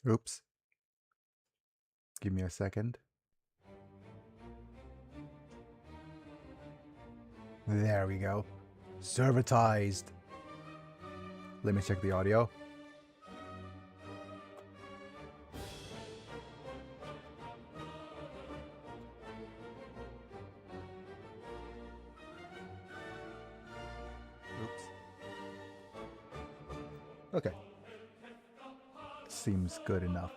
Oops. Give me a second. There we go. Servitized. Let me check the audio. Oops. Okay. Seems good enough.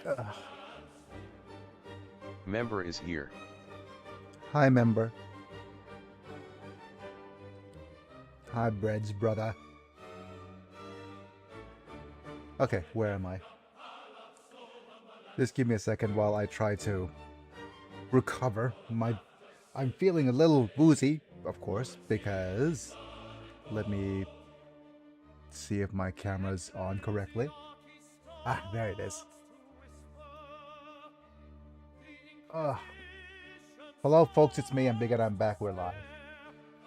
Ugh. Member is here. Hi, member. Hi, Breads, brother. Okay, where am I? Just give me a second while I try to recover. I'm feeling a little woozy, of course, because let me see if my camera's on correctly. Ah, there it is. Hello, folks. It's me. I'm Big and I'm back. We're live.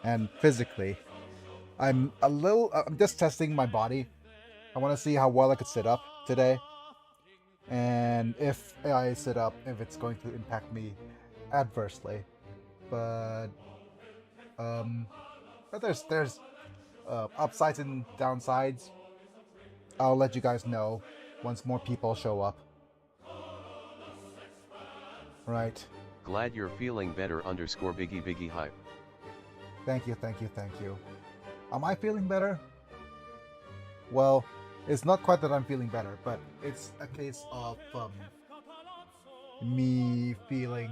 And physically, I'm just testing my body. I want to see how well I could sit up today. And if I sit up, if it's going to impact me adversely. But there's upsides and downsides. I'll let you guys know once more people show up. Right. Glad you're feeling better _ Biggie hype. Thank you, thank you, thank you. Am I feeling better? Well, it's not quite that I'm feeling better, but it's a case of me feeling...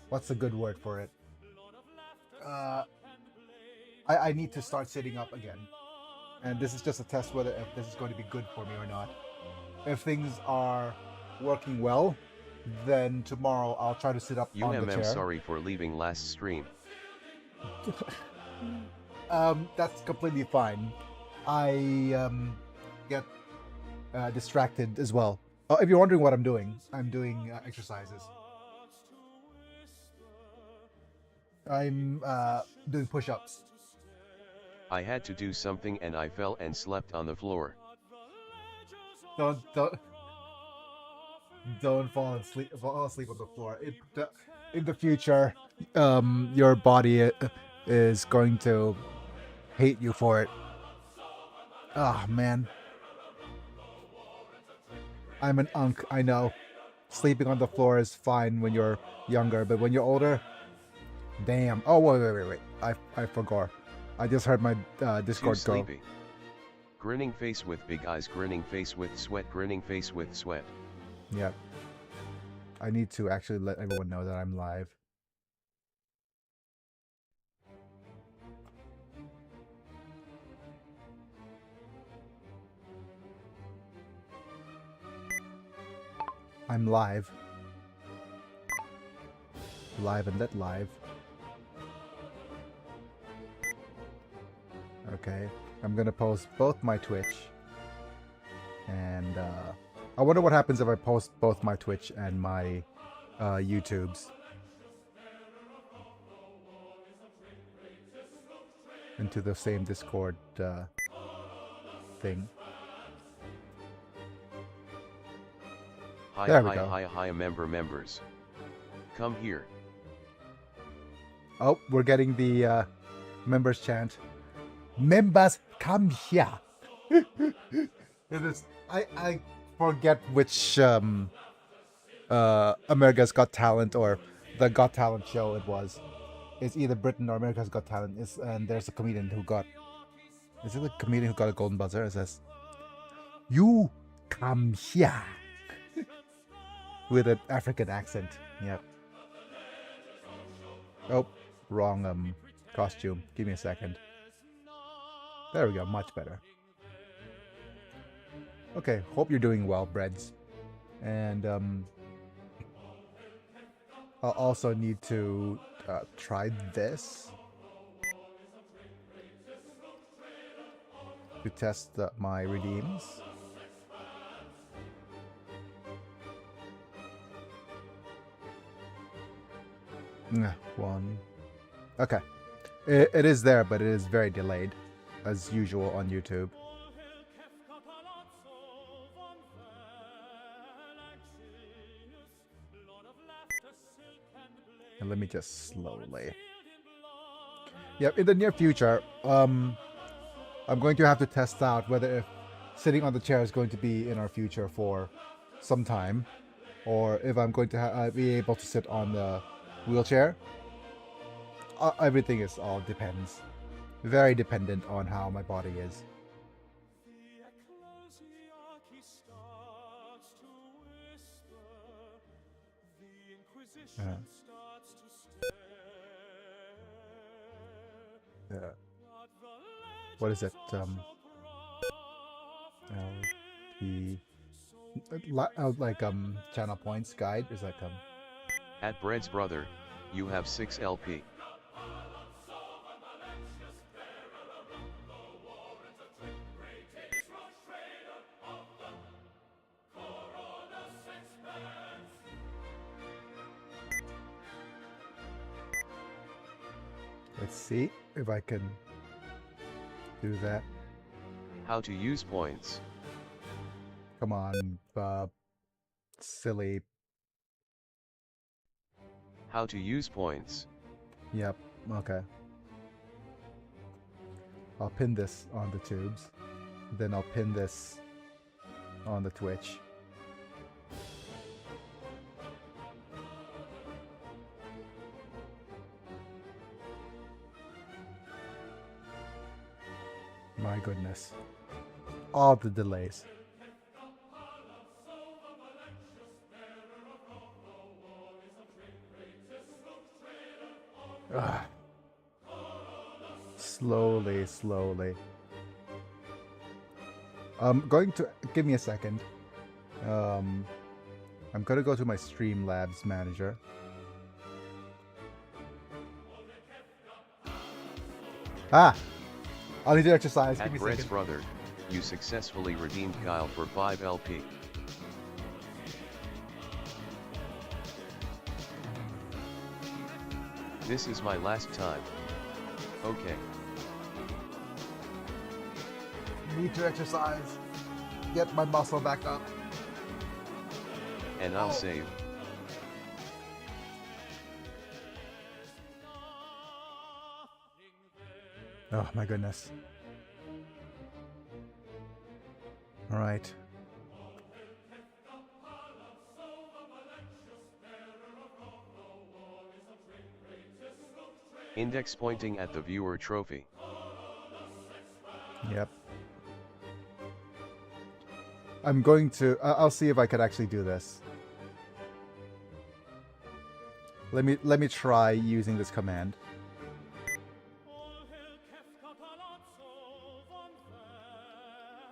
What's a good word for it? I need to start sitting up again. And this is just a test whether if this is going to be good for me or not. If things are working well, then tomorrow I'll try to sit up on the chair. Sorry for leaving last stream. That's completely fine. I get distracted as well. If you're wondering what I'm doing exercises. I'm doing push-ups. I had to do something and I fell and slept on the floor. Don't fall asleep on the floor. In the future, your body is going to hate you for it. Ah, man. I'm an unk, I know. Sleeping on the floor is fine when you're younger, but when you're older, damn. Oh, wait. I forgot. I just heard my Discord Too go. sleepy. Grinning face with big eyes, grinning face with sweat, grinning face with sweat. Yep. I need to actually let everyone know that I'm live. I'm live. Live and let live. Okay. I'm gonna post both my Twitch and I wonder what happens if I post both my Twitch and my YouTubes into the same Discord thing. Hi, members. Come here. Oh, we're getting the members chant. Members, come here. I forget which America's Got Talent or the Got Talent show it was. It's either Britain or America's Got Talent. And there's a comedian who got... Is it a comedian who got a golden buzzer? It says, "You come here." With an African accent. Yep. Oh, wrong costume. Give me a second. There we go, much better. Okay, hope you're doing well, Breads. And I'll also need to try this to test my redeems. One. Okay. It is there, but it is very delayed, as usual on YouTube. And let me just slowly. Yep, in the near future, I'm going to have to test out whether if sitting on the chair is going to be in our future for some time, or if I'm going to be able to sit on the wheelchair. Everything is all depends. Very dependent on how my body is. What is it? Channel points guide is like At Bread's brother, you have 6 LP. Let's see if I can do that. How to use points. Come on, silly. How to use points. Yep, okay. I'll pin this on the tubes. Then I'll pin this on the Twitch. My goodness. All the delays. Ugh. Slowly, slowly. I'm going to... Give me a second. I'm going to go to my Streamlabs manager. Ah! I'll need to exercise. Give me a Bread's second. brother, you successfully redeemed Kyle for 5 LP. This is my last time. Okay. Need to exercise. Get my muscle back up. And I'll save. Oh my goodness. All right. Index pointing at the viewer trophy. Yep. I'm going to... I'll see if I could actually do this. Let me try using this command.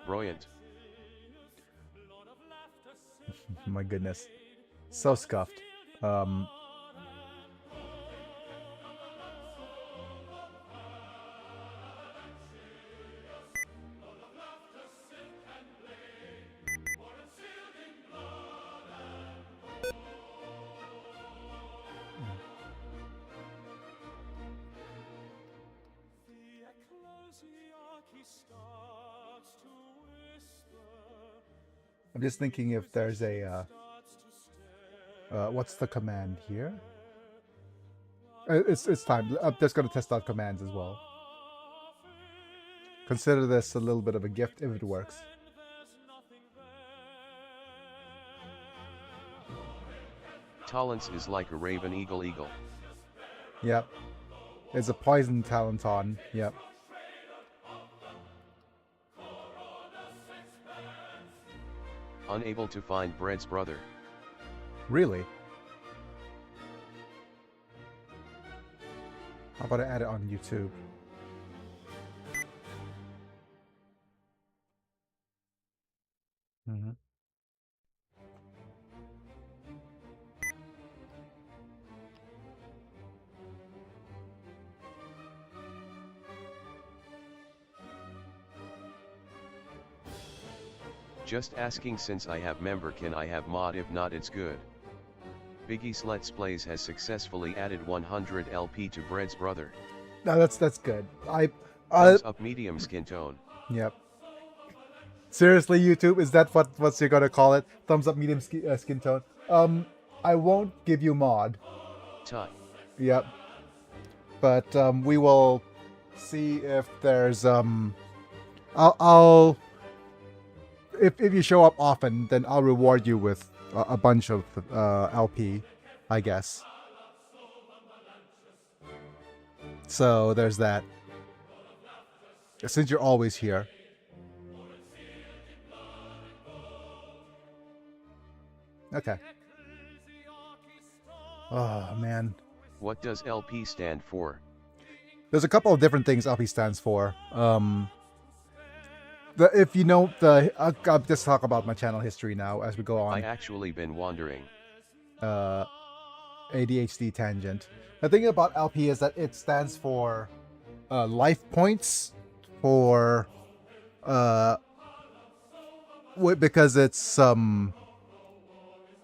Brilliant. My goodness. So scuffed. I'm just thinking if there's a what's the command here? It's time. I'm just gonna test out commands as well. Consider this a little bit of a gift if it works. Talents is like a raven eagle. Yep. It's a poison talenton. Yep. Unable to find Bread's brother. Really? How about I add it on YouTube? Mm-hmm. Just asking, since I have member, can I have mod? If not, it's good. Biggie's Let's Plays has successfully added 100 LP to Bread's brother. No, that's good. Thumbs up medium skin tone. Yep. Seriously, YouTube, is that what's you're gonna call it? Thumbs up, medium skin tone. I won't give you mod. Tut. Yep. But we will see if there's I'll if you show up often, then I'll reward you with a bunch of LP, I guess. So there's that. Since you're always here. Okay. Oh, man. What does LP stand for? There's a couple of different things LP stands for. If you know I'll just talk about my channel history now as we go on. I actually been wondering. ADHD tangent. The thing about LP is that it stands for life points for because it's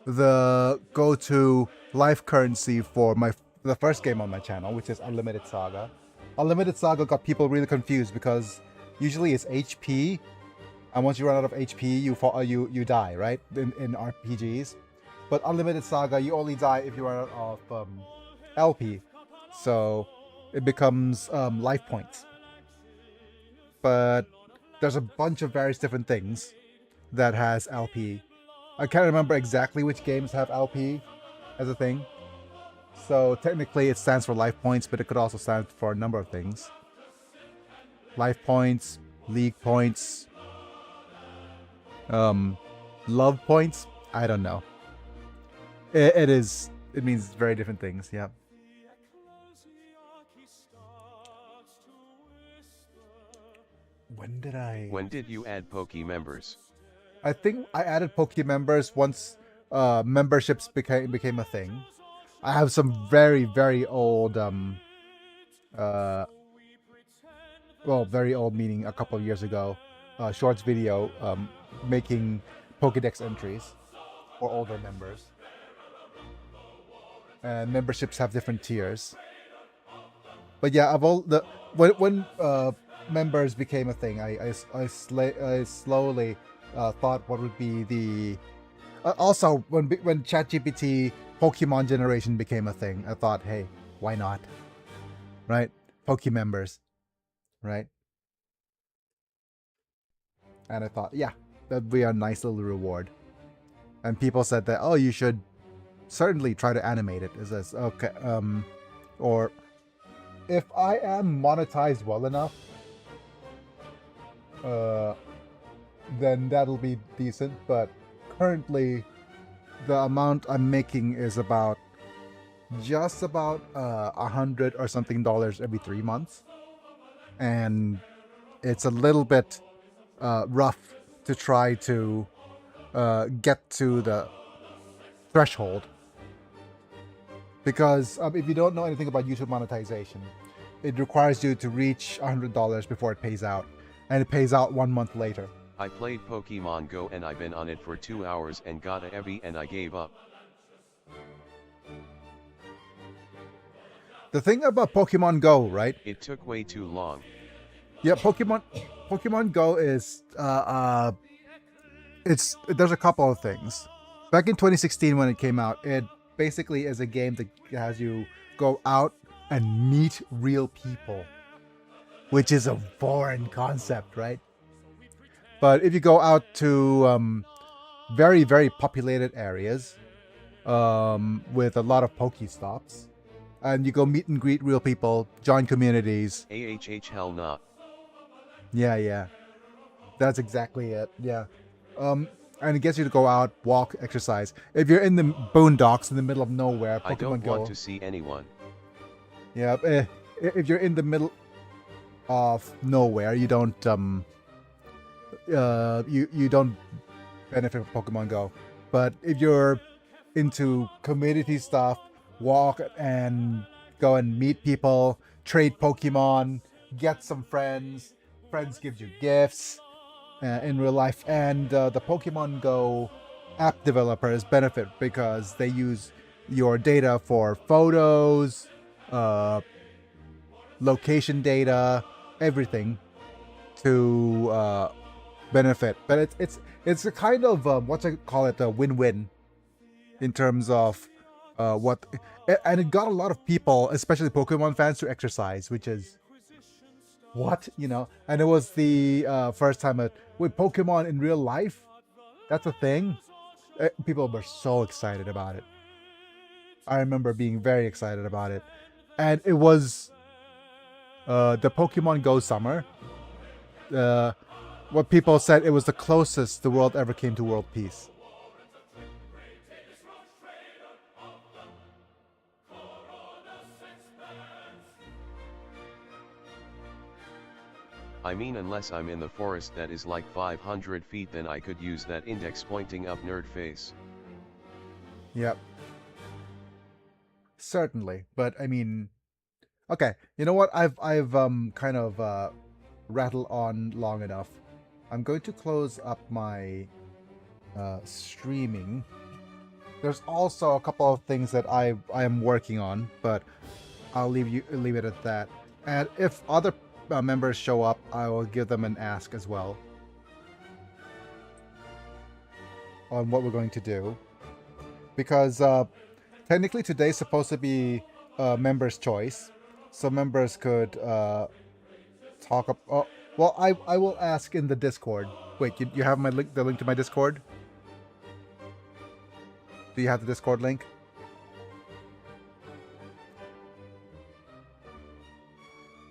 the go-to life currency for the first game on my channel, which is Unlimited Saga. Unlimited Saga got people really confused because usually it's HP, and once you run out of HP, you die, right? In RPGs. But Unlimited Saga, you only die if you run out of LP, so it becomes life points. But there's a bunch of various different things that has LP. I can't remember exactly which games have LP as a thing. So technically it stands for life points, but it could also stand for a number of things. Life points, league points, love points. I don't know. It means very different things. Yeah. When did you add Poke members? I think I added Poke members once memberships became a thing. I have some very, very old well, very old meaning a couple of years ago, shorts video making Pokédex entries for older members. And memberships have different tiers. But yeah, when members became a thing, I slowly thought what would be the also when ChatGPT Pokemon generation became a thing, I thought, hey, why not? Right? Poke members, right? And I thought, yeah, that'd be a nice little reward. And people said that, oh, you should certainly try to animate it. It says, okay, or if I am monetized well enough, then that'll be decent. But currently, the amount I'm making is just about $100 or something every 3 months, and it's a little bit rough to try to get to the threshold, because if you don't know anything about YouTube monetization, it requires you to reach $100 before it pays out, and it pays out 1 month later. I played Pokemon Go and I've been on it for 2 hours and got a Eevee and I gave up. The thing about Pokemon Go, right? It took way too long. Yeah, Pokemon Go is there's a couple of things. Back in 2016 when it came out, it basically is a game that has you go out and meet real people, which is a foreign concept, right? But if you go out to very, very populated areas with a lot of Pokestops, and you go meet and greet real people, join communities. Hell nah. Yeah. That's exactly it. Yeah. And it gets you to go out, walk, exercise. If you're in the boondocks in the middle of nowhere, Pokemon I don't Go. want to see anyone. Yeah. If you're in the middle of nowhere, you don't you don't benefit from Pokemon Go. But if you're into community stuff, walk and go and meet people, trade Pokemon, get some friends. Friends give you gifts in real life, and the Pokemon Go app developers benefit because they use your data for photos, location data, everything to benefit. But it's a kind of what I call it, a win-win in terms of what, and it got a lot of people, especially Pokemon fans, to exercise, which is what, you know. And it was the first time with Pokemon in real life. That's a thing. People were so excited about it. I remember being very excited about it, and it was the Pokemon Go summer. What people said, it was the closest the world ever came to world peace. I mean, unless I'm in the forest that is like 500 feet, then I could use that index pointing up nerd face. Yep. Certainly, but I mean, okay, you know what? I've kind of rattled on long enough. I'm going to close up my streaming. There's also a couple of things that I am working on, but I'll leave it at that. And if other members show up, I will give them an ask as well on what we're going to do, because technically today's supposed to be members' choice, so members could talk up. Oh, well, I will ask in the Discord. Wait, you have my link, the link to my Discord? Do you have the Discord link?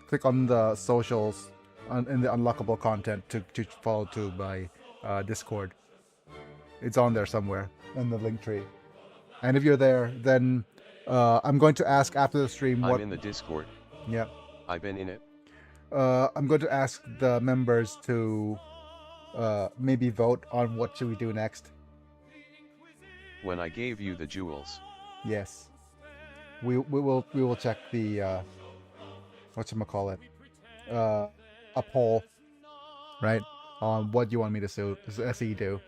Click on the socials in the unlockable content to follow to my Discord. It's on there somewhere in the link tree. And if you're there, then I'm going to ask after the stream what... I'm in the Discord. Yeah. I've been in it. I'm going to ask the members to maybe vote on what should we do next. When I gave you the jewels. Yes. We will check the whatchamacallit, a poll, right, on what you want me to see do.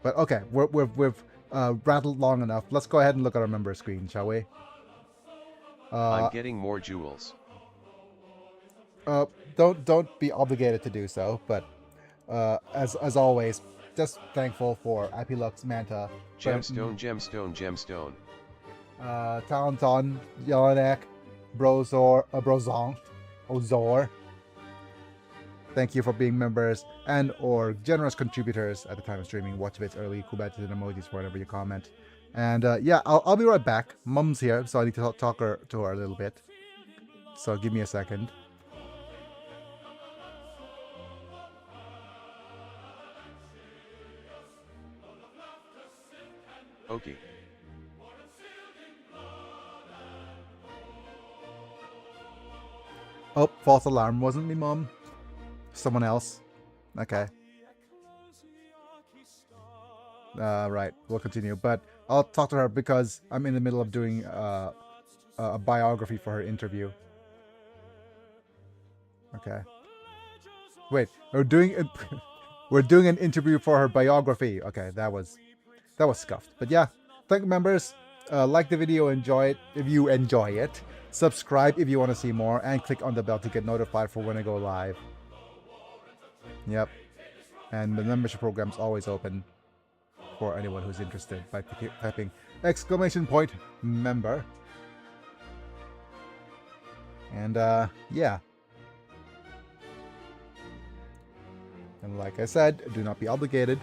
But okay, we've rattled long enough. Let's go ahead and look at our member screen, shall we? I'm getting more jewels. Don't be obligated to do so, but as always, just thankful for Apilux Manta, Gemstone. Talenton, Yelanek, Brozong, Ozor. Thank you for being members and or generous contributors at the time of streaming. Watch bits early, cool badges and emojis whenever you comment. And yeah, I'll be right back. Mum's here, so I need to talk to her a little bit. So give me a second. Okay. Oh, false alarm. Wasn't me, Mom. Someone else. Okay. Right. We'll continue. But I'll talk to her because I'm in the middle of doing a biography for her interview. Okay. Wait. We're doing an interview for her biography. Okay, that was scuffed. But yeah, thank you, members. Like the video, enjoy it if you enjoy it. Subscribe if you want to see more, and click on the bell to get notified for when I go live. Yep. And the membership program is always open for anyone who's interested by typing !member. And yeah. And like I said, do not be obligated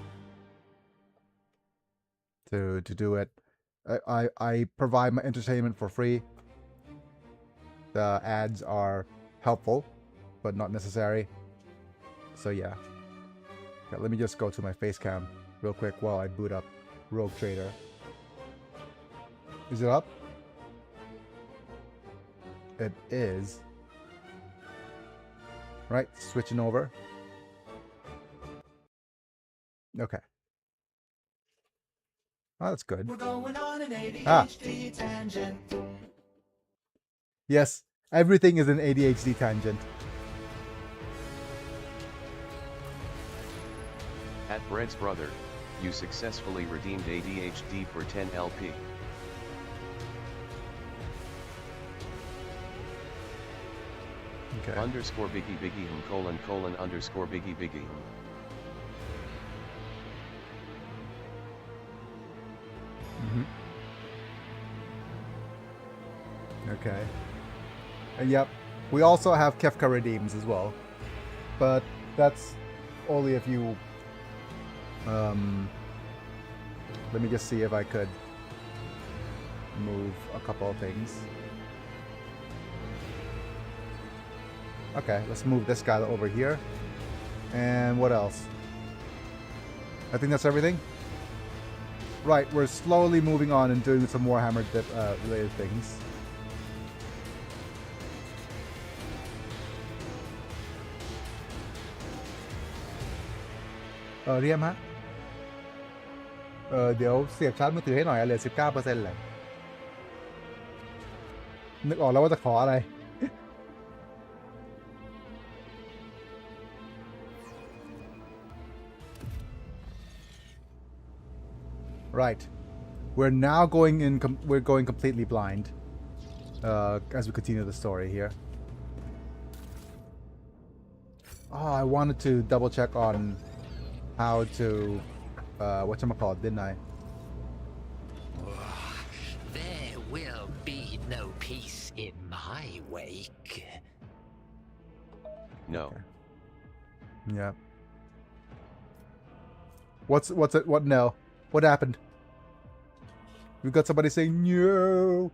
to do it. I provide my entertainment for free. The ads are helpful, but not necessary. So yeah. Okay, let me just go to my face cam real quick while I boot up Rogue Trader. Is it up? It is. Right, switching over. Okay. Oh, that's good. We're going on an ADHD tangent. Yes, everything is an ADHD tangent. At Bread's brother, you successfully redeemed ADHD for 10 LP. Okay. Underscore biggie biggie him colon underscore biggie biggie him. Okay. And yep, we also have Kefka redeems as well, but that's only if you. Let me just see if I could move a couple of things. Okay, let's move this guy over here. And what else? I think that's everything. Right, we're slowly moving on and doing some Warhammer related things.เรียมฮะเดี๋ยวเสียบชาร์จมือถือให้หน่อยเหลือ 19% แหละนึกออกแล้วว่าจะขออะไร Right, we're now going in. We're going completely blind as we continue the story here. Oh, I wanted to double check on how to whatchamacallit, didn't I? There will be no peace in my wake. No. Okay. Yeah. What's it? What? No. What happened? We've got somebody saying no.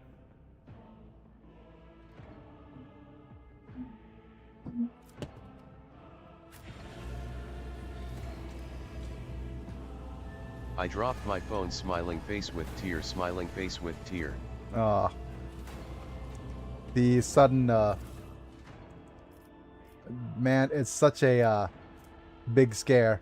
I dropped my phone. Smiling face with tear. Smiling face with tear. Ah. The sudden man, it's such a big scare.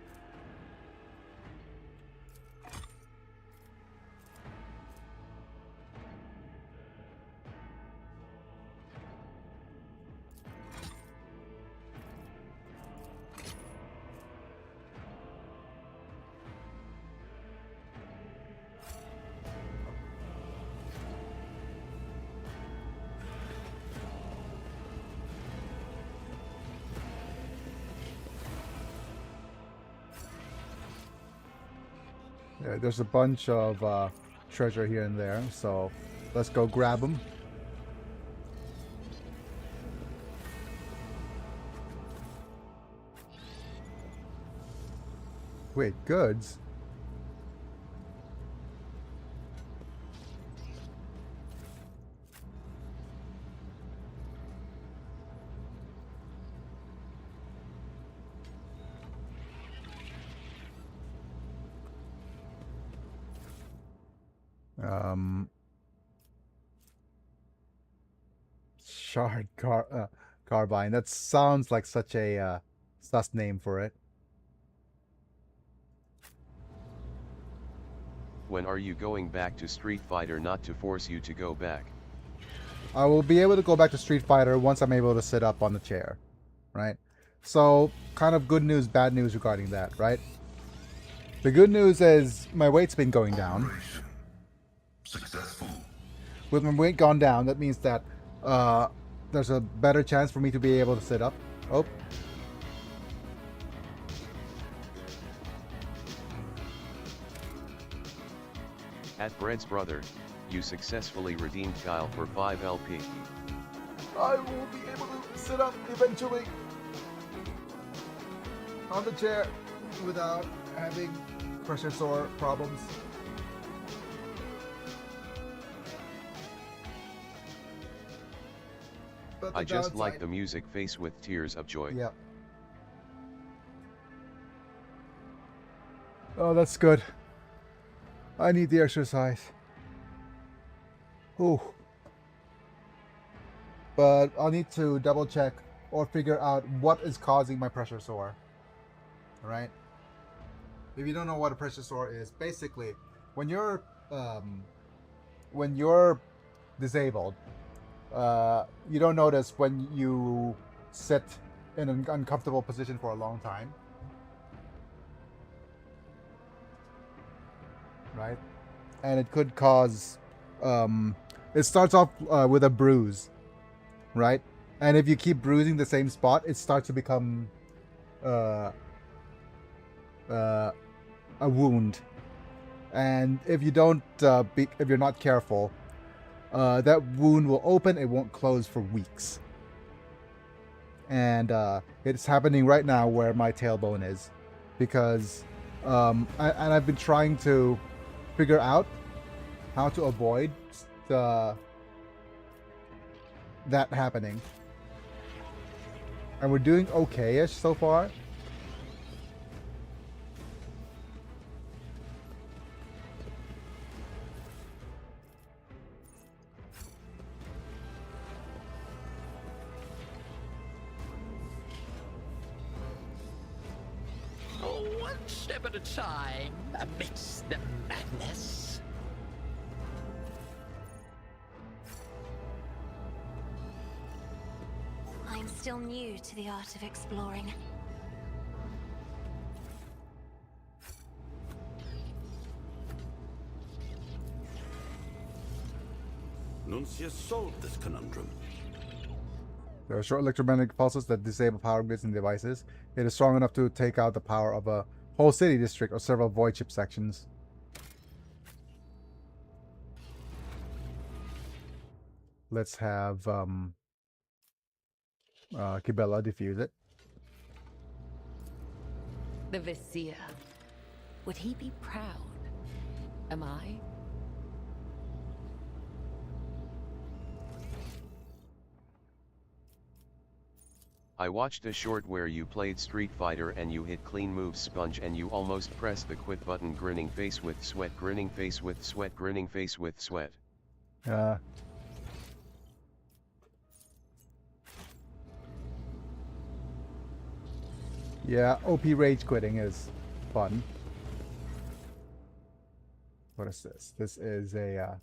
Yeah, there's a bunch of treasure here and there, so let's go grab them. Wait, goods? Shard carbine. That sounds like such a sus name for it. When are you going back to Street Fighter? Not to force you to go back. I will be able to go back to Street Fighter once I'm able to sit up on the chair, right? So, kind of good news, bad news regarding that, right? The good news is my weight's been going down. Successful. With my weight gone down, that means that there's a better chance for me to be able to sit up. Oh. At Bread's brother, you successfully redeemed Kyle for 5 LP. I will be able to sit up eventually on the chair without having pressure sore problems. But I just like the music face with tears of joy. Yeah. Oh, that's good. I need the exercise. Ooh. But I'll need to double check or figure out what is causing my pressure sore. Alright? If you don't know what a pressure sore is, basically, when you're disabled, you don't notice when you sit in an uncomfortable position for a long time. Right? And it could cause, it starts off with a bruise, right? And if you keep bruising the same spot, it starts to become a wound. And if you don't, if you're not careful, that wound will open. It won't close for weeks. And it's happening right now where my tailbone is, because I've been trying to figure out how to avoid that happening. And we're doing okay-ish so far. One step at a time amidst the madness. I'm still new to the art of exploring. Nuncia solved this conundrum. There are short electromagnetic pulses that disable power grids and devices. It is strong enough to take out the power of a whole city district or several void chip sections. Let's have Kibella defuse it. The Vizier. Would he be proud? Am I? I watched a short where you played Street Fighter and you hit clean moves sponge and you almost pressed the quit button, grinning face with sweat, grinning face with sweat, grinning face with sweat. Yeah, OP rage quitting is fun. What is this? This is a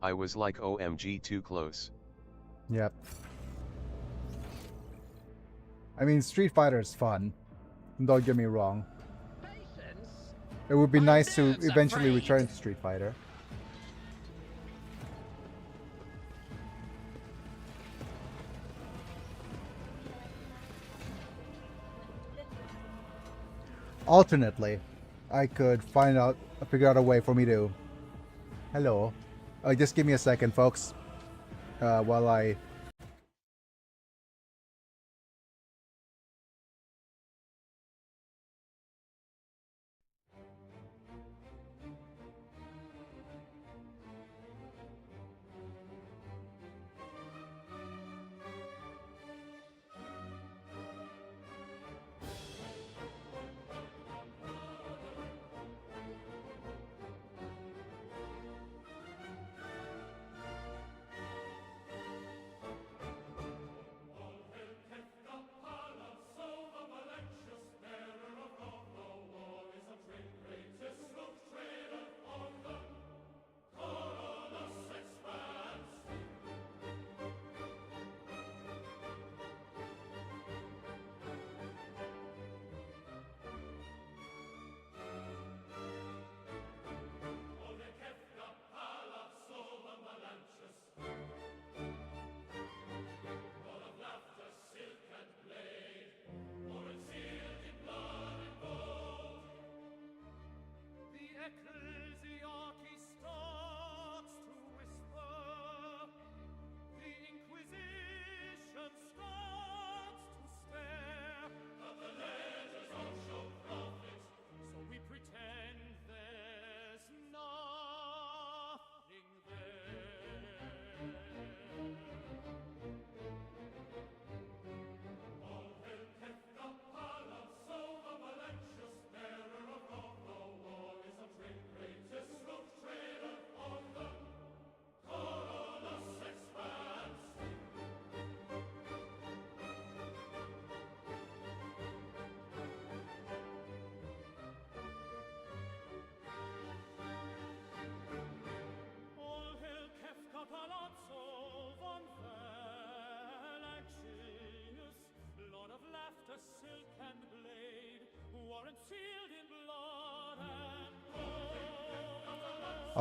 I was like, OMG, too close. Yep. I mean, Street Fighter is fun. Don't get me wrong. It would be nice to eventually return to Street Fighter. Alternately, I could figure out a way for me to... Hello. Just give me a second, folks. While I...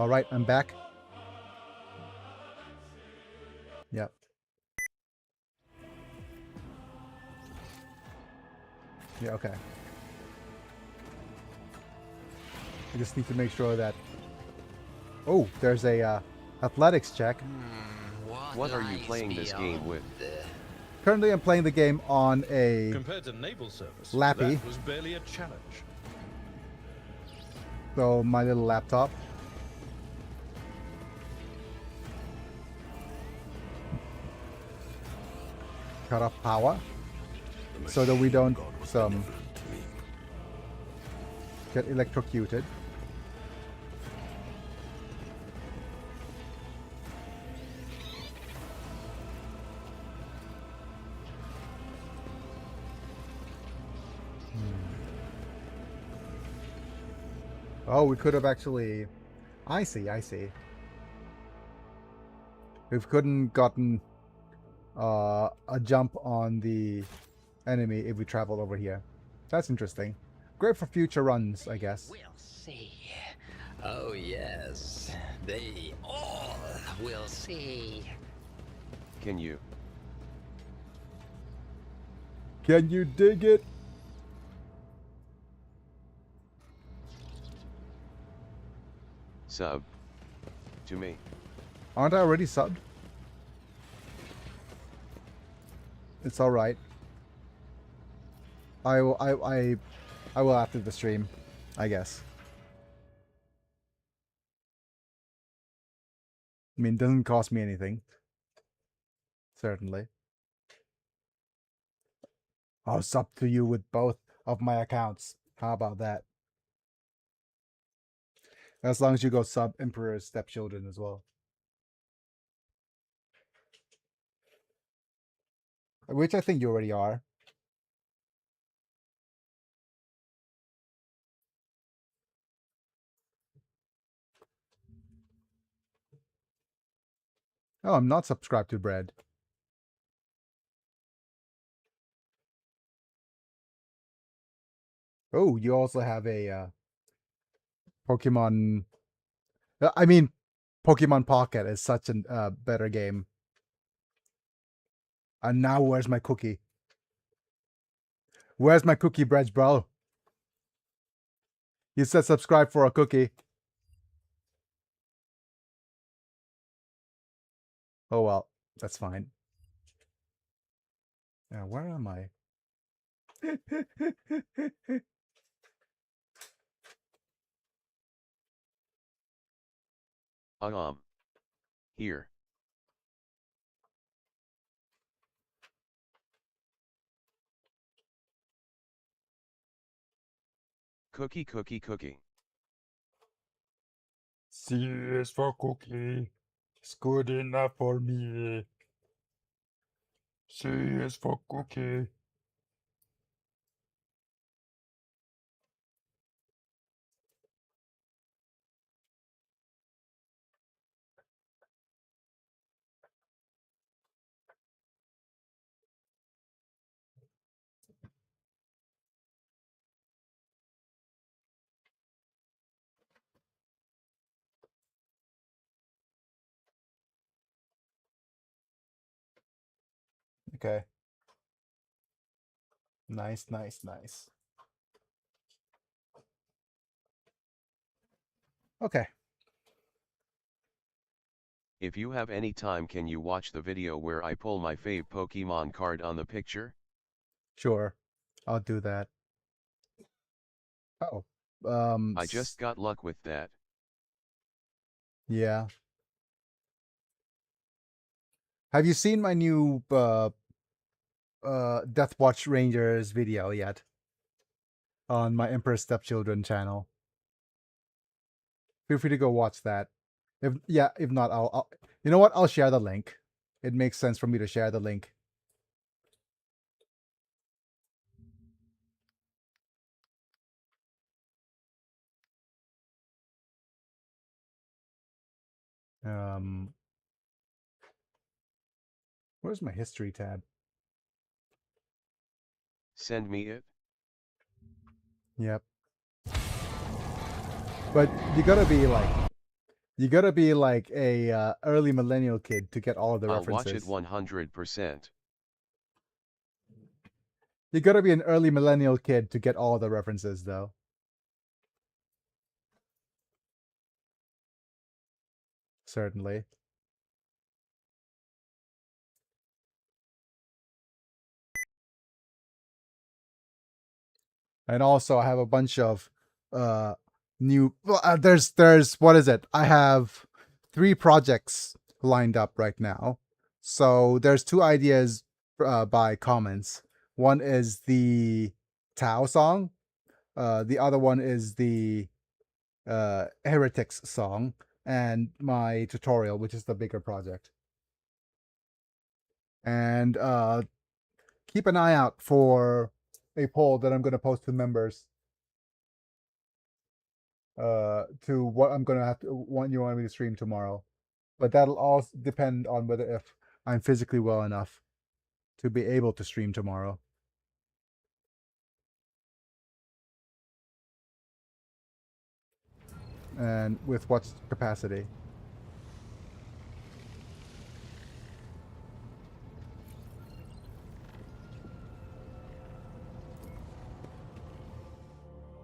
All right, I'm back. Yep. Yeah, okay. I just need to make sure that... Oh, there's a athletics check. What are you playing this game with? Currently, I'm playing the game on a Compared to naval service, Lappy. that was barely a challenge. So my little laptop. Cut off power so that we don't get electrocuted. Oh, we could have actually... I see. We couldn't gotten a jump on the enemy if we traveled over here. That's interesting. Great for future runs, I guess. We'll see. Oh, yes. They all will see. Can you? Can you dig it? Sub. To me. Aren't I already subbed? It's all right. I will after the stream, I guess. I mean, it doesn't cost me anything. Certainly. I'll sub to you with both of my accounts. How about that? As long as you go sub Emperor's Stepchildren as well. Which I think you already are. Oh, I'm not subscribed to Bread. Oh, you also have a Pokemon... I mean, Pokemon Pocket is such a better game. And now where's my cookie? Where's my cookie, Bread, bro? You said subscribe for a cookie. Oh well, that's fine. Now, where am I? Here. Cookie. C is for cookie. It's good enough for me. C is for cookie. Okay. Nice. Okay. If you have any time, can you watch the video where I pull my fave Pokemon card on the picture? Sure. I'll do that. Oh. I just got luck with that. Yeah. Have you seen my new Deathwatch Rangers video yet? On my Emperor's Stepchildren channel. Feel free to go watch that. If not, I'll you know what? I'll share the link. It makes sense for me to share the link. Where's my history tab? Send me it. Yep. But you gotta be like, You gotta be like a early millennial kid to get all of the I'll watch it references. 100%. You gotta be an early millennial kid to get all of the references, though. Certainly. And also, I have a bunch of new. Well, there's what is it? I have 3 projects lined up right now. So there's 2 ideas by comments. One is the Tao song. The other one is the Heretics song, and my tutorial, which is the bigger project. And keep an eye out for a poll that I'm going to post to members to what I'm going to have to want me to stream tomorrow. But that'll all depend on whether if I'm physically well enough to be able to stream tomorrow. And with what capacity.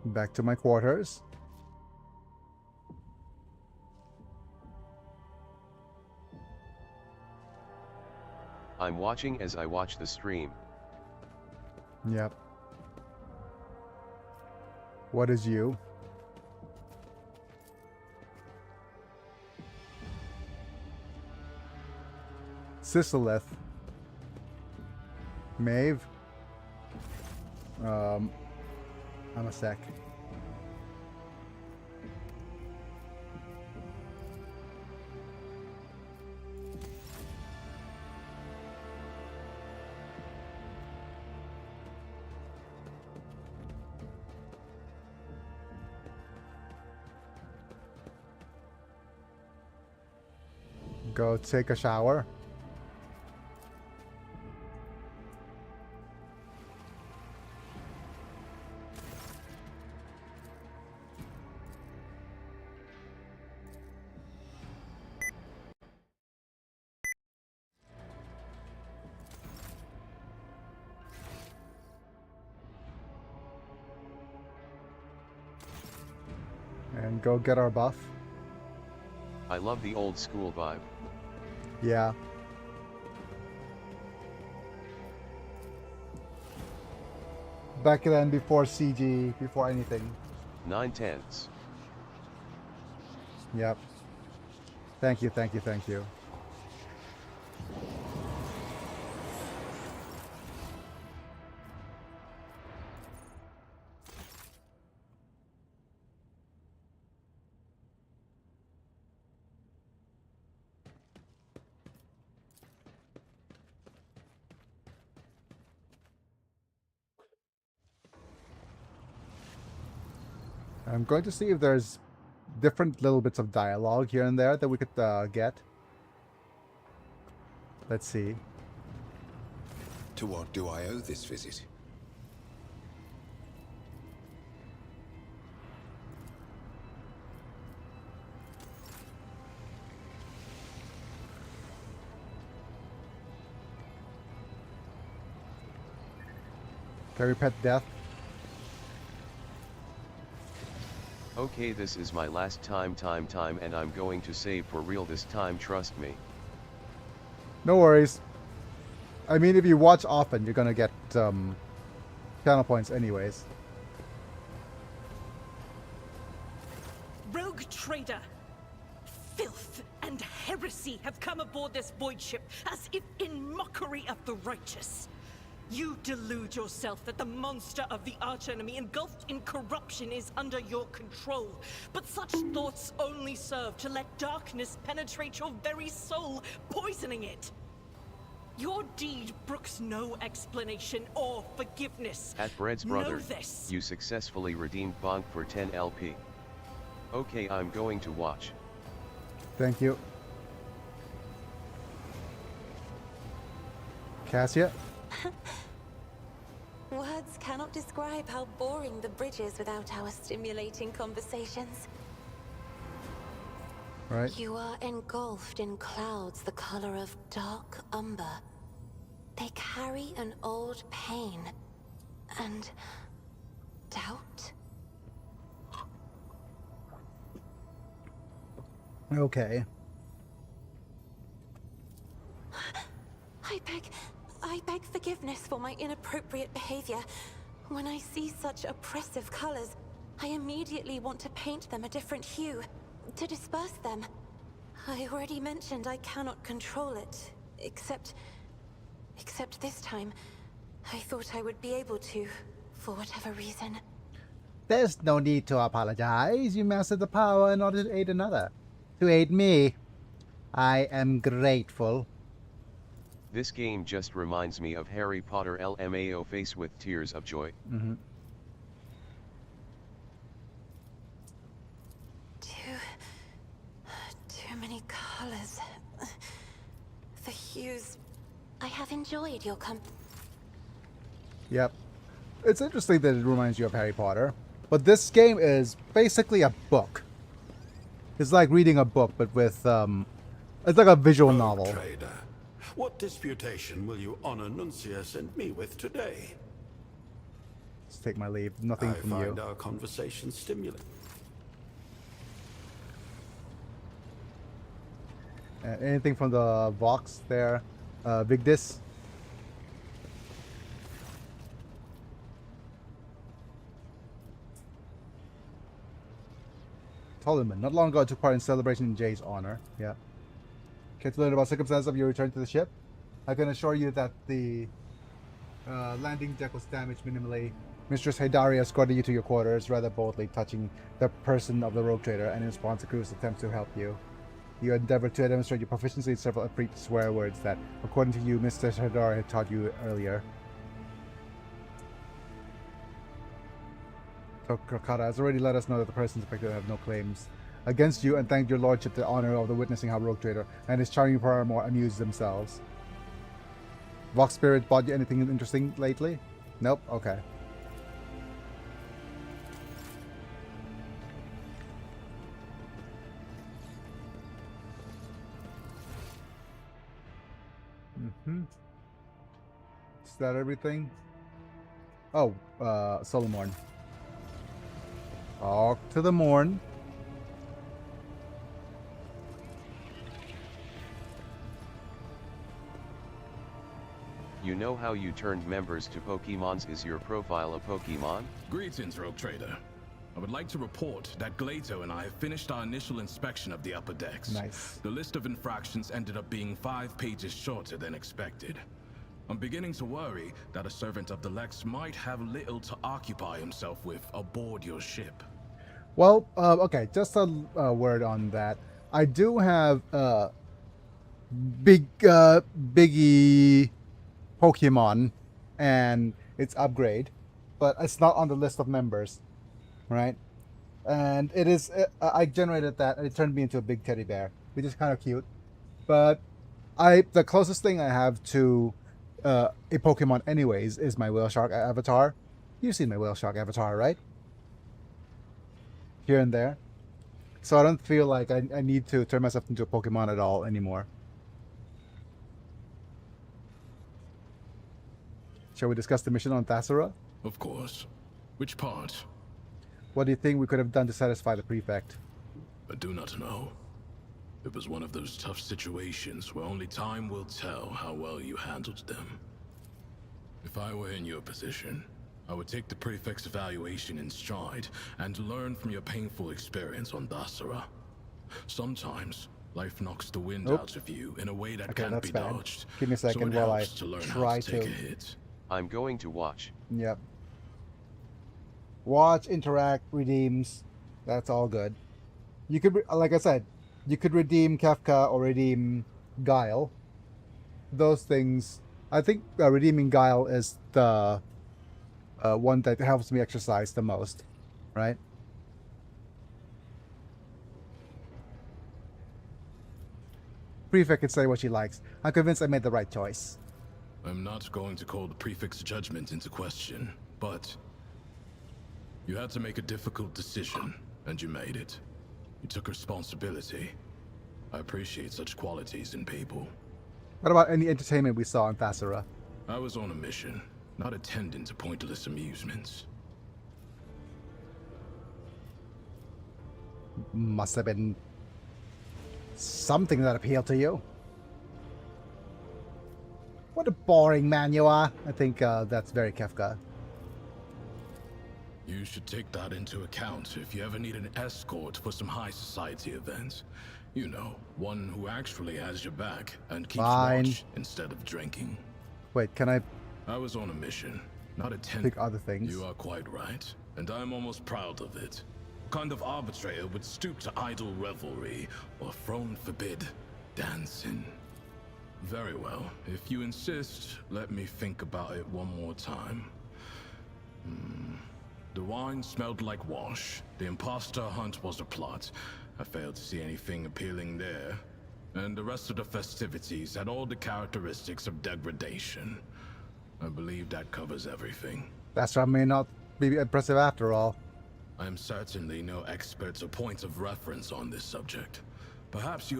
Back to my quarters. I'm watching as I watch the stream. Yep. What is you? Sisilith. Maeve. I'm a sec. Go take a shower. And go get our buff. I love the old school vibe. Yeah. Back then, before CG, before anything. 9/10. Yep. Thank you, thank you, thank you. I'm going to see if there's different little bits of dialogue here and there that we could get. Let's see. To what do I owe this visit? Carry pet death. Okay, this is my last time and I'm going to save for real this time, trust me. No worries. I mean, if you watch often, you're gonna get channel points anyways. Rogue trader! Filth and heresy have come aboard this void ship as if in mockery of the righteous. You delude yourself that the monster of the archenemy engulfed in corruption is under your control. But such thoughts only serve to let darkness penetrate your very soul, poisoning it. Your deed brooks no explanation or forgiveness. At Bread's brother, know this. you successfully redeemed Bonk for 10 LP. Okay, I'm going to watch. Thank you. Cassia? Words cannot describe how boring the bridge is without our stimulating conversations. right? You are engulfed in clouds the color of dark umber. They carry an old pain and doubt. Okay. I beg forgiveness for my inappropriate behavior. When I see such oppressive colors, I immediately want to paint them a different hue, to disperse them. I already mentioned I cannot control it, except this time, I thought I would be able to, for whatever reason. There's no need to apologize. You mastered the power in order to aid another. To aid me. I am grateful. This game just reminds me of Harry Potter LMAO face with tears of joy. Mm-hmm. Too many colors. The hues. I have enjoyed your Yep. It's interesting that it reminds you of Harry Potter. But this game is basically a book. It's like reading a book, but with, it's like a visual novel. Trader, what disputation will you honor Nuncius and me with today? Let's take my leave. Nothing from you. I find our conversation stimulating. Anything from the Vox there? Vigdis? Tolman, not long ago I took part in celebration in Jay's honor. Yeah. Care to learn about circumstances of your return to the ship? I can assure you that the landing deck was damaged minimally. Mistress Haydaria escorted you to your quarters, rather boldly touching the person of the rogue trader, and in response to Crew's attempts to help you. You endeavored to demonstrate your proficiency in several appropriate swear words that, according to you, Mistress Haydaria had taught you earlier. Tokata has already let us know that the persons affected have no claims against you, and thanked your lordship the honor of the witnessing how Rogue Trader and his charming paramour amuse themselves. Vox Spirit bought you anything interesting lately? Nope? Okay. Is that everything? Oh, Solomorn. Talk to the Morn. You know how you turned members to Pokemons? Is your profile a Pokemon? Greetings, Rogue Trader. I would like to report that Glato and I have finished our initial inspection of the upper decks. Nice. The list of infractions ended up being 5 pages shorter than expected. I'm beginning to worry that a servant of the Lex might have little to occupy himself with aboard your ship. Well, okay, just a word on that. I do have biggie Pokemon and its upgrade, but it's not on the list of members, right? And it is, I generated that and it turned me into a big teddy bear, which is kind of cute. But the closest thing I have to a Pokemon anyways is my whale shark avatar. You've seen my whale shark avatar, right? Here and there. So I don't feel like I need to turn myself into a Pokemon at all anymore. Shall we discuss the mission on Thasura? Of course. Which part? What do you think we could have done to satisfy the prefect? I do not know. It was one of those tough situations where only time will tell how well you handled them. If I were in your position, I would take the prefect's evaluation in stride and learn from your painful experience on Thasura. Sometimes, life knocks the wind out of you in a way that can't be dodged. Give me a second so while I try to take a hit. I'm going to watch. Yep. Watch, interact, redeems. That's all good. You could, like I said, you could redeem Kefka or redeem Guile. Those things. I think redeeming Guile is the one that helps me exercise the most, right? Prefect can say what she likes. I'm convinced I made the right choice. I'm not going to call the prefect's judgment into question, but you had to make a difficult decision, and you made it. You took responsibility, I appreciate such qualities in people. What about any entertainment we saw in Thasura? I was on a mission, not attending to pointless amusements. Must have been something that appealed to you. What a boring man you are. I think that's very Kefka. You should take that into account if you ever need an escort for some high society events. You know, one who actually has your back and keeps watch instead of drinking. Wait, can I was on a mission, not attending. pick other things? You are quite right, and I'm almost proud of it. What kind of arbitrator would stoop to idle revelry or throne forbid dancing? Very well. If you insist, let me think about it one more time. The wine smelled like wash. The imposter hunt was a plot. I failed to see anything appealing there. And the rest of the festivities had all the characteristics of degradation. I believe that covers everything. That's right, may not be impressive after all. I am certainly no expert or point of reference on this subject. Perhaps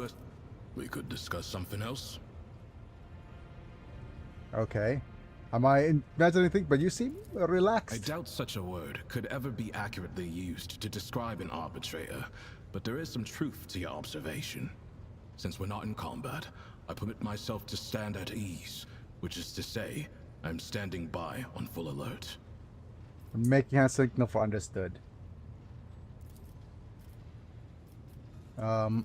we could discuss something else? Okay. Am I imagining anything? But you seem relaxed. I doubt such a word could ever be accurately used to describe an arbitrator, but there is some truth to your observation. Since we're not in combat, I permit myself to stand at ease, which is to say, I'm standing by on full alert. I'm making a signal for understood. About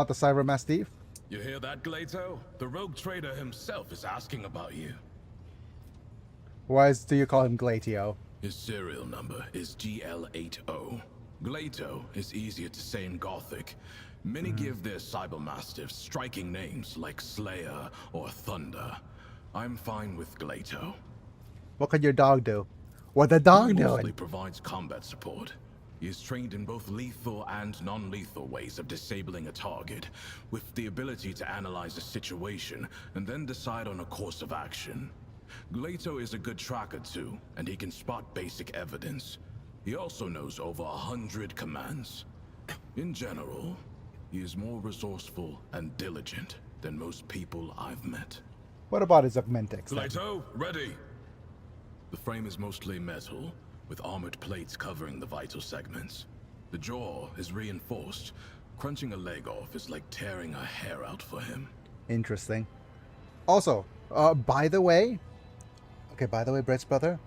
the Cyber Mastiff? You hear that, Glato? The rogue trader himself is asking about you. Why do you call him Glatio? His serial number is GL80. Glato is easier to say in Gothic. Many give their cybermastiffs striking names like Slayer or Thunder. I'm fine with Glato. What could your dog do? What the dog He doing? mostly provides combat support. He is trained in both lethal and non-lethal ways of disabling a target, with the ability to analyze a situation and then decide on a course of action. Glato is a good tracker too, and he can spot basic evidence. He also knows over 100 commands. In general, he is more resourceful and diligent than most people I've met. What about his augmentics? Glato, ready! The frame is mostly metal, with armored plates covering the vital segments. The jaw is reinforced. Crunching a leg off is like tearing a hair out for him. Interesting. Also, by the way, Brett's brother,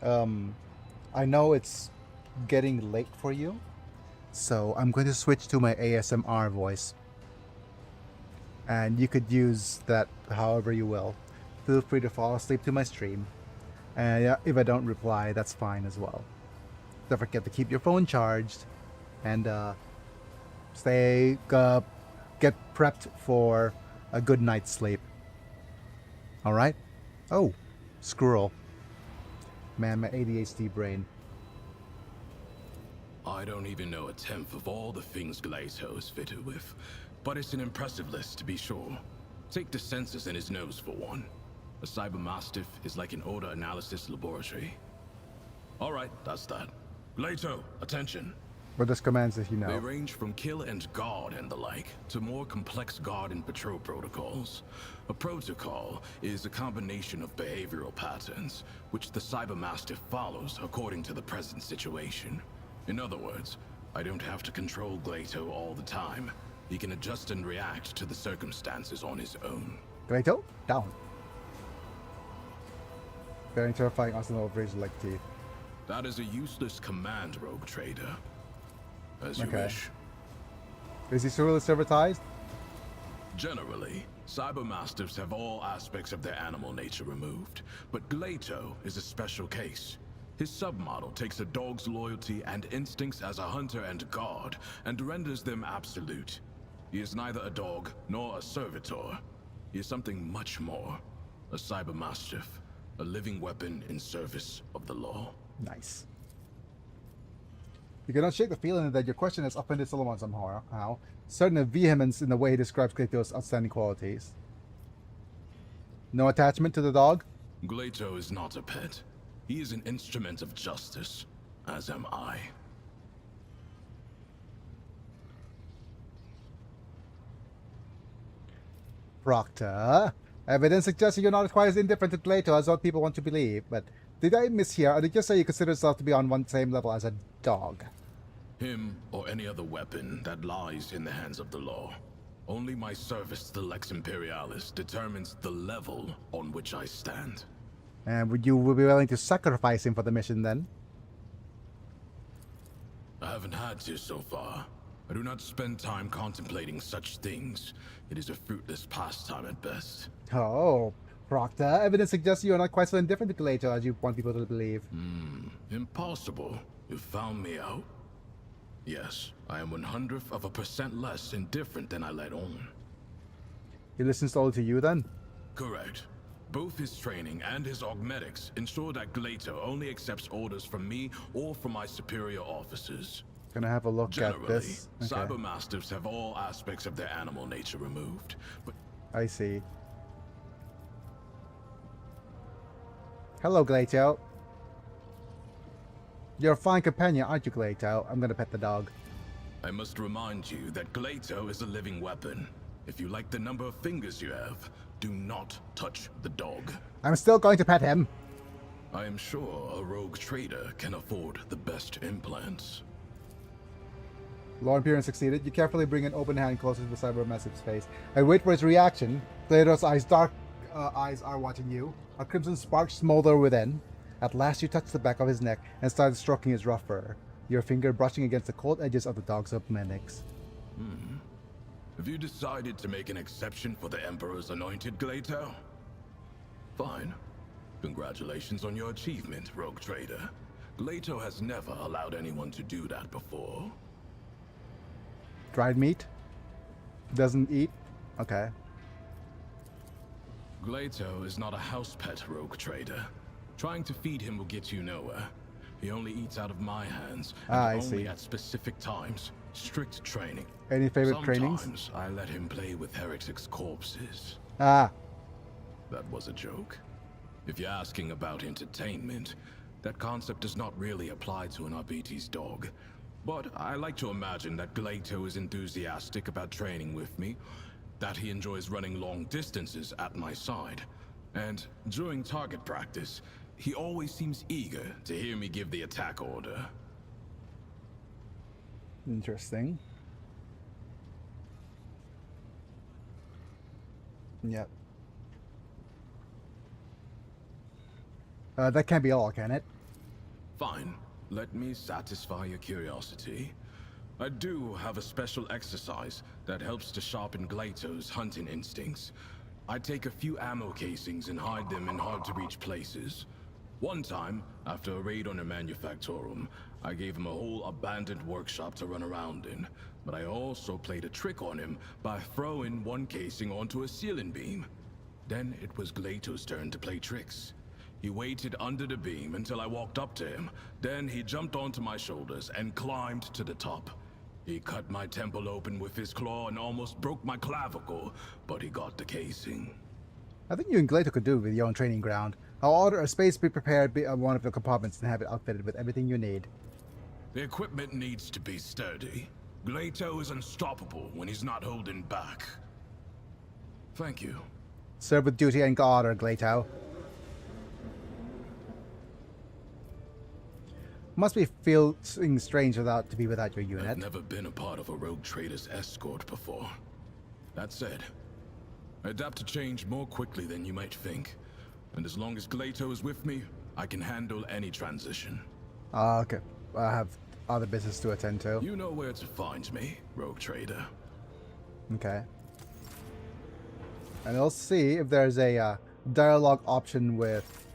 I know it's getting late for you, so I'm going to switch to my ASMR voice. And you could use that however you will. Feel free to fall asleep to my stream. And if I don't reply, that's fine as well. Don't forget to keep your phone charged and get prepped for a good night's sleep. Alright? Oh, squirrel. Man, my ADHD brain. I don't even know a tenth of all the things Glato is fitted with, but it's an impressive list to be sure. Take the sensors in his nose for one. A cybermastiff is like an odor analysis laboratory. Alright, that's that. Glato, attention. What does commands if you know? They range from kill and guard and the like, to more complex guard and patrol protocols. A protocol is a combination of behavioral patterns, which the cybermastiff follows according to the present situation. In other words, I don't have to control Glato all the time. He can adjust and react to the circumstances on his own. Glato, down. Very terrifying arsenal of razor-like teeth. That is a useless command, rogue trader. As you wish. Is he surely servitized? Generally, cybermastiffs have all aspects of their animal nature removed, but Glato is a special case. His submodel takes a dog's loyalty and instincts as a hunter and guard, and renders them absolute. He is neither a dog nor a servitor. He is something much more. A cybermastiff. A living weapon in service of the law. Nice. You cannot shake the feeling that your question has offended Solomon somehow. Certain vehemence in the way he describes Glato's outstanding qualities. No attachment to the dog? Glato is not a pet. He is an instrument of justice, as am I. Proctor. Evidence suggests you're not quite as indifferent to Glato as what people want to believe, but did I mishear, or did you say you consider yourself to be on one same level as a dog? Him or any other weapon that lies in the hands of the law. Only my service to the Lex Imperialis determines the level on which I stand. And would you be willing to sacrifice him for the mission then? I haven't had to so far. I do not spend time contemplating such things. It is a fruitless pastime at best. Oh, Proctor, evidence suggests you are not quite so indifferent to Glato as you want people to believe. Impossible. You found me out. Yes, I am 1/100% less indifferent than I let on. He listens only to you then? Correct. Both his training and his augmetics ensure that Glato only accepts orders from me or from my superior officers. Gonna have a look Generally, at this. Okay. Cybermasters have all aspects of their animal nature removed, but I see. Hello, Glato. You're a fine companion, aren't you, Glato? I'm gonna pet the dog. I must remind you that Glato is a living weapon. If you like the number of fingers you have, do not touch the dog. I'm still going to pet him. I am sure a rogue trader can afford the best implants. Lord Imperium succeeded. You carefully bring an open hand closer to the cybermassive's face. I wait for his reaction. Glato's dark eyes are watching you. A crimson spark smolder within. At last you touch the back of his neck and start stroking his rough fur, your finger brushing against the cold edges of the dog's augmetics. Have you decided to make an exception for the Emperor's anointed, Glato? Fine. Congratulations on your achievement, rogue trader. Glato has never allowed anyone to do that before. Dried meat? Doesn't eat? Okay. Glato is not a house pet, rogue trader. Trying to feed him will get you nowhere. He only eats out of my hands, and I only see. at specific times. Strict training. Any favorite trainings? Sometimes I let him play with heretics' corpses. Ah, That was a joke. If you're asking about entertainment, that concept does not really apply to an RPT's dog. But I like to imagine that Glato is enthusiastic about training with me, that he enjoys running long distances at my side, and during target practice, he always seems eager to hear me give the attack order. interesting. Yep. That can't be all, can it? Fine. Let me satisfy your curiosity. I do have a special exercise that helps to sharpen Glato's hunting instincts. I take a few ammo casings and hide them in hard-to-reach places. One time, after a raid on a manufactorum, I gave him a whole abandoned workshop to run around in. But I also played a trick on him by throwing one casing onto a ceiling beam. Then it was Glato's turn to play tricks. He waited under the beam until I walked up to him. Then he jumped onto my shoulders and climbed to the top. He cut my temple open with his claw and almost broke my clavicle, but he got the casing. I think you and Glato could do it with your own training ground. I'll order a space be prepared on one of the compartments and have it outfitted with everything you need. The equipment needs to be sturdy. Glato is unstoppable when he's not holding back. Thank you. Serve with duty and honor, Glato. Must be feeling strange to be without your unit. I've never been a part of a rogue trader's escort before. That said, I adapt to change more quickly than you might think. And as long as Glato is with me, I can handle any transition. Okay. I have other business to attend to. You know where to find me, rogue trader. Okay. And I'll see if there's a dialogue option with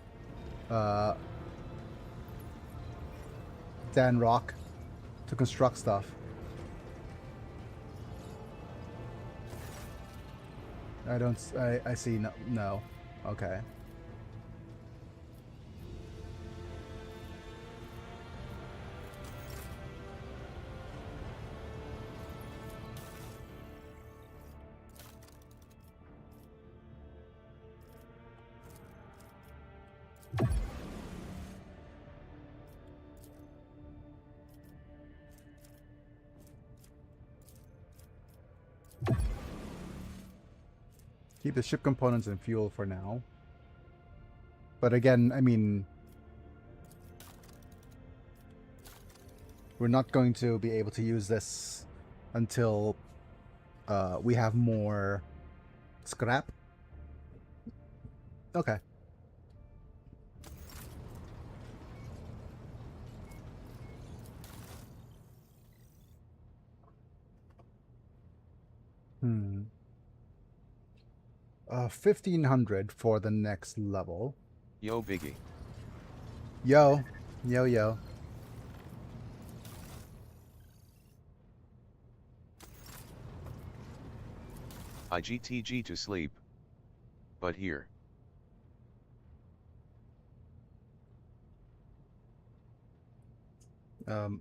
Dan Rock to construct stuff. I see no. Okay. Keep the ship components and fuel for now. But again, I mean, we're not going to be able to use this until we have more scrap. Okay. Hmm. 1500 for the next level. Yo, Biggie. Yo. Yo, yo. IGTG to sleep. But here.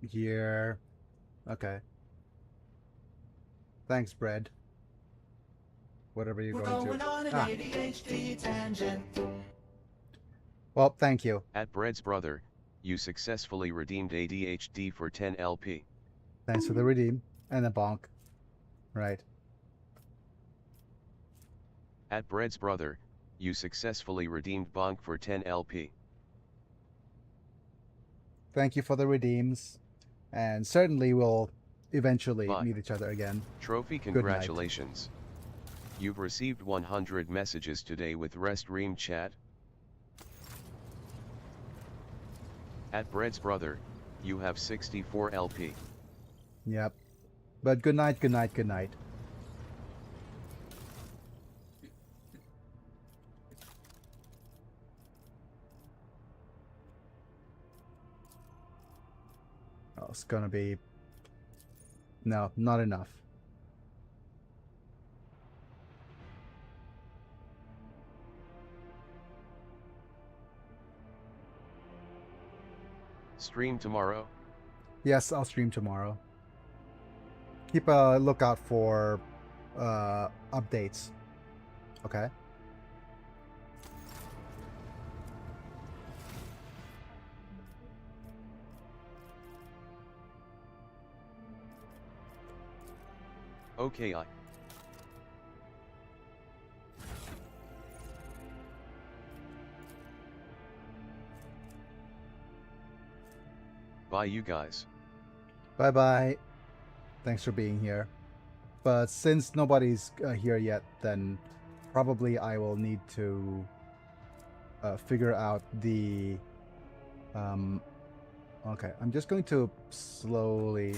Here. Okay. Thanks, Bread. Whatever you're going to. On an ADHD tangent. Well, thank you. At Bread's brother, you successfully redeemed ADHD for 10 LP. Thanks for the redeem and the bonk. Right. At Bread's brother, you successfully redeemed bonk for 10 LP. Thank you for the redeems. And certainly we'll eventually Bye. meet each other again. Trophy, congratulations. You've received 100 messages today with Restream chat. At Bread's brother, you have 64 LP. Yep. But good night, good night, good night. Oh, it's gonna be... No, not enough. Stream tomorrow? Yes, I'll stream tomorrow. Keep a lookout for updates. Okay? Okay, Bye, you guys. Bye-bye. Thanks for being here. But since nobody's here yet, then probably I will need to figure out the... okay, I'm just going to slowly...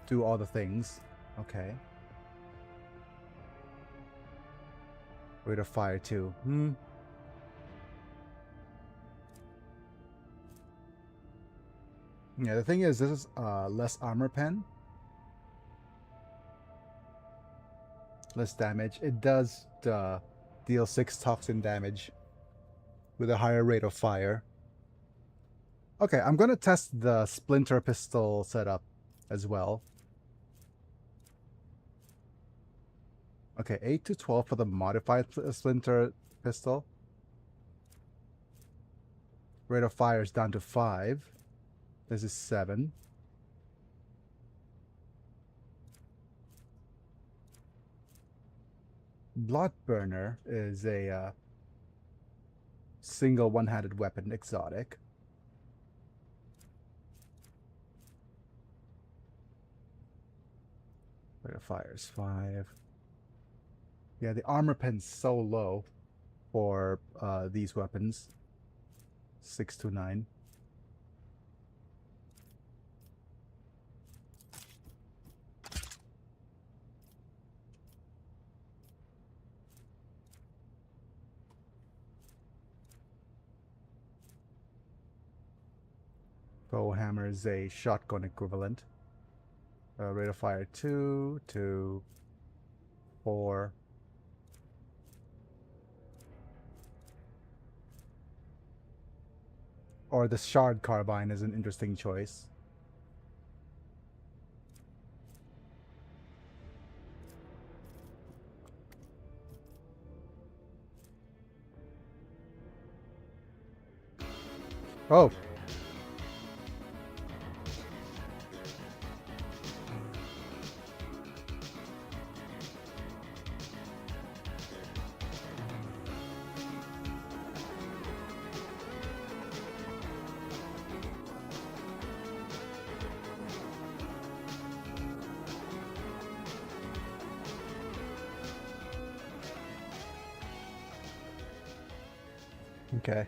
do all the things. Okay. Rate of fire too. Yeah, the thing is, this is less armor pen. Less damage. It does deal 6 toxin damage with a higher rate of fire. Okay, I'm gonna test the splinter pistol setup as well. Okay, 8 to 12 for the modified splinter pistol. Rate of fire is down to 5. This is 7. Blood Burner is a single one-handed weapon exotic. Rate of fire is 5. Yeah, the armor pen's so low for these weapons. 6 to 9. Hammer is a shotgun equivalent. Rate of fire 2 to 4. Or the shard carbine is an interesting choice. Oh. Okay.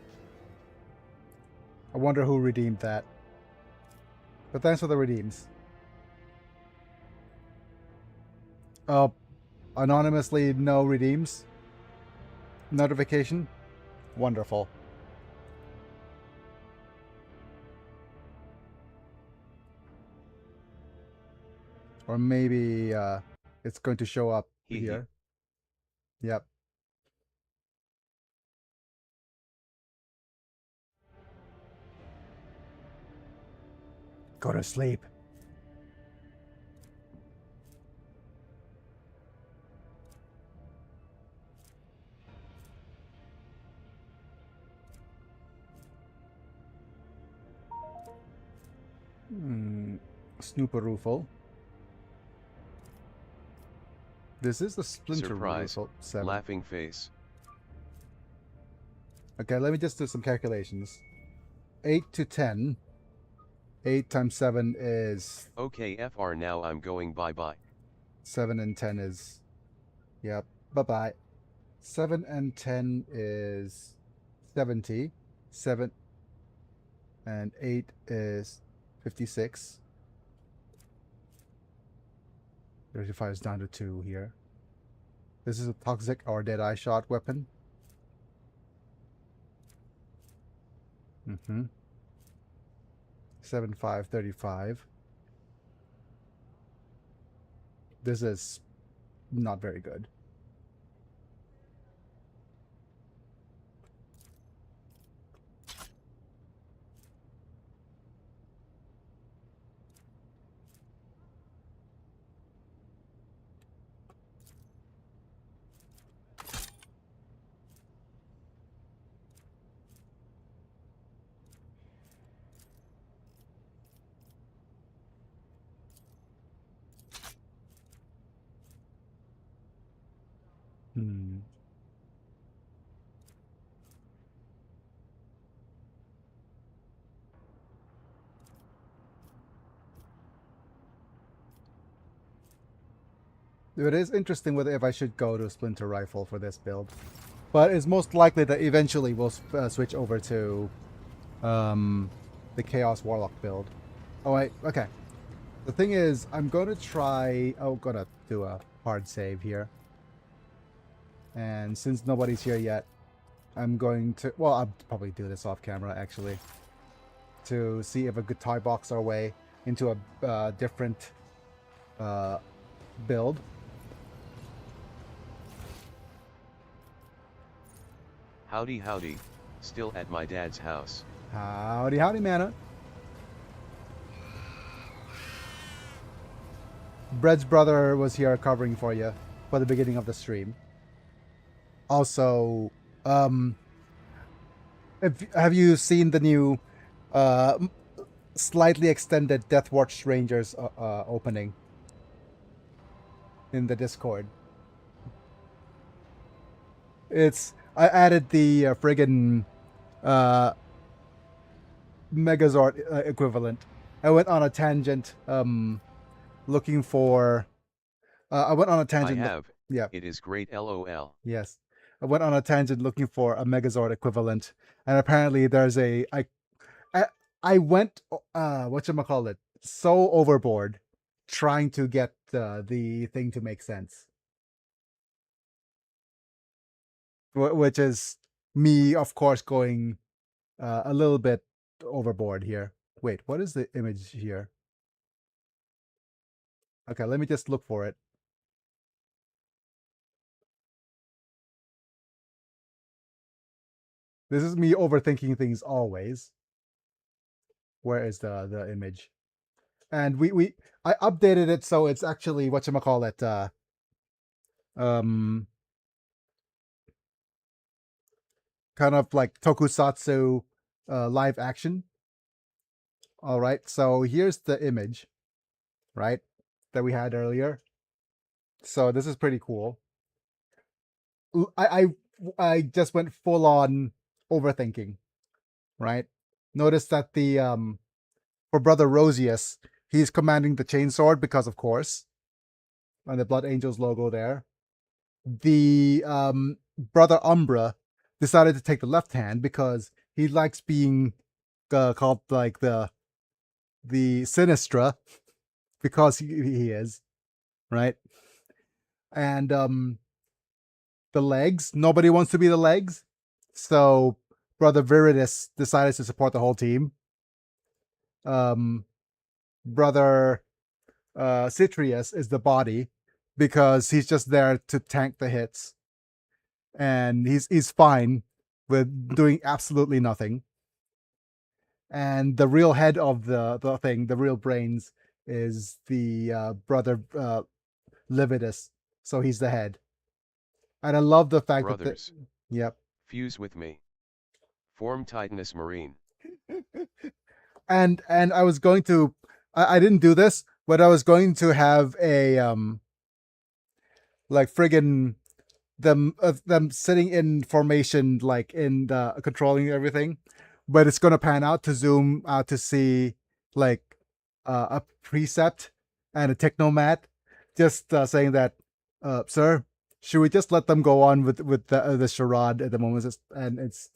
I wonder who redeemed that. But thanks for the redeems. Anonymously no redeems. Notification. Wonderful. Or maybe it's going to show up here. Yep. Go to sleep. Snooperoofle. This is the Splinter Surprise. Roofle 7. Laughing face. Okay, let me just do some calculations. 8 to 10. 8 times 7 is... Okay, FR, now I'm going bye-bye. 7 and 10 is... Yep, bye-bye. 7 and 10 is 70. 7 and 8 is 56. 35 is down to 2 here. This is a toxic or dead-eye shot weapon. 7, 5, 35. This is not very good. It is interesting whether if I should go to a Splinter Rifle for this build. But it's most likely that eventually we'll switch over to the Chaos Warlock build. Oh wait, okay. The thing is, I'm going to try... I'm going to do a hard save here. And since nobody's here yet, I'm going to... Well, I'll probably do this off camera, actually. To see if I could tie box our way into a different build. Howdy, howdy. Still at my dad's house. Howdy, howdy, Mana. Bread's brother was here covering for you for the beginning of the stream. Also, have you seen the new slightly extended Deathwatch Rangers opening in the Discord? I added the friggin' Megazord equivalent. I went on a tangent looking for... I went on a tangent... I have. Yeah. It is great, LOL. Yes. I went on a tangent looking for a Megazord equivalent. And apparently there's a... I went, whatchamacallit, so overboard trying to get the thing to make sense. Which is me, of course, going a little bit overboard here. Wait, what is the image here? Okay, let me just look for it. This is me overthinking things always. Where is the image? And I updated it so it's actually whatchamacallit, kind of like tokusatsu live action. All right, so here's the image, right, that we had earlier. So this is pretty cool. I just went full on overthinking, right? Notice that the for Brother Rosius, he's commanding the chainsword because of course, and the Blood Angels logo there. The Brother Umbra decided to take the left hand because he likes being called like the Sinistra because he is, right? And the legs, nobody wants to be the legs, so Brother Viridis decided to support the whole team. Brother Citrius is the body because he's just there to tank the hits, and he's fine with doing absolutely nothing. And the real head of the thing, the real brains, is the Brother Lividus, so he's the head. And I love the fact Brothers, that yep. Fuse with me. Form Titanus Marine. And I was going to, I didn't do this, but I was going to have a like friggin' them sitting in formation, like in the controlling everything, but it's gonna pan out to zoom out to see like a precept and a technomat, just saying that, sir, should we just let them go on with the charade at the moment? And it's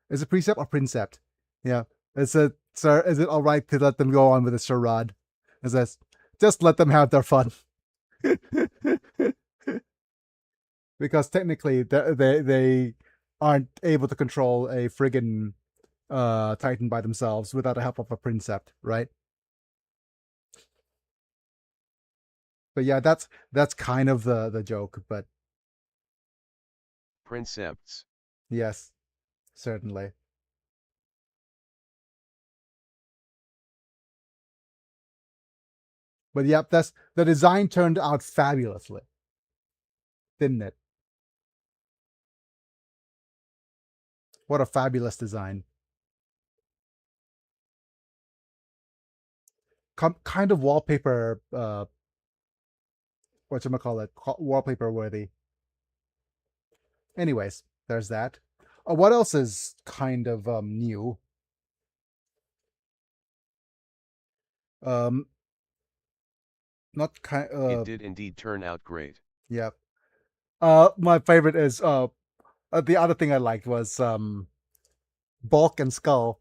is it precept or princept? Yeah, it's a sir. Is it all right to let them go on with the charade? It says, just let them have their fun. Because technically they aren't able to control a friggin' Titan by themselves without the help of a princept, right? But yeah, that's kind of the joke, but Princepts. yes, certainly. But yep, that's the design turned out fabulously, didn't it? What a fabulous design. Kind of wallpaper, whatchamacallit, wallpaper worthy. Anyways, there's that. What else is kind of new? Not kind. It did indeed turn out great. Yeah. My favorite is the other thing I liked was Bulk and Skull,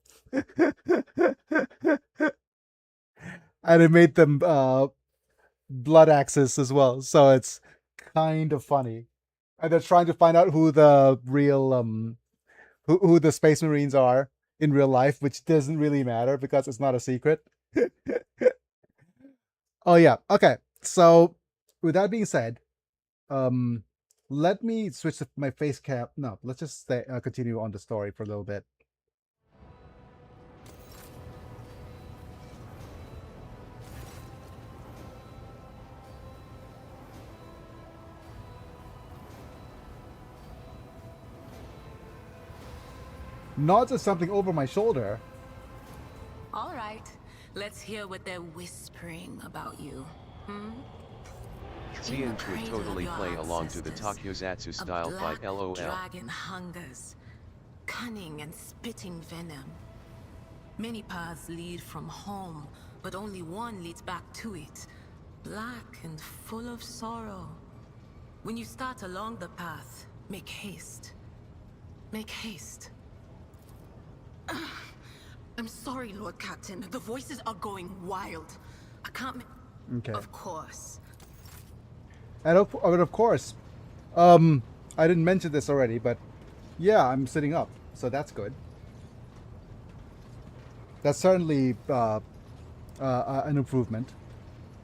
and it made them blood axes as well. So it's kind of funny, and they're trying to find out who the real who the Space Marines are in real life, which doesn't really matter because it's not a secret. Oh yeah. Okay. So with that being said, let me switch my face cam. No, let's just stay, continue on the story for a little bit. Nods at something over my shoulder. All right, let's hear what they're whispering about you. Xians would totally play along to the Takyozatsu style fight, LOL. Dragon hungers, cunning and spitting venom. Many paths lead from home, but only one leads back to it. Black and full of sorrow. When you start along the path, make haste. Make haste. I'm sorry, Lord Captain. The voices are going wild. I can't. Okay. Of course. And of course, I didn't mention this already, but yeah, I'm sitting up, so that's good. That's certainly an improvement.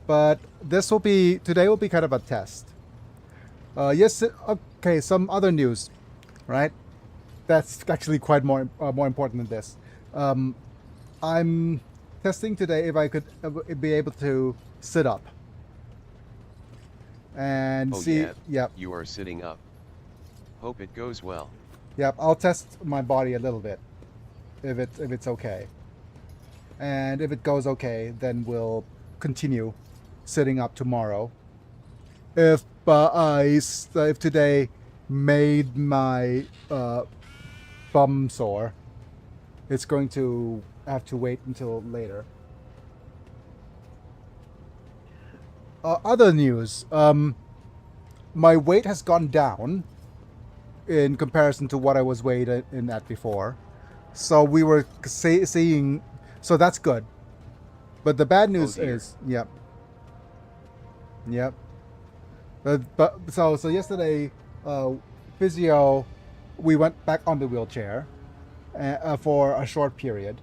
But today will be kind of a test. Yes. Okay. Some other news, right? That's actually quite more important than this. I'm testing today if I could be able to sit up and see. Yeah, yep. You are sitting up. Hope it goes well. Yep. I'll test my body a little bit, if it's okay. And if it goes okay, then we'll continue sitting up tomorrow. If today made my bum sore, it's going to have to wait until later. Other news, my weight has gone down, in comparison to what I was weighed in at before. So we were seeing, so that's good. But the bad news is, yep. But so yesterday, physio, we went back on the wheelchair for a short period.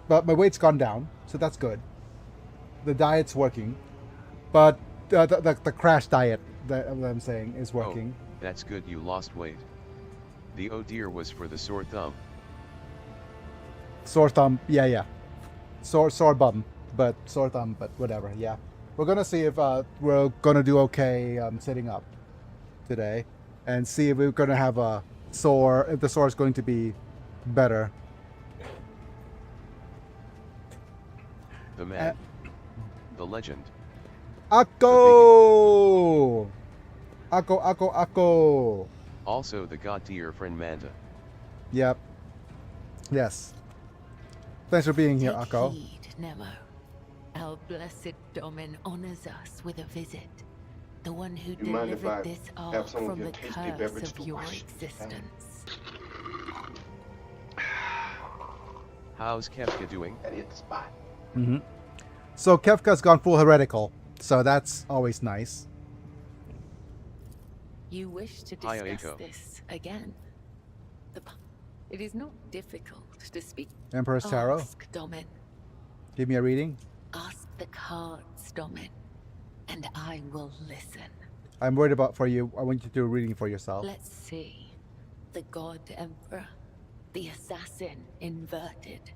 But my weight's gone down, so that's good. The diet's working, but the crash diet that I'm saying is working. Oh, that's good you lost weight. The oh dear was for the sore thumb. Sore thumb, yeah. Sore bum, but sore thumb, but whatever, yeah. We're gonna see if we're gonna do okay sitting up today, and see if we're gonna have a sore, if the sore is going to be better. The man. The legend. Akko! Akko! Also the god tier friend Manta. Yep. Yes. Thanks for being here, Akko. Take heed, Nemo. Our blessed Domin honors us with a visit. The one who delivered this ark from the curse of your existence. How's Kefka doing? Mm-hmm. So Kefka's gone full heretical, so that's always nice. You wish to discuss this again? It is not difficult to speak. Emperor's Tarot? Ask, Domin. Give me a reading. Ask the cards, Domin, and I will listen. I'm worried about for you. I want you to do a reading for yourself. Let's see. The God Emperor, the Assassin inverted,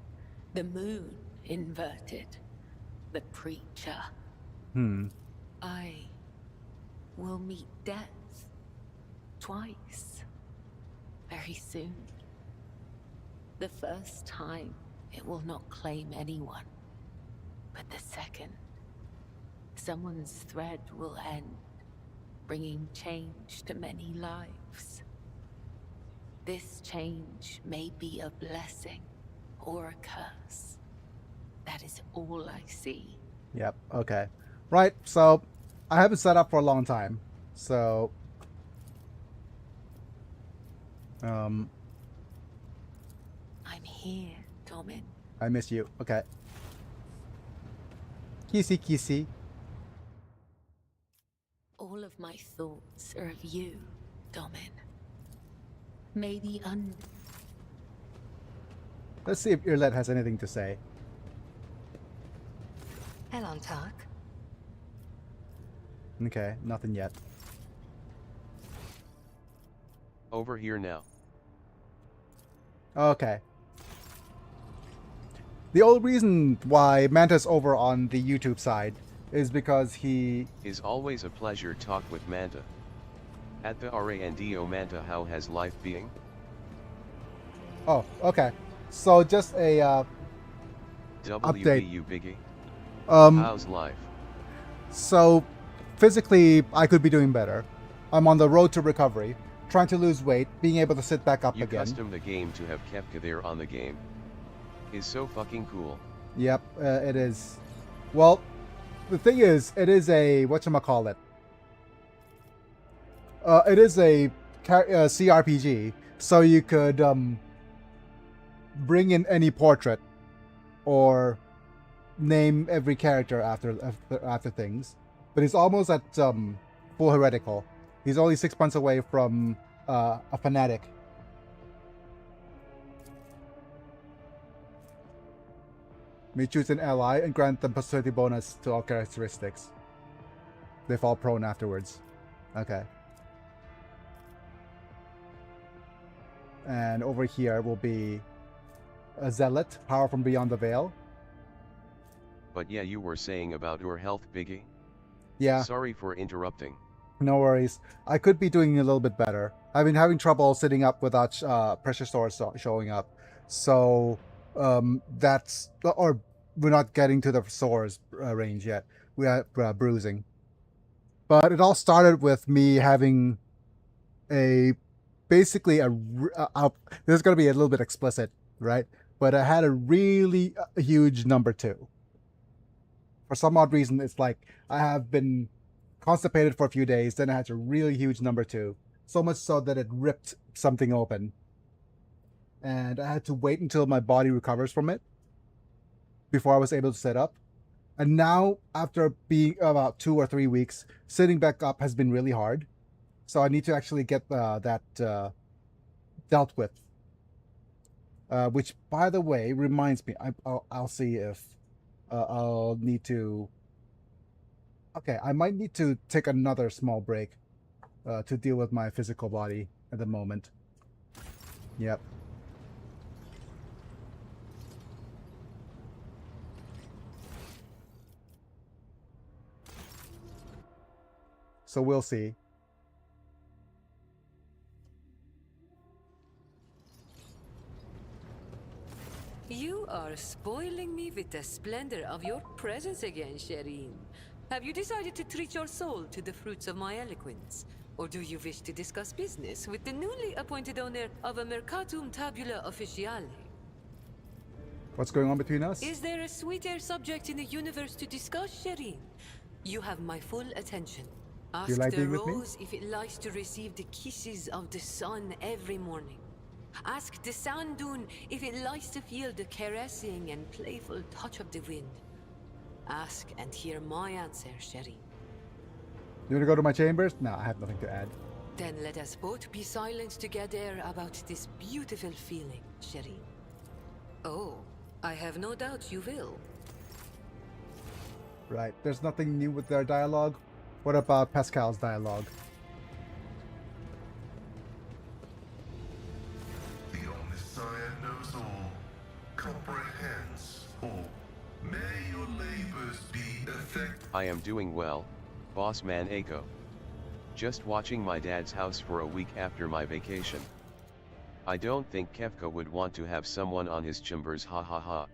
the Moon inverted, the Preacher. I will meet death twice, very soon. The first time, it will not claim anyone, but the second, someone's thread will end, bringing change to many lives. This change may be a blessing or a curse. That is all I see. Yep, okay. Right, so I haven't set up for a long time, so I'm here, Domin. I miss you. Okay. Kissy. All of my thoughts are of you, Domin. May the Let's see if Irlet has anything to say. Hello, Talk. Okay, nothing yet. Over here now. Okay. The only reason why Manta's over on the YouTube side is because he... Is always a pleasure talk with Manta. At the Rando Manta, how has life being? Oh, okay. So just a update. WBU Biggie. How's life? So physically, I could be doing better. I'm on the road to recovery, trying to lose weight, being able to sit back up you again. You custom the game to have Kefka there on the game. Is so fucking cool. Yep, it is. Well, the thing is, it is a whatchamacallit. It is a CRPG, so you could bring in any portrait or name every character after things. But he's almost at full heretical. He's only 6 months away from a fanatic. May choose an ally and grant them +30 bonus to all characteristics. They fall prone afterwards. Okay. And over here will be a zealot, power from beyond the veil. But yeah, you were saying about your health, Biggie? Yeah. Sorry for interrupting. No worries. I could be doing a little bit better. I've been having trouble sitting up without pressure sores showing up. So that's... Or we're not getting to the sores range yet. We are bruising. But it all started with me having basically this is going to be a little bit explicit, right? But I had a really huge number 2. For some odd reason, it's like I have been constipated for a few days, then I had a really huge number 2, So much so that it ripped something open. And I had to wait until my body recovers from it before I was able to sit up. And now, after being about 2 or 3 weeks, sitting back up has been really hard. So I need to actually get that dealt with. Which, by the way, reminds me, I'll see if I'll need to... Okay, I might need to take another small break to deal with my physical body at the moment. Yep. So we'll see. You are spoiling me with the splendor of your presence again, Shireen. Have you decided to treat your soul to the fruits of my eloquence? Or do you wish to discuss business with the newly appointed owner of a Mercatum Tabula Officiale? What's going on between us? Is there a sweeter subject in the universe to discuss, Shireen? You have my full attention. Ask you like the being with me? rose if it likes to receive the kisses of the sun every morning. Ask the sand dune if it likes to feel the caressing and playful touch of the wind. Ask and hear my answer, Shireen. You want to go to my chambers? No, I have nothing to add. Then let us both be silent together about this beautiful feeling, Shireen. Oh, I have no doubt you will. Right, there's nothing new with their dialogue. What about Pascal's dialogue? The Omniscient knows all, comprehends all. May your labors be effective. I am doing well, boss man Aiko. Just watching my dad's house for a week after my vacation. I don't think Kefka would want to have someone on his chambers, ha ha ha.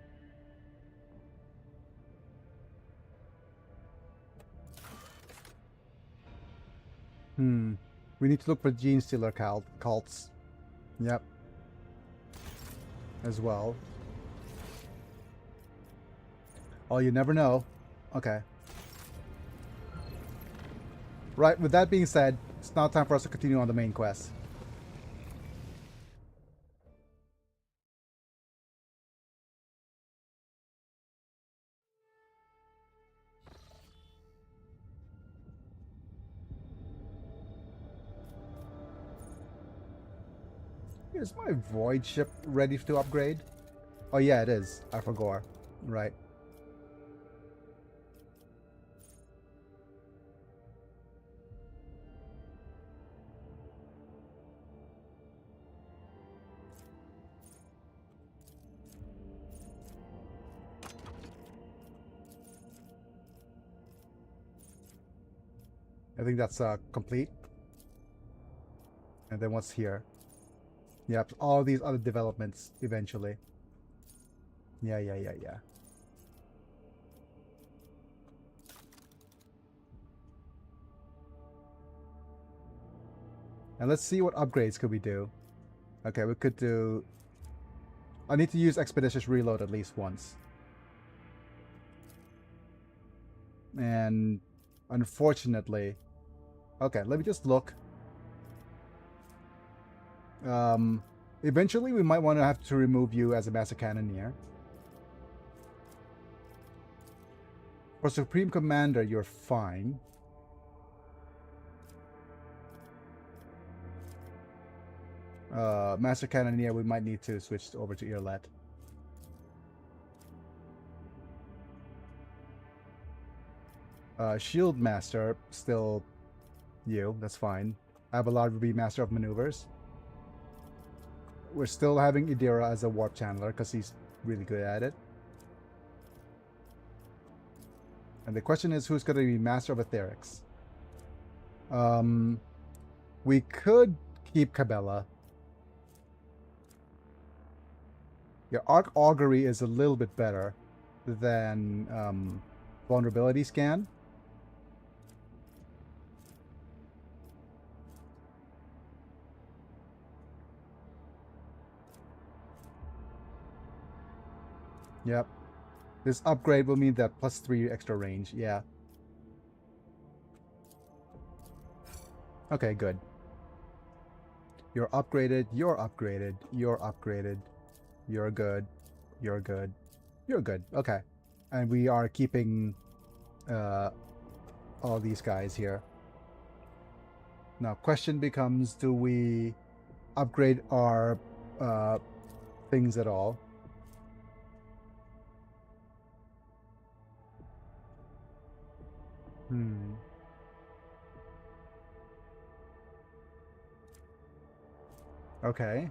We need to look for gene stealer cults. Yep. As well. Oh, you never know. Okay. Right, with that being said, it's now time for us to continue on the main quest. Is my void ship ready to upgrade? Oh yeah, it is. I forgot. Right. I think that's complete. And then what's here? Yep, all these other developments eventually. Yeah. And let's see what upgrades could we do. Okay, we could do... I need to use Expeditious Reload at least once. And unfortunately... Okay, let me just look. Eventually we might want to have to remove you as a Master Cannoneer. For Supreme Commander, you're fine. Master Cannoneer, we might need to switch over to Earlet. Shield Master, still you, that's fine. Abelard will be Master of Maneuvers. We're still having Idira as a Warp Channeler because he's really good at it. And the question is, who's going to be Master of Etherics? We could keep Cabela. Yeah, Arc Augury is a little bit better than Vulnerability Scan. Yep. This upgrade will mean that +3 extra range, yeah. Okay, good. You're upgraded, you're upgraded, you're upgraded. You're good. You're good. You're good. Okay. And we are keeping all these guys here. Now, question becomes, do we upgrade our things at all? Okay.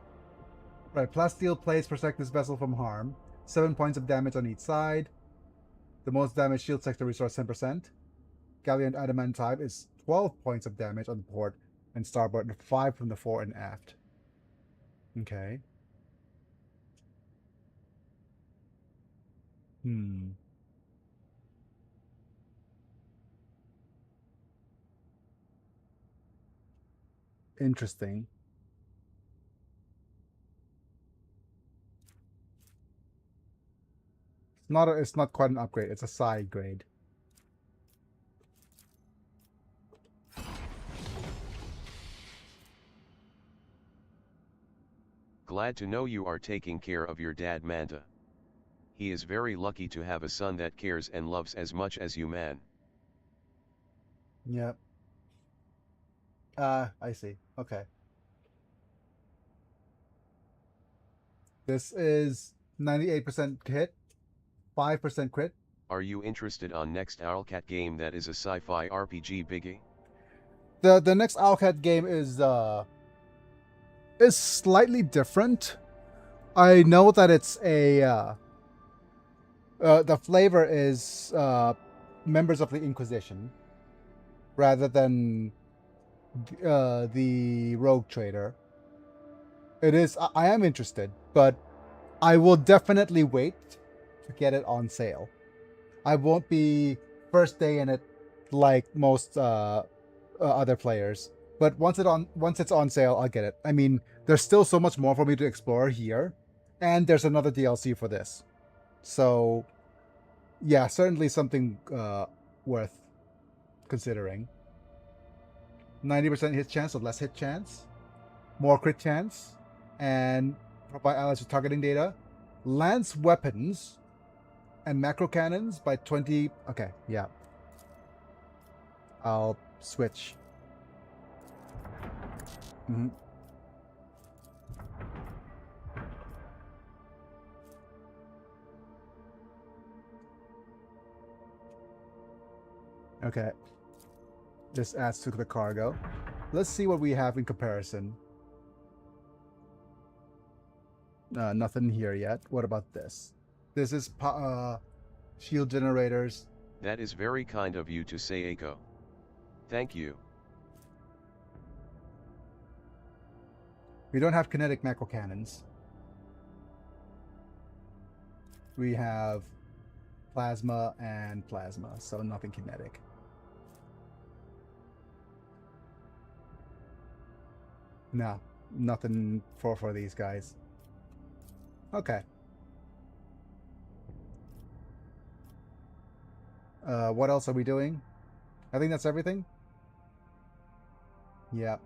Right, plasteel plates protect this vessel from harm. 7 points of damage on each side. The most damage shield sector restores 10%. Galleon adamantine is 12 points of damage on the port and starboard, and 5 from the fore and aft. Okay. Interesting. It's not quite an upgrade, it's a side grade. Glad to know you are taking care of your dad, Manta. He is very lucky to have a son that cares and loves as much as you, man. Yep. I see. Okay. This is 98% hit, 5% crit. Are you interested on next Owlcat game that is a sci-fi RPG biggie? The next Owlcat game is slightly different. I know that it's a the flavor is members of the Inquisition rather than the Rogue Trader. It is. I am interested, but I will definitely wait to get it on sale. I won't be first day in it like most other players. But once it's on sale, I'll get it. I mean, there's still so much more for me to explore here, and there's another DLC for this. So, yeah, certainly something worth considering. 90% hit chance, so less hit chance, more crit chance, and provide allies with targeting data. Lance weapons and macro cannons by 20. Okay, yeah. I'll switch. Okay. This adds to the cargo. Let's see what we have in comparison. Nothing here yet. What about this? This is shield generators. That is very kind of you to say, Eiko. Thank you. We don't have kinetic macro cannons. We have plasma and plasma, so nothing kinetic. No, nothing for these guys. Okay. What else are we doing? I think that's everything. Yeah.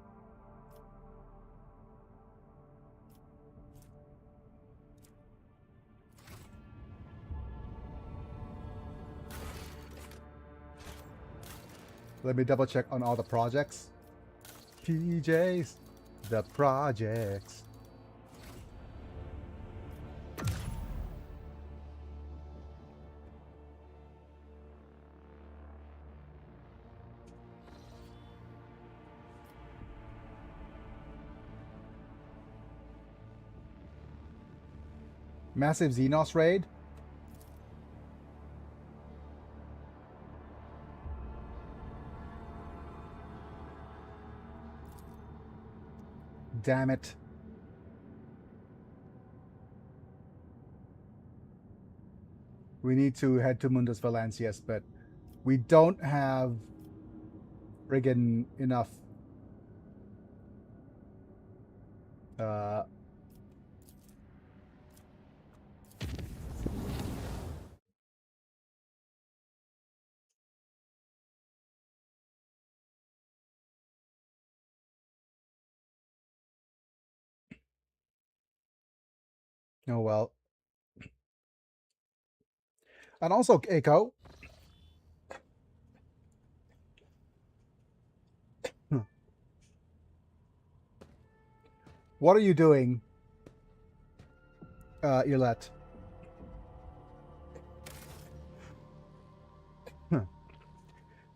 Let me double check on all the projects. PJs, the projects. Massive Xenos raid. Damn it. We need to head to Mundus Valancius, but we don't have friggin' enough Oh well. And also, Echo. What are you doing, Earlet?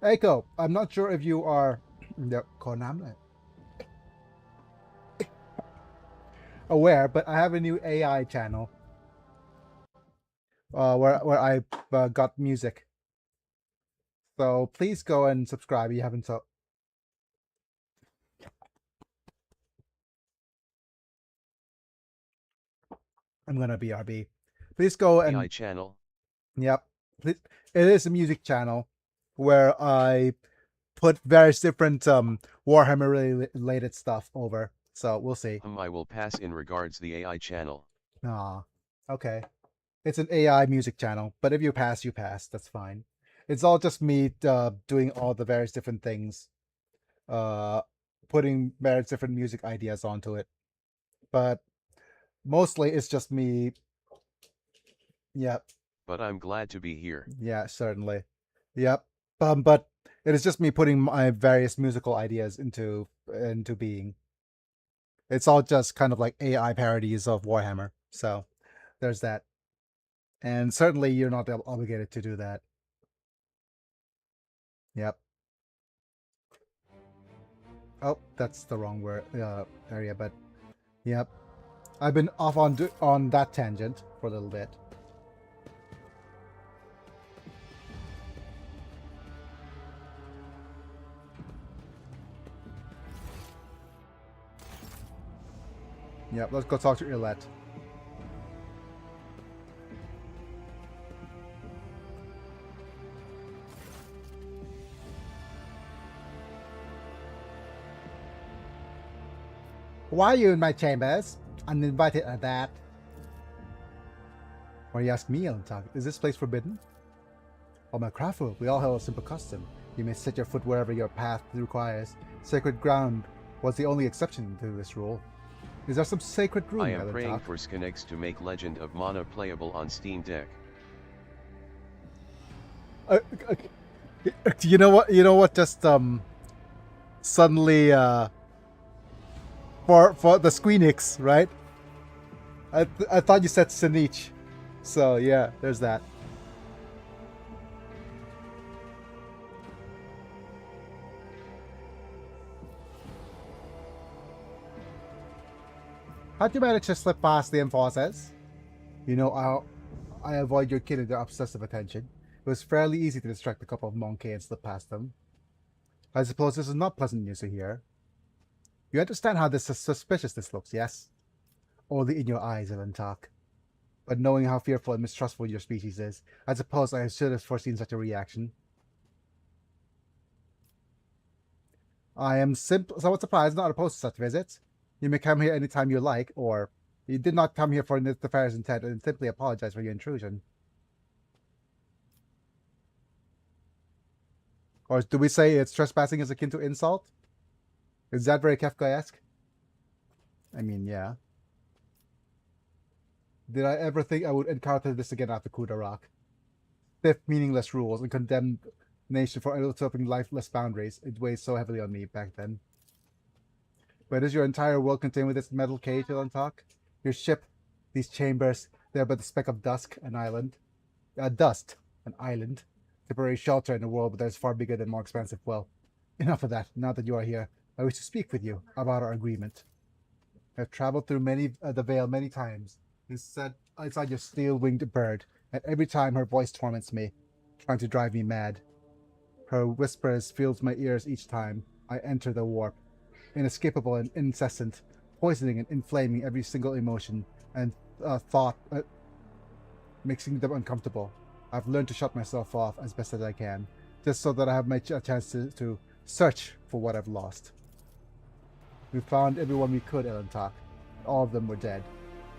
Echo, I'm not sure if you are aware, but I have a new AI channel where I got music. So please go and subscribe if you haven't. So I'm gonna BRB. Please go and AI channel. Yep, it is a music channel where I put various different Warhammer related stuff over. So we'll see. I will pass in regards the AI channel. Ah, okay. It's an AI music channel, but if you pass, you pass. That's fine. It's all just me doing all the various different things, putting various different music ideas onto it. But mostly it's just me. Yep. But I'm glad to be here. Yeah, certainly. Yep. But it is just me putting my various musical ideas into being. It's all just kind of like AI parodies of Warhammer. So there's that. And certainly you're not obligated to do that. Yep. Oh, that's the wrong word area, but yep. I've been off on that tangent for a little bit. Yep, let's go talk to Irlet. Why are you in my chambers? Uninvited at that. Or you ask me, Elentalk, is this place forbidden? Oh, my Craftful, we all have a simple custom. You may set your foot wherever your path requires. Sacred ground was the only exception to this rule. Is there some sacred room, I am Elentalk? praying for Skinex to make Legend of Mana playable on Steam Deck. You know what? You know what? Just suddenly for the Squeenix, right? I thought you said Sinich, so yeah, there's that. How'd you manage to slip past the enforcers? You know, I avoid your kid and their obsessive attention. It was fairly easy to distract a couple of Monkey and slip past them. I suppose this is not pleasant news to hear. You understand how suspicious this looks, yes? Only in your eyes, Elentalk. But knowing how fearful and mistrustful your species is, I suppose I should have foreseen such a reaction. I am somewhat surprised, not opposed to such visits. You may come here any time you like, or you did not come here for nefarious intent and simply apologize for your intrusion. Or do we say it's trespassing is akin to insult? Is that very Kefka-esque? I mean, yeah. Did I ever think I would encounter this again after Kudarak? Stiff, meaningless rules and condemned nation for usurping lifeless boundaries. It weighs so heavily on me back then. But is your entire world contained with this metal cage, Elentalk? Your ship, these chambers, they are but a speck of dust, an island. An island. Temporary shelter in a world that is far bigger and more expansive. Well, enough of that. Now that you are here, I wish to speak with you about our agreement. I've traveled through the Vale many times, and sat inside your steel-winged bird, and every time her voice torments me, trying to drive me mad. Her whispers fills my ears each time I enter the warp, inescapable and incessant, poisoning and inflaming every single emotion and thought, making them uncomfortable. I've learned to shut myself off as best as I can, just so that I have a chance to search for what I've lost. We found everyone we could, Elentalk. All of them were dead.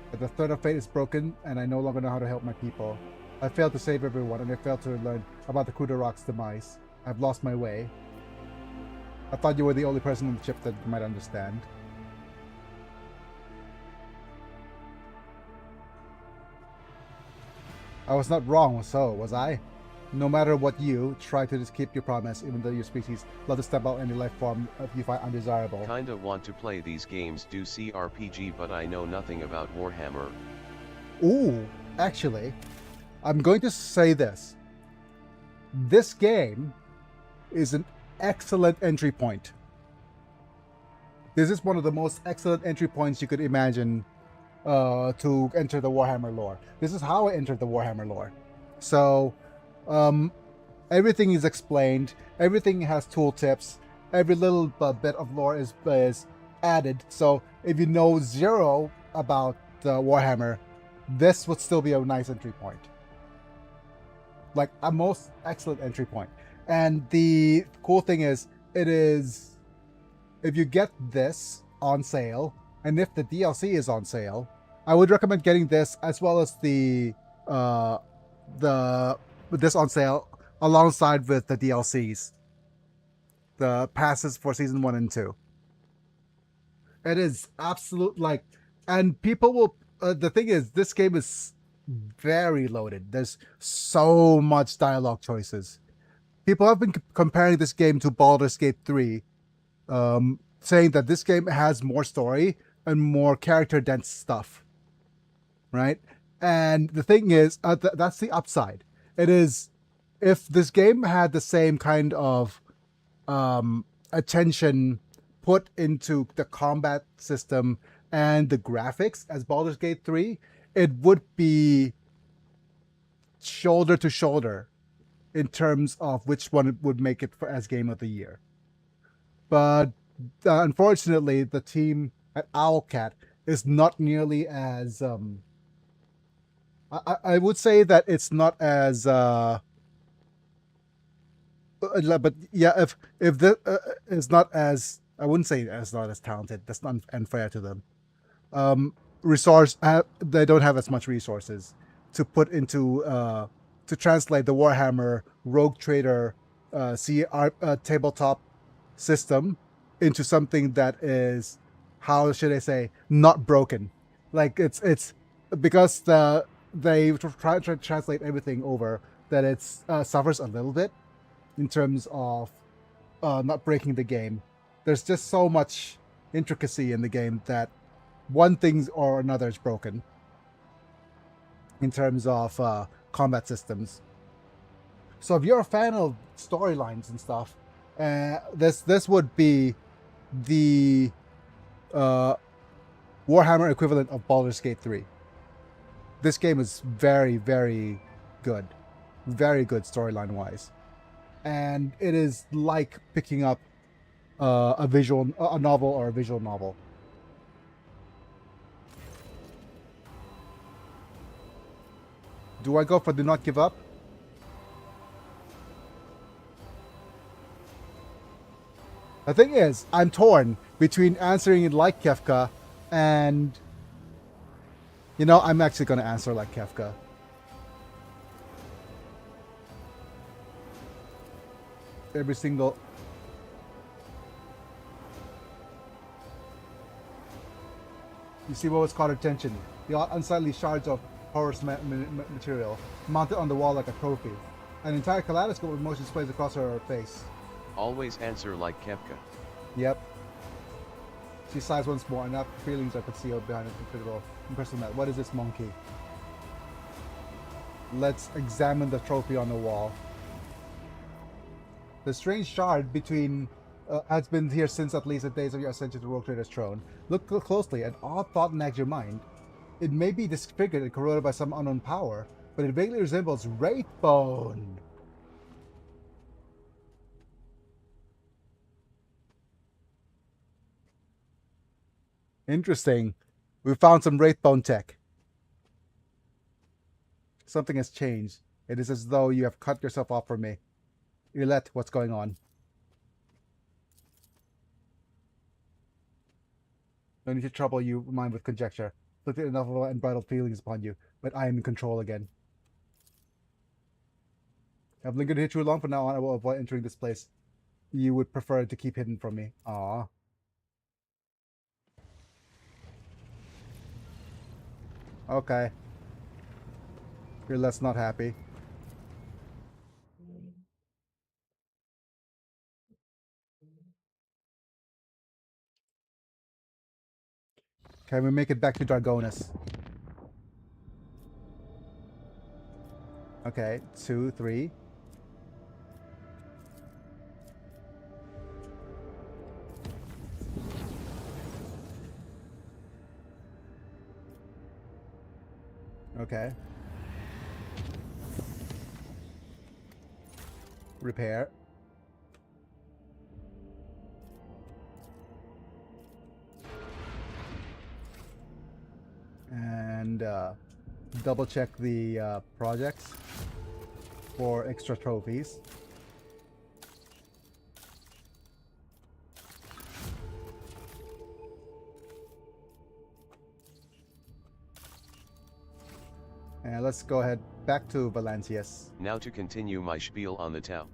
But the thread of fate is broken, and I no longer know how to help my people. I failed to save everyone, and I failed to learn about the Kudarak's demise. I've lost my way. I thought you were the only person on the ship that might understand. I was not wrong, so was I? No matter what you try to just keep your promise, even though your species love to step out any life form if you find undesirable. Kinda want to play these games do CRPG, but I know nothing about Warhammer. Ooh, actually, I'm going to say this. This game is an excellent entry point. This is one of the most excellent entry points you could imagine to enter the Warhammer lore. This is how I entered the Warhammer lore. So, everything is explained. Everything has tooltips. Every little bit of lore is added. So, if you know zero about Warhammer, this would still be a nice entry point. Like a most excellent entry point. And the cool thing is, if you get this on sale, and if the DLC is on sale, I would recommend getting this as well as this on sale alongside with the DLCs, the passes for season 1 and 2. It is absolute, like, and people will. The thing is, this game is very loaded. There's so much dialogue choices. People have been comparing this game to Baldur's Gate 3, saying that this game has more story and more character-dense stuff, right? And the thing is, that's the upside. It is, if this game had the same kind of attention put into the combat system and the graphics as Baldur's Gate 3, it would be shoulder to shoulder in terms of which one would make it as Game of the Year. But unfortunately, the team at Owlcat is not nearly as... I would say that it's not as... but yeah, if the is not as... I wouldn't say it's not as talented. That's not unfair to them. They don't have as much resources to put into to translate the Warhammer Rogue Trader tabletop system into something that is, how should I say, not broken. Like it's because they try to translate everything over, that it suffers a little bit in terms of not breaking the game. There's just so much intricacy in the game that one thing or another is broken in terms of combat systems. So if you're a fan of storylines and stuff, this would be the Warhammer equivalent of Baldur's Gate 3. This game is very, very good. Very good storyline-wise. And it is like picking up a novel or a visual novel. Do I go for Do Not Give Up? The thing is, I'm torn between answering it like Kefka and... You know, I'm actually going to answer like Kefka. Every single... You see what was caught attention? The unsightly shards of porous material mounted on the wall like a trophy. An entire kaleidoscope of emotions plays across her face. Always answer like Kefka. Yep. She sighs once more, and after feelings are concealed behind an impressive mat. What is this monkey? Let's examine the trophy on the wall. The strange shard between has been here since at least the days of your ascension to Rogue Trader's throne. Look closely, an odd thought nags your mind. It may be disfigured and corroded by some unknown power, but it vaguely resembles Wraithbone. Interesting. We found some Wraithbone tech. Something has changed. It is as though you have cut yourself off from me. Ilette, what's going on? No need to trouble you mind with conjecture. Looked at enough of unbridled feelings upon you, but I am in control again. I've lingered here too long. From now on, I will avoid entering this place. You would prefer to keep hidden from me. Aww. Okay. You're less not happy. Can we make it back to Dragonus? Okay, 2, 3. Okay. Repair. And double check the projects for extra trophies. And let's go ahead back to Valancius. Now to continue my spiel on the Tau.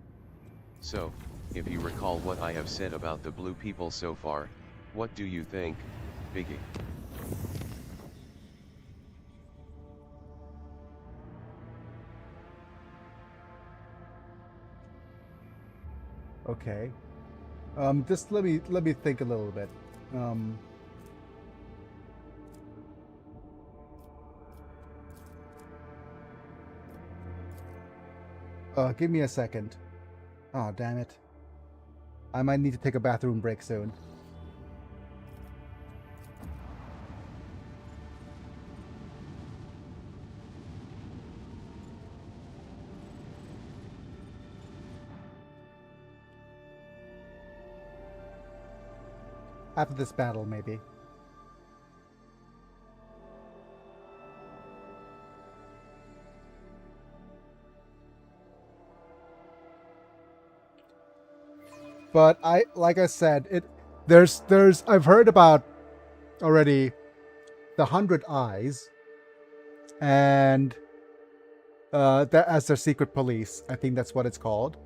So, if you recall what I have said about the blue people so far, what do you think, Biggie? Okay. Just let me think a little bit. Give me a second. Oh, damn it. I might need to take a bathroom break soon. After this battle, maybe. But like I said, I've heard about already the 100 Eyes and that as their secret police. I think that's what it's called.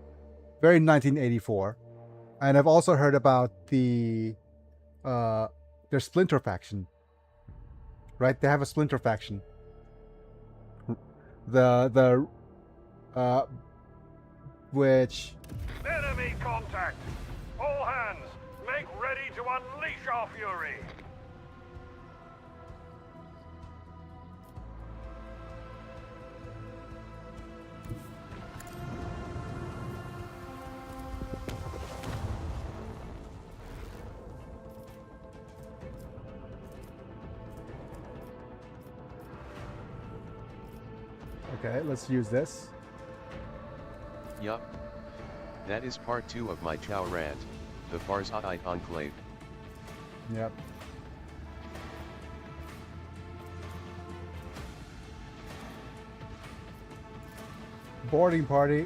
Very 1984. And I've also heard about their Splinter faction. Right? They have a Splinter faction. Which... Enemy contact! All hands, make ready to unleash our fury! Okay, let's use this. Yup. That is part 2 of my Chow rant, the Farzite Enclave. Yep. Boarding party.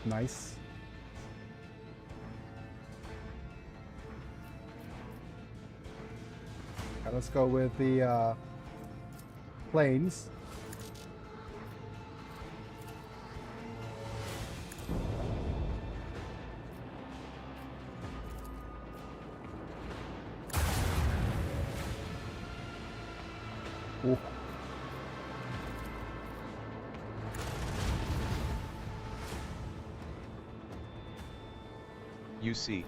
Nice. Okay, let's go with the planes. Ooh. You see,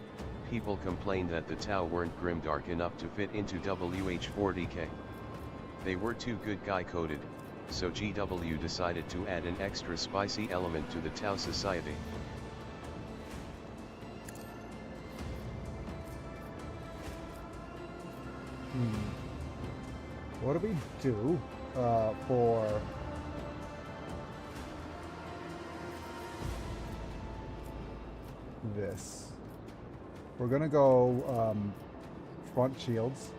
people complained that the Tau weren't grimdark enough to fit into WH-40K. They were too good guy coded, so GW decided to add an extra spicy element to the Tau society. What do we do for this? We're gonna go front shields.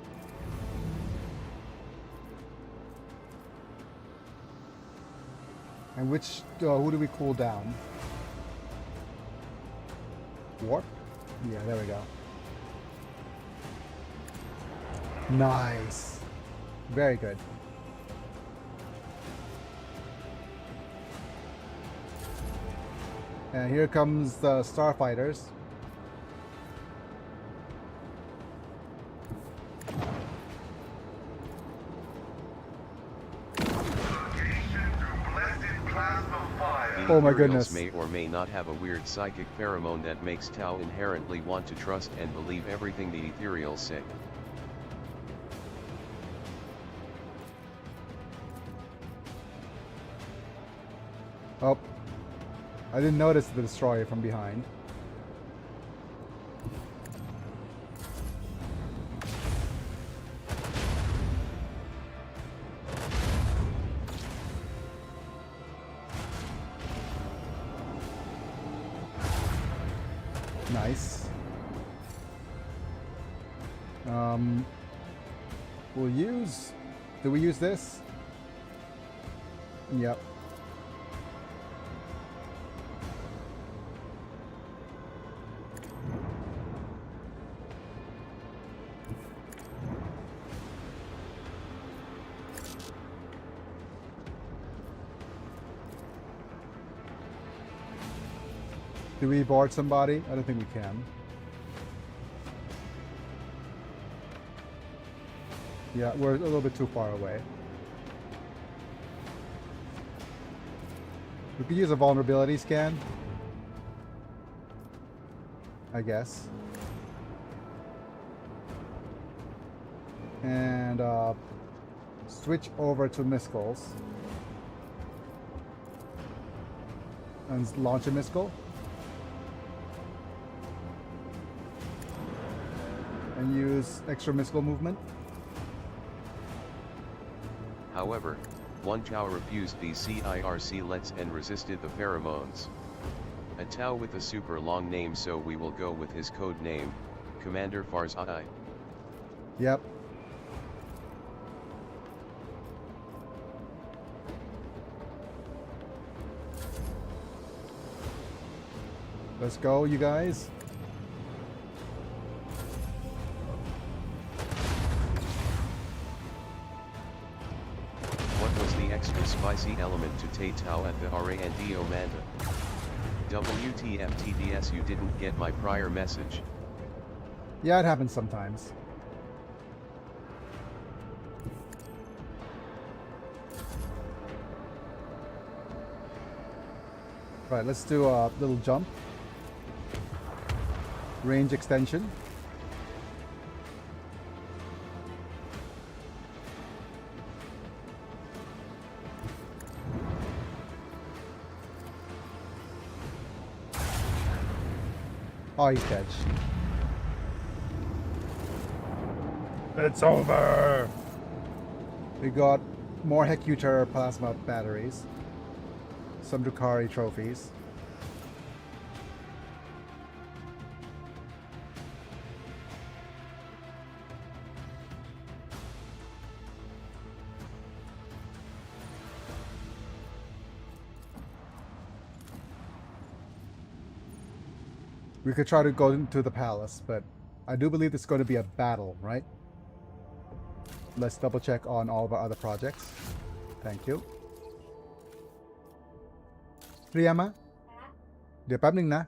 And which who do we cool down? Warp? Yeah, there we go. Nice. Very good. And here comes the starfighters. Oh my Imperials goodness. may or may not have a weird psychic pheromone that makes Tau inherently want to trust and believe everything the ethereals say. Oh. I didn't notice the destroyer from behind. Nice. We'll use... Do we use this? Yep. Do we board somebody? I don't think we can. Yeah, we're a little bit too far away. We could use a vulnerability scan, I guess. And switch over to missiles. And launch a missile. And use extra missile movement. However, one Tau refused these CIRC lets and resisted the pheromones. A Tau with a super long name, so we will go with his code name, Commander Farzai. Yep. Let's go, you guys. What was the extra spicy element to Tau at the R&D Manta? WTF TDS, you didn't get my prior message. Yeah, it happens sometimes. Right, let's do a little jump. Range extension. Oh, he's dead. It's over! We got more Hecuter plasma batteries. Some Drukhari trophies. We could try to go into the palace, but I do believe it's going to be a battle, right? Let's double check on all of our other projects. Thank you. Priyama? เดี๋ยวแป๊บนึงนะ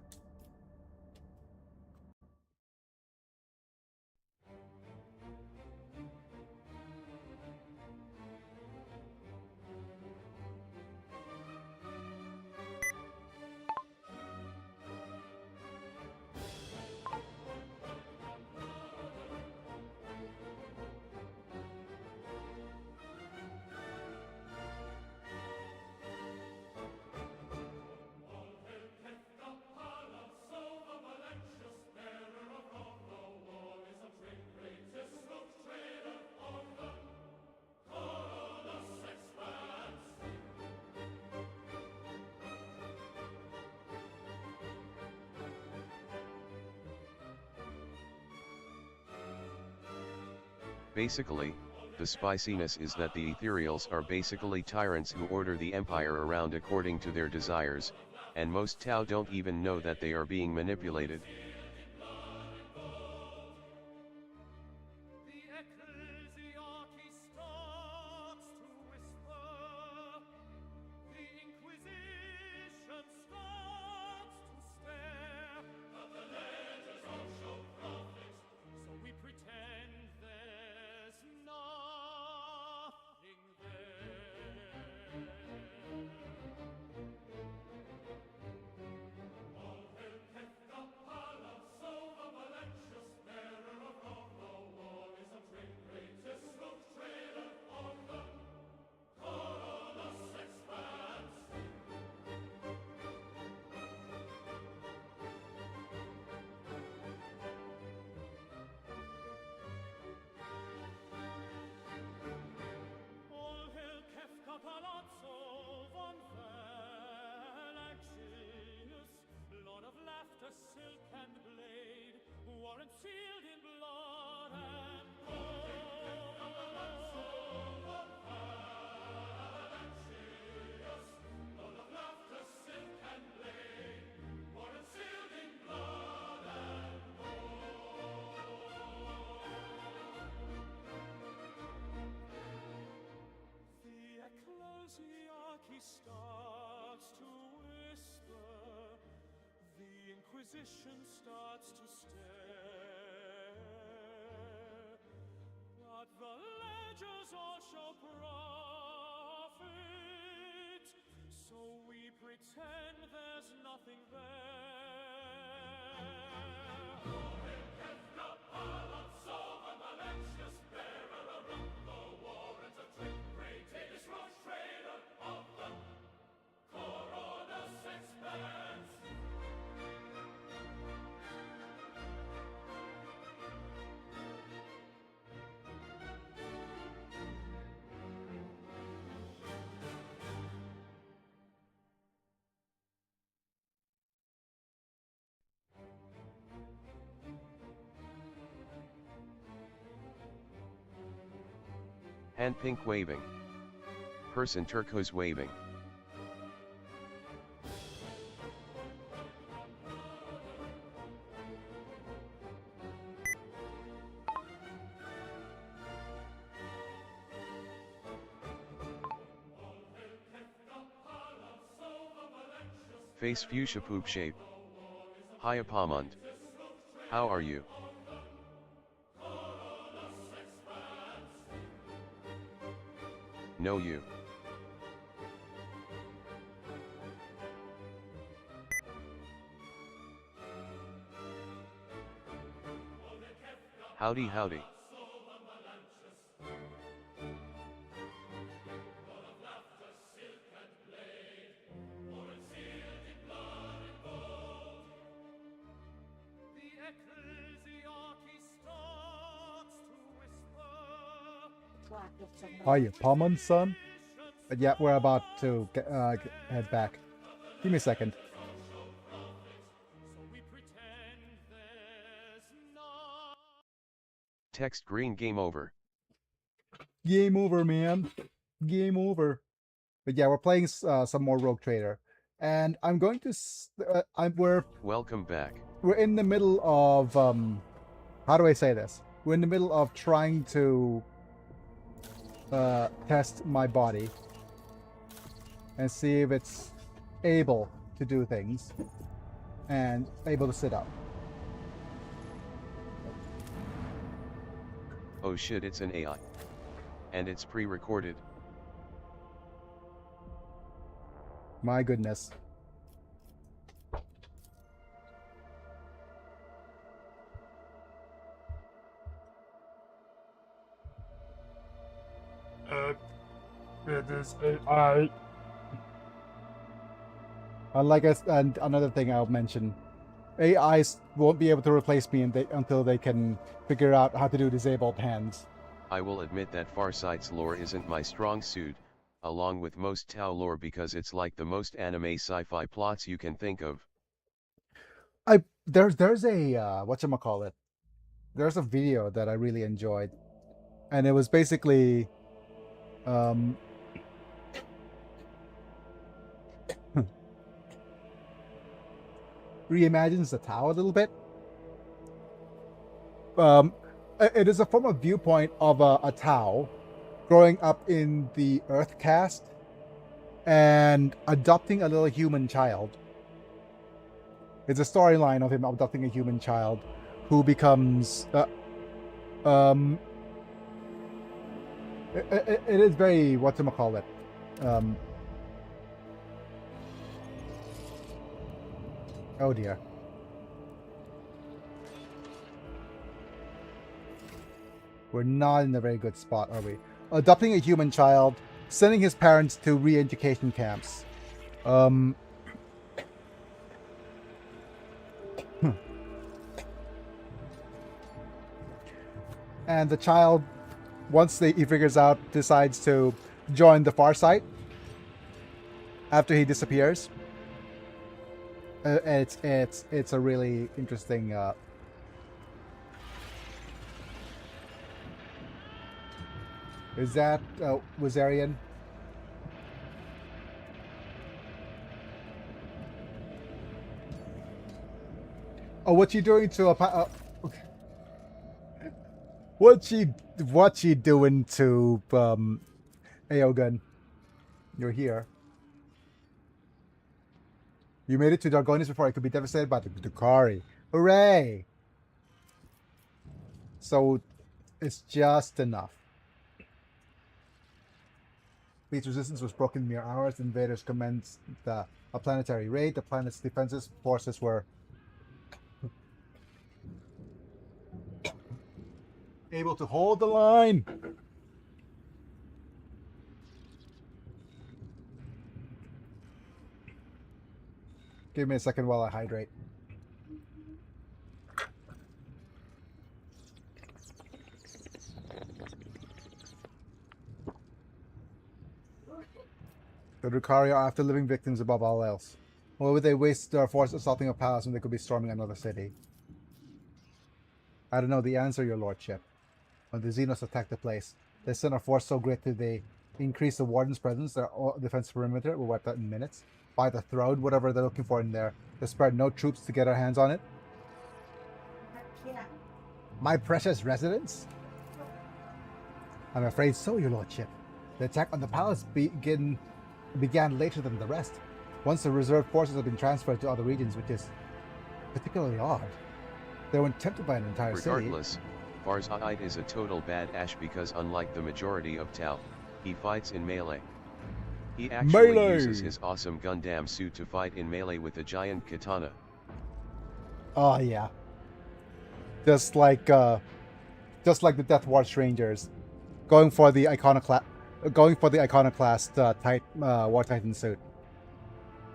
Basically, the spiciness is that the ethereals are basically tyrants who order the empire around according to their desires, and most Tau don't even know that they are being manipulated. He starts to whisper, the Inquisition starts to stare, but the ledgers all show profit, so we pretend there's nothing there. Kefka, malicious bearer, a rumble warrant of trick, great roach trader of the Coroner's expense. Hand pink waving. Person turquoise waving. Face fuchsia poop shape. Hi Apamond. How are you? No you. Howdy howdy. Are you Palmon, son? But yeah, we're about to head back. Give me a second. Text green game over. Game over, man. Game over. But yeah, we're playing some more Rogue Trader, and I'm going to. We're welcome back. We're in the middle of how do I say this? We're in the middle of trying to test my body and see if it's able to do things and able to sit up. Oh shit, it's an AI. And it's pre-recorded. My goodness. It is AI. And another thing I'll mention, AIs won't be able to replace me until they can figure out how to do disabled hands. I will admit that Farsight's lore isn't my strong suit, along with most Tau lore, because it's like the most anime sci-fi plots you can think of. There's a whatchamacallit. There's a video that I really enjoyed, and it was basically reimagines the Tau a little bit. It is a form of viewpoint of a Tau growing up in the Earth caste and adopting a little human child. It's a storyline of him adopting a human child who becomes it is very whatchamacallit. Oh dear. We're not in a very good spot, are we? Adopting a human child, sending his parents to re-education camps. And the child, once he figures out, decides to join the Farsight after he disappears. It's a really interesting Is that Wazarian? Oh, what you doing to a okay. What she doing to Aogun? You're here. You made it to Dargonis before I could be devastated by the Dukari. Hooray! So it's just enough. Fleet's resistance was broken in mere hours. Invaders commenced a planetary raid. The planet's defenses forces were able to hold the line. Give me a second while I hydrate. The Drukari are after living victims above all else. Why would they waste their force assaulting a palace when they could be storming another city? I don't know the answer, your lordship. When the Xenos attacked the place, they sent a force so great that they increased the Warden's presence. Their defense perimeter were wiped out in minutes. By the throat, whatever they're looking for in there. They spared no troops to get their hands on it. My precious residents? I'm afraid so, your lordship. The attack on the palace began later than the rest. Once the reserve forces have been transferred to other regions, which is particularly odd. They weren't tempted by an entire city. Regardless, Farza'ite is a total badass because unlike the majority of Tau, he fights in melee. He actually uses his awesome Gundam suit to fight in melee with a giant katana. Oh yeah. Just like the Death Watch Rangers, going for the iconoclast War Titan suit.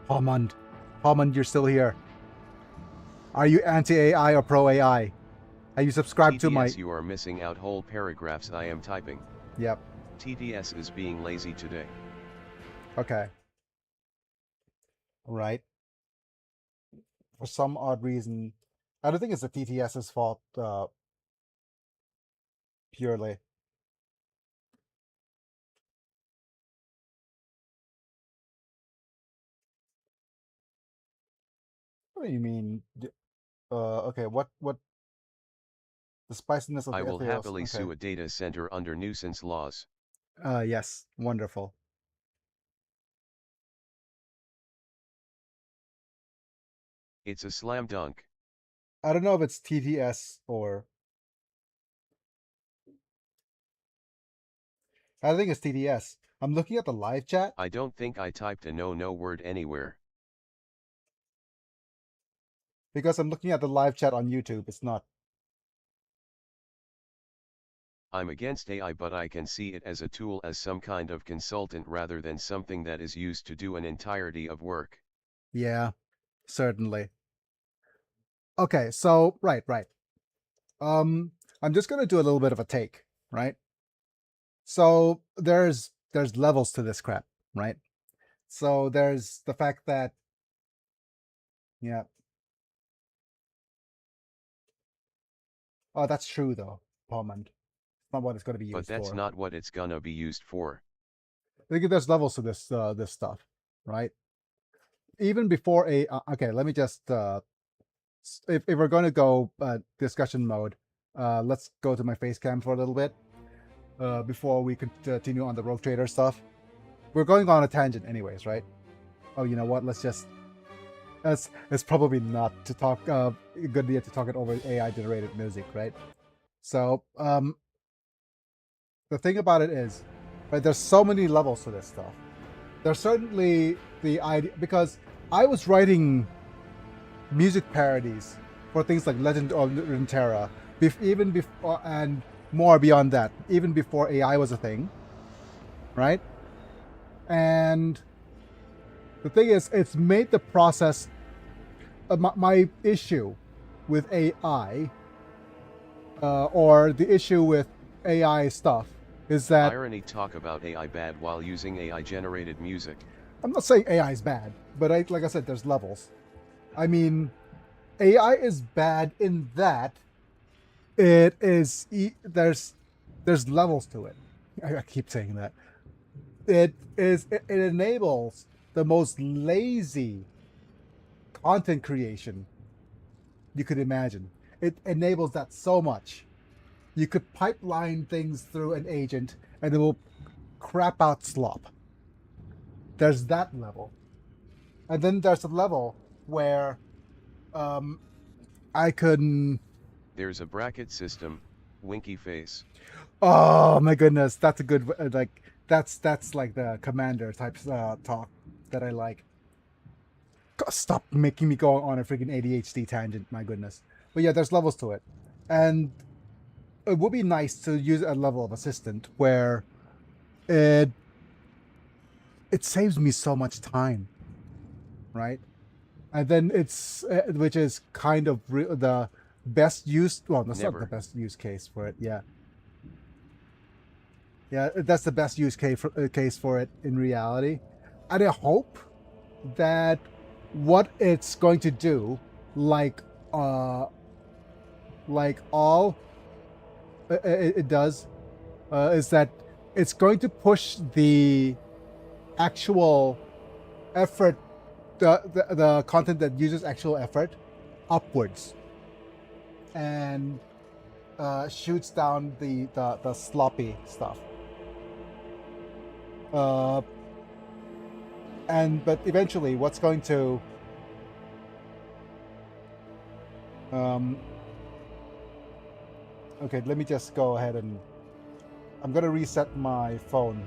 Hammond, you're still here. Are you anti-AI or pro-AI? Have you subscribed to my... You are missing out whole paragraphs I am typing. Yep. TTS is being lazy today. Okay. Right. For some odd reason, I don't think it's the TTS's fault, purely. What do you mean? Okay, what the spiciness of the I will Etheos. happily sue a data center under nuisance laws. Yes, wonderful. It's a slam dunk. I don't know if it's TTS or... I think it's TTS. I'm looking at the live chat. I don't think I typed a no word anywhere. Because I'm looking at the live chat on YouTube, it's not. I'm against AI, but I can see it as a tool, as some kind of consultant rather than something that is used to do an entirety of work. Yeah, certainly. Okay, so right. I'm just gonna do a little bit of a take, right? So there's levels to this crap, right? So there's the fact that, yeah. Oh, that's true though, Palmond. It's not what it's going to be used for. But that's not what it's gonna be used for. I think there's levels to this this stuff, right? Even before okay, let me just if we're going to go discussion mode, let's go to my face cam for a little bit before we continue on the Rogue Trader stuff. We're going on a tangent anyways, right? Oh, you know what? Let's just... It's probably not to talk a good idea to talk it over AI generated music, right? So the thing about it is, right, there's so many levels to this stuff. There's certainly the idea, because I was writing music parodies for things like Legend of Runeterra, even before, and more beyond that, even before AI was a thing, right? And the thing is, it's made the process... my issue with AI, or the issue with AI stuff, is that... Irony, talk about AI bad while using AI-generated music. I'm not saying AI is bad, but like I said, there's levels. I mean, AI is bad in that it is... there's levels to it. I keep saying that. It enables the most lazy content creation you could imagine. It enables that so much. You could pipeline things through an agent and it will crap out slop. There's that level. And then there's a level where I couldn't... There's a bracket system, winky face. Oh my goodness, that's a good, like, that's like the commander type talk that I like. Stop making me go on a freaking ADHD tangent, my goodness. But yeah, there's levels to it. And it would be nice to use a level of assistant where it saves me so much time, right? And then it's, which is kind of the best use, well, that's not the best use case for it, yeah. Yeah, that's the best use case for it in reality. And I hope that what it's going to do, like all it does, is that it's going to push the actual effort, the content that uses actual effort, upwards, and shoots down the sloppy stuff. But eventually, what's going to okay, let me just go ahead and I'm gonna reset my phone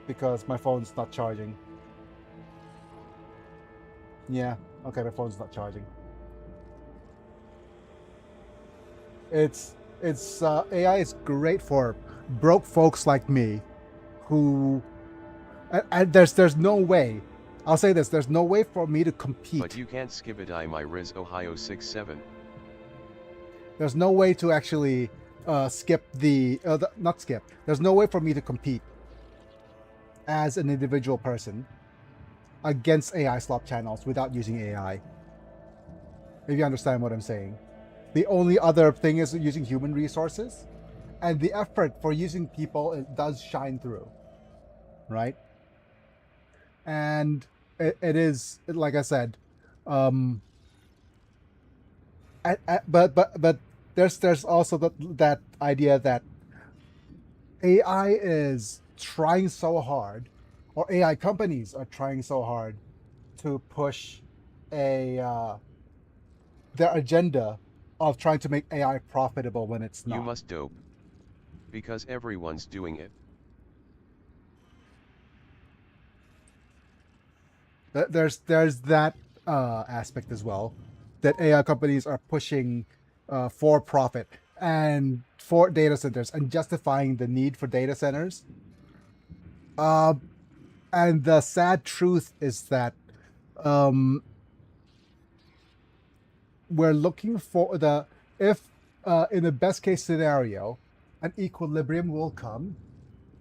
because my phone's not charging. Yeah, okay, my phone's not charging. It's AI is great for broke folks like me who and there's no way, I'll say this, there's no way for me to compete. But you can't skip it, my Riz Ohio 67. There's no way to actually skip not skip. There's no way for me to compete as an individual person against AI slop channels without using AI. If you understand what I'm saying. The only other thing is using human resources, and the effort for using people, it does shine through, right? And it is, like I said, but there's also that idea that AI is trying so hard, or AI companies are trying so hard to push their agenda of trying to make AI profitable when it's not. You must dope. Because everyone's doing it. There's that aspect as well, that AI companies are pushing for profit and for data centers and justifying the need for data centers. And the sad truth is that we're looking for if in the best case scenario, an equilibrium will come.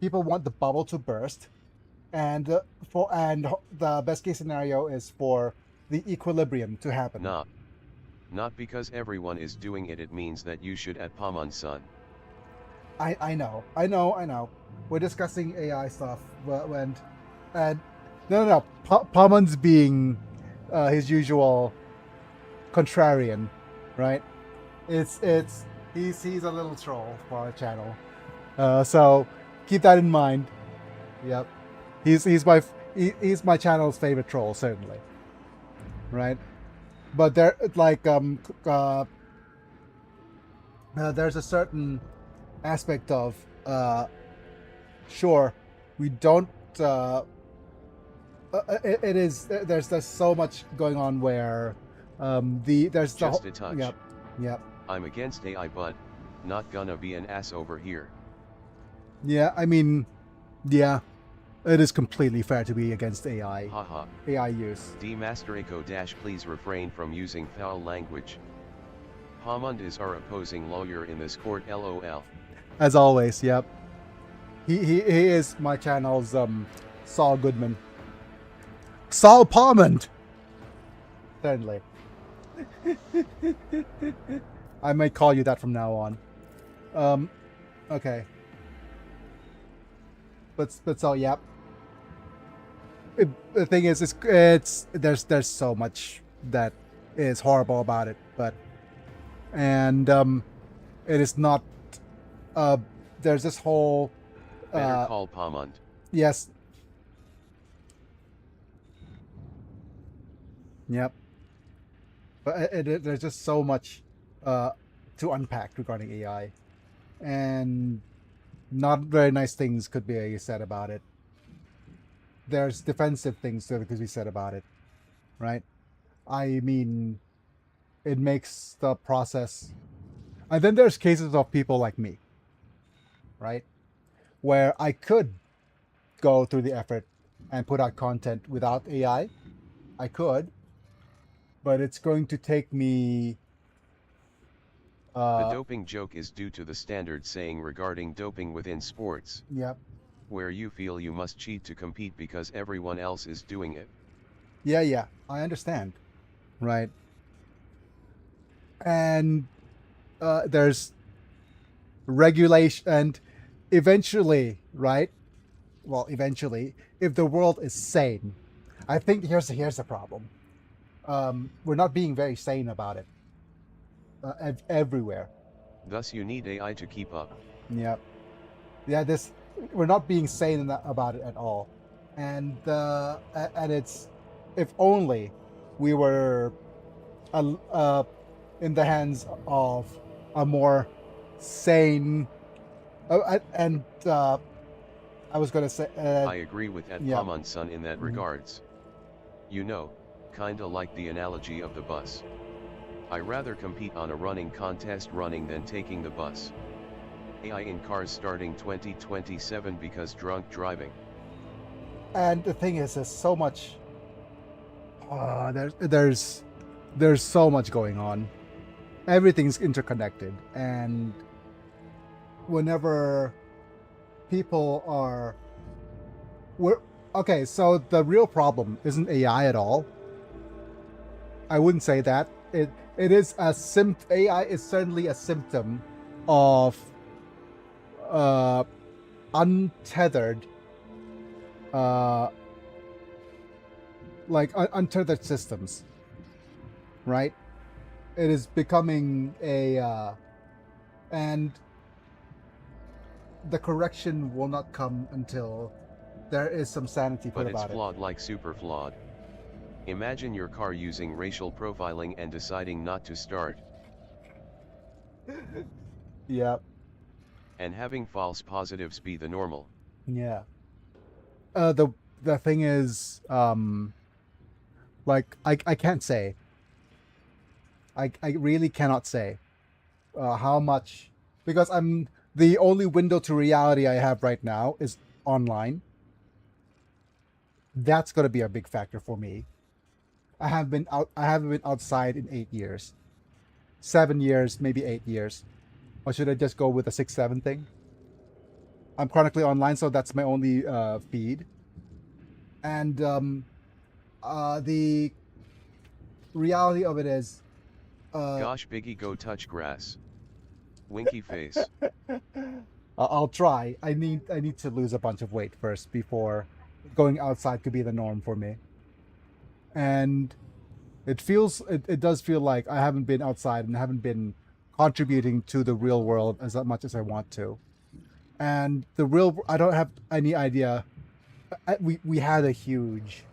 People want the bubble to burst, and the best case scenario is for the equilibrium to happen. Not because everyone is doing it. It means that you should at Paman, son. I know. We're discussing AI stuff, and no. Paman's being his usual contrarian, right? He's a little troll for our channel, so keep that in mind. Yep, he's my channel's favorite troll, certainly, right? But there, like, there's a certain aspect of sure, we don't there's so much going on where there's just a touch. Yep. I'm against AI, but not gonna be an ass over here. Yeah, I mean, yeah, it is completely fair to be against AI. Haha. AI use. Master Echo - please refrain from using foul language. Hammond is our opposing lawyer in this court, LOL. As always, yep. He is my channel's Saul Goodman. Saul Palmond! Certainly. I might call you that from now on. Okay. but so yeah. The thing is, it's there's so much that is horrible about it, but and it is not. There's this whole. Better call Pomund. Yes. Yep. But there's just so much to unpack regarding AI, and not very nice things could be said about it. There's defensive things that could be said about it, right? I mean, it makes the process. And then there's cases of people like me, right? Where I could go through the effort and put out content without AI. I could, but it's going to take me. The doping joke is due to the standard saying regarding doping within sports. Yep. Where you feel you must cheat to compete because everyone else is doing it. Yeah, I understand, right? And there's regulation, and eventually, right? Well, eventually, if the world is sane, I think here's the problem. We're not being very sane about it everywhere. Thus, you need AI to keep up. Yep. Yeah, we're not being sane about it at all, and it's if only we were in the hands of a more sane. And I was gonna say. I agree with Pomund's son in that regards. You know, kinda like the analogy of the bus. I rather compete on a running contest running than taking the bus. AI in cars starting 2027 because drunk driving. And the thing is, there's so much. There's so much going on. Everything's interconnected, and whenever people are, okay. So the real problem isn't AI at all. I wouldn't say that. It is a AI is certainly a symptom of untethered untethered systems, right? It is becoming and the correction will not come until there is some sanity put about it. But it's flawed, like super flawed. Imagine your car using racial profiling and deciding not to start. Yep. And having false positives be the normal. Yeah. The thing is, I can't say. I really cannot say how much, because the only window to reality I have right now is online. That's going to be a big factor for me. I haven't been outside in 8 years. 7 years, maybe 8 years. Or should I just go with the 6-7 thing? I'm chronically online, so that's my only feed. And the reality of it is... Gosh, Biggie, go touch grass. Winky face. I'll try. I need to lose a bunch of weight first before going outside could be the norm for me. And it does feel like I haven't been outside and haven't been contributing to the real world as much as I want to. And I don't have any idea. We had a huge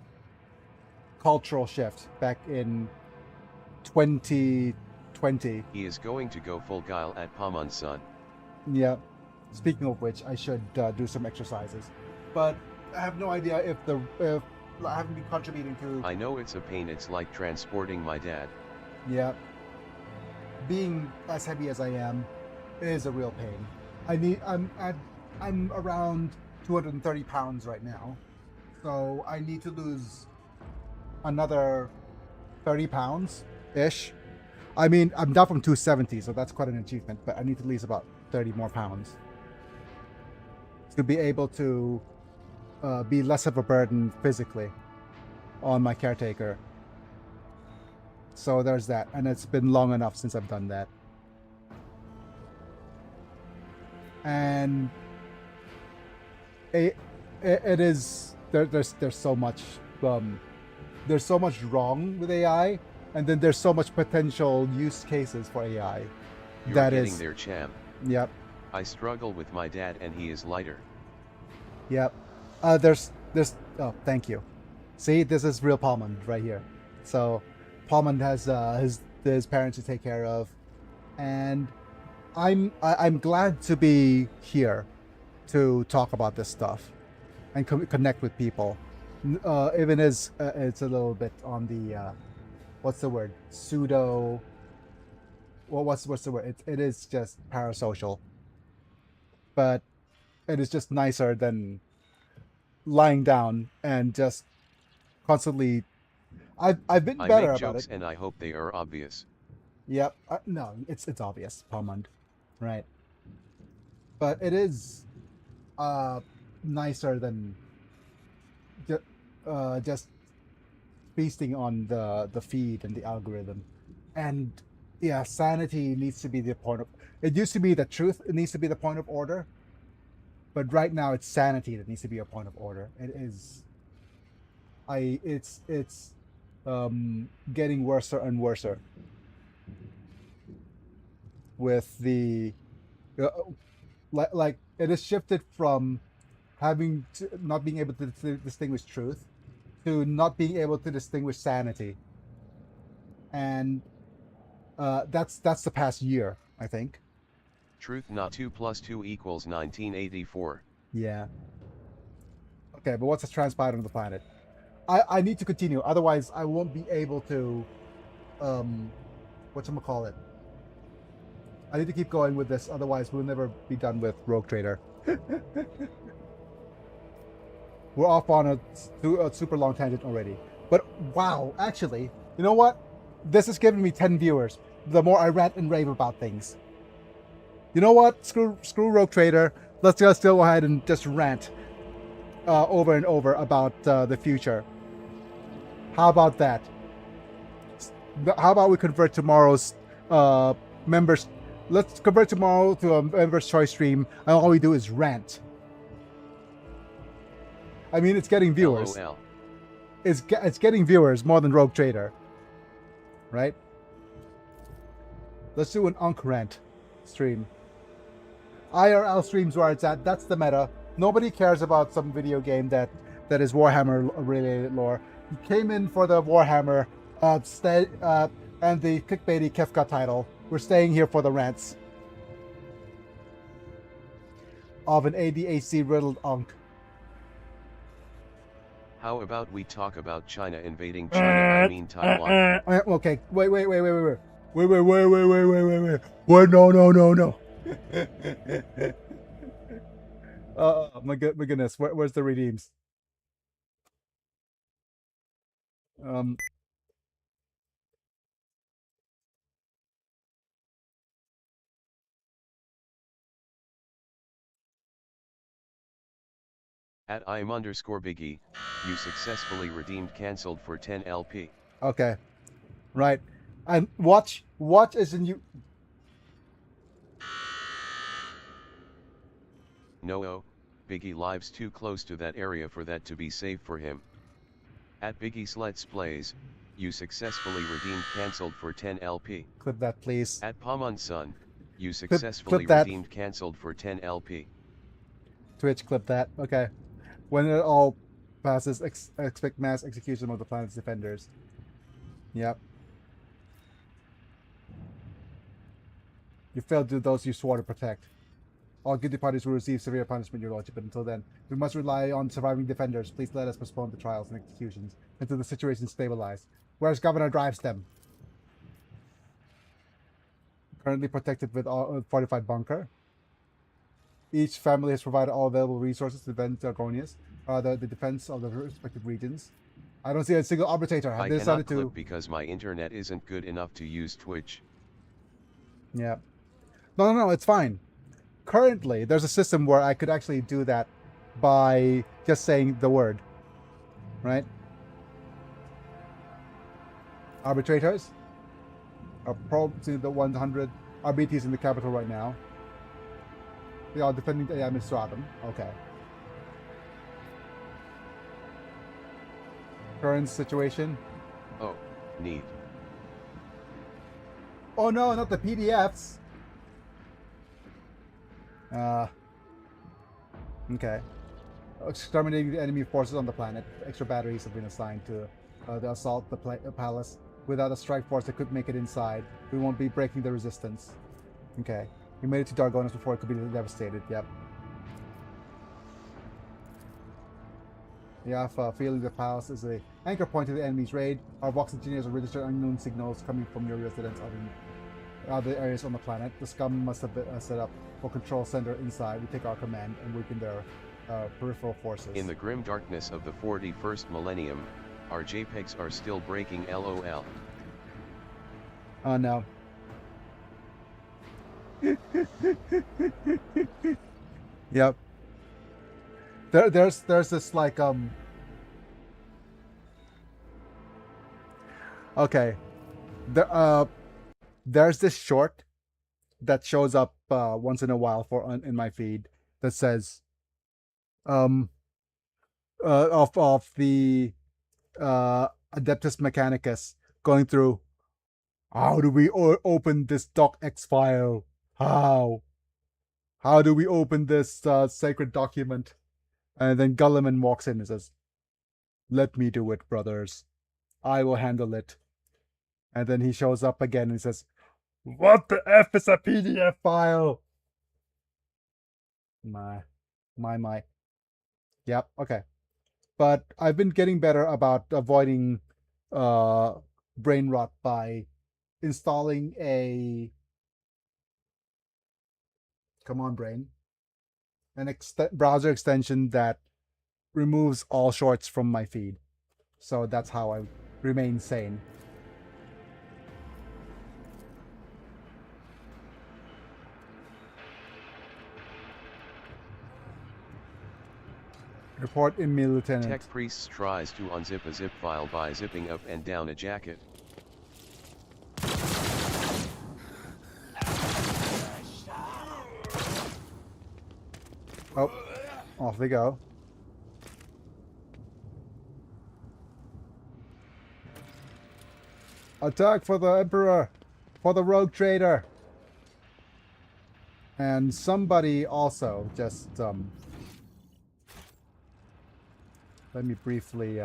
cultural shift back in 2020. He is going to go full guile at Pomund's son. Yeah. Speaking of which, I should do some exercises. But I have no idea if I haven't been contributing to... I know it's a pain. It's like transporting my dad. Yeah. Being as heavy as I am is a real pain. I'm around 230 pounds right now. So I need to lose another 30 pounds-ish. I mean, I'm down from 270, so that's quite an achievement, but I need to lose about 30 more pounds to be able to be less of a burden physically on my caretaker. So there's that, and it's been long enough since I've done that. And it is there's so much wrong with AI, and then there's so much potential use cases for AI. You're that getting is there, champ. Yep. I struggle with my dad and he is lighter. Yep. There's oh, thank you. See, this is real Palmond right here. So Palmond has his parents to take care of, and I'm glad to be here to talk about this stuff and connect with people. Even as it's a little bit on the what's the word, pseudo. Well, what's the word? It is just parasocial, but it is just nicer than lying down and just constantly. I've been better I make about jokes it. and I hope they are obvious. Yep. No, it's obvious, Palmond, right? But it is nicer than just feasting on the feed and the algorithm. And yeah, sanity needs to be the point of. It used to be the truth. It needs to be the point of order. But right now, it's sanity that needs to be a point of order. It is. It's getting worse and worse with the like it has shifted from having to not being able to distinguish truth to not being able to distinguish sanity, and that's the past year, I think. Truth not 2 + 2 = 1984. Yeah. Okay, but what's transpired on the planet? I need to continue, otherwise I won't be able to whatchamacallit. I need to keep going with this, otherwise we'll never be done with Rogue Trader. We're off on a super long tangent already. But wow, actually, you know what? This has given me 10 viewers. The more I rant and rave about things. You know what? Screw Rogue Trader. Let's just go ahead and just rant over and over about the future. How about that? How about we convert tomorrow's members? Let's convert tomorrow to a members' choice stream, and all we do is rant. I mean, it's getting viewers. LOL. It's getting viewers more than Rogue Trader, right? Let's do an Unk rant stream. IRL streams where it's at. That's the meta. Nobody cares about some video game that is Warhammer related lore. You came in for the Warhammer and the clickbaity Kefka title. We're staying here for the rants of an ADHD riddled Unk. How about we talk about China invading China? I mean Taiwan. Okay, wait. Wait, no. My goodness, where's the redeems? At @im_Biggie, you successfully redeemed cancelled for 10 LP. Okay, right, and watch as in you. No, Biggie lives too close to that area for that to be safe for him. At Biggie's Let's Plays, you successfully redeemed cancelled for 10 LP. Clip that, please. At Pamon's Son, you successfully clip that. redeemed cancelled for 10 LP. Twitch, clip that. Okay. When it all passes, expect mass execution of the planet's defenders. Yep. You failed to do those you swore to protect. All guilty parties will receive severe punishment, Your Lordship, but until then, we must rely on surviving defenders. Please let us postpone the trials and executions until the situation stabilizes. Where's Governor drives them? Currently protected with a fortified bunker. Each family has provided all available resources to defend Argonius, the defense of the respective regions. I don't see a single arbitrator. I cannot clip because my internet isn't good enough to use Twitch. Yeah. No, it's fine. Currently, there's a system where I could actually do that by just saying the word. Right? Arbitrators are probed to the 100 RBTs in the capital right now. They are defending the Administratum. Okay. current situation. Oh, neat. Oh no, not the PDFs. Okay. Exterminating the enemy forces on the planet. Extra batteries have been assigned to the assault the palace. Without a strike force that could make it inside, we won't be breaking the resistance. Okay. We made it to Dargonis before it could be devastated. Yep. The Alpha feeling the palace is the anchor point to the enemy's raid. Our Vox engineers have registered unknown signals coming from your residents other areas on the planet. The scum must have been set up for control center inside. We take our command and weaken their peripheral forces. In the grim darkness of the 41st millennium, our JPEGs are still breaking LOL. Oh no. Yep. There's this like okay. There's this short that shows up once in a while in my feed that says of the Adeptus Mechanicus going through, how do we open this docx file? How do we open this sacred document? And then Gulliman walks in and says, "Let me do it, brothers. I will handle it." And then he shows up again and says, "What the F is a PDF file?" My. Yep, okay. But I've been getting better about avoiding brain rot by installing a... Come on, brain. An browser extension that removes all shorts from my feed. So that's how I remain sane. Report in me, Lieutenant. Tech Priest tries to unzip a zip file by zipping up and down a jacket. Oh, off they go. Attack for the Emperor! For the rogue trader! And somebody also just, let me briefly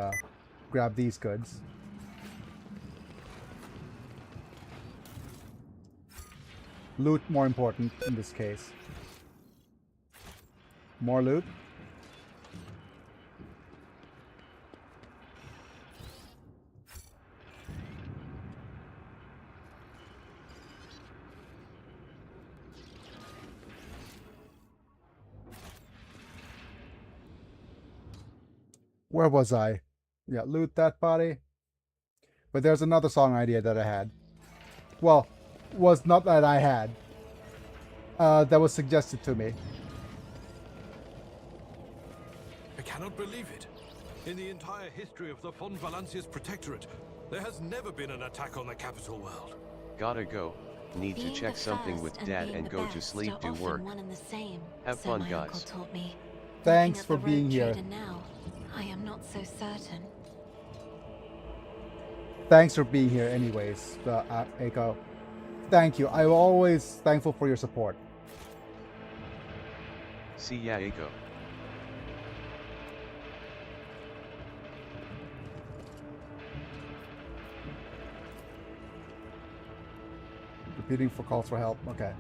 grab these goods. Loot more important in this case. More loot. Where was I? Yeah, loot that body. But there's another song idea that I had. Well, was not that I had. That was suggested to me. I cannot believe it. In the entire history of the Von Valancius Protectorate, there has never been an attack on the capital world. Gotta go. Need to check something with Dad and go to sleep, do work. Have fun, guys. Thanks for being here. Now, I am not so certain. Thanks for being here anyways, Eiko. Thank you. I'm always thankful for your support. See ya, Eiko. Repeating for calls for help. Okay.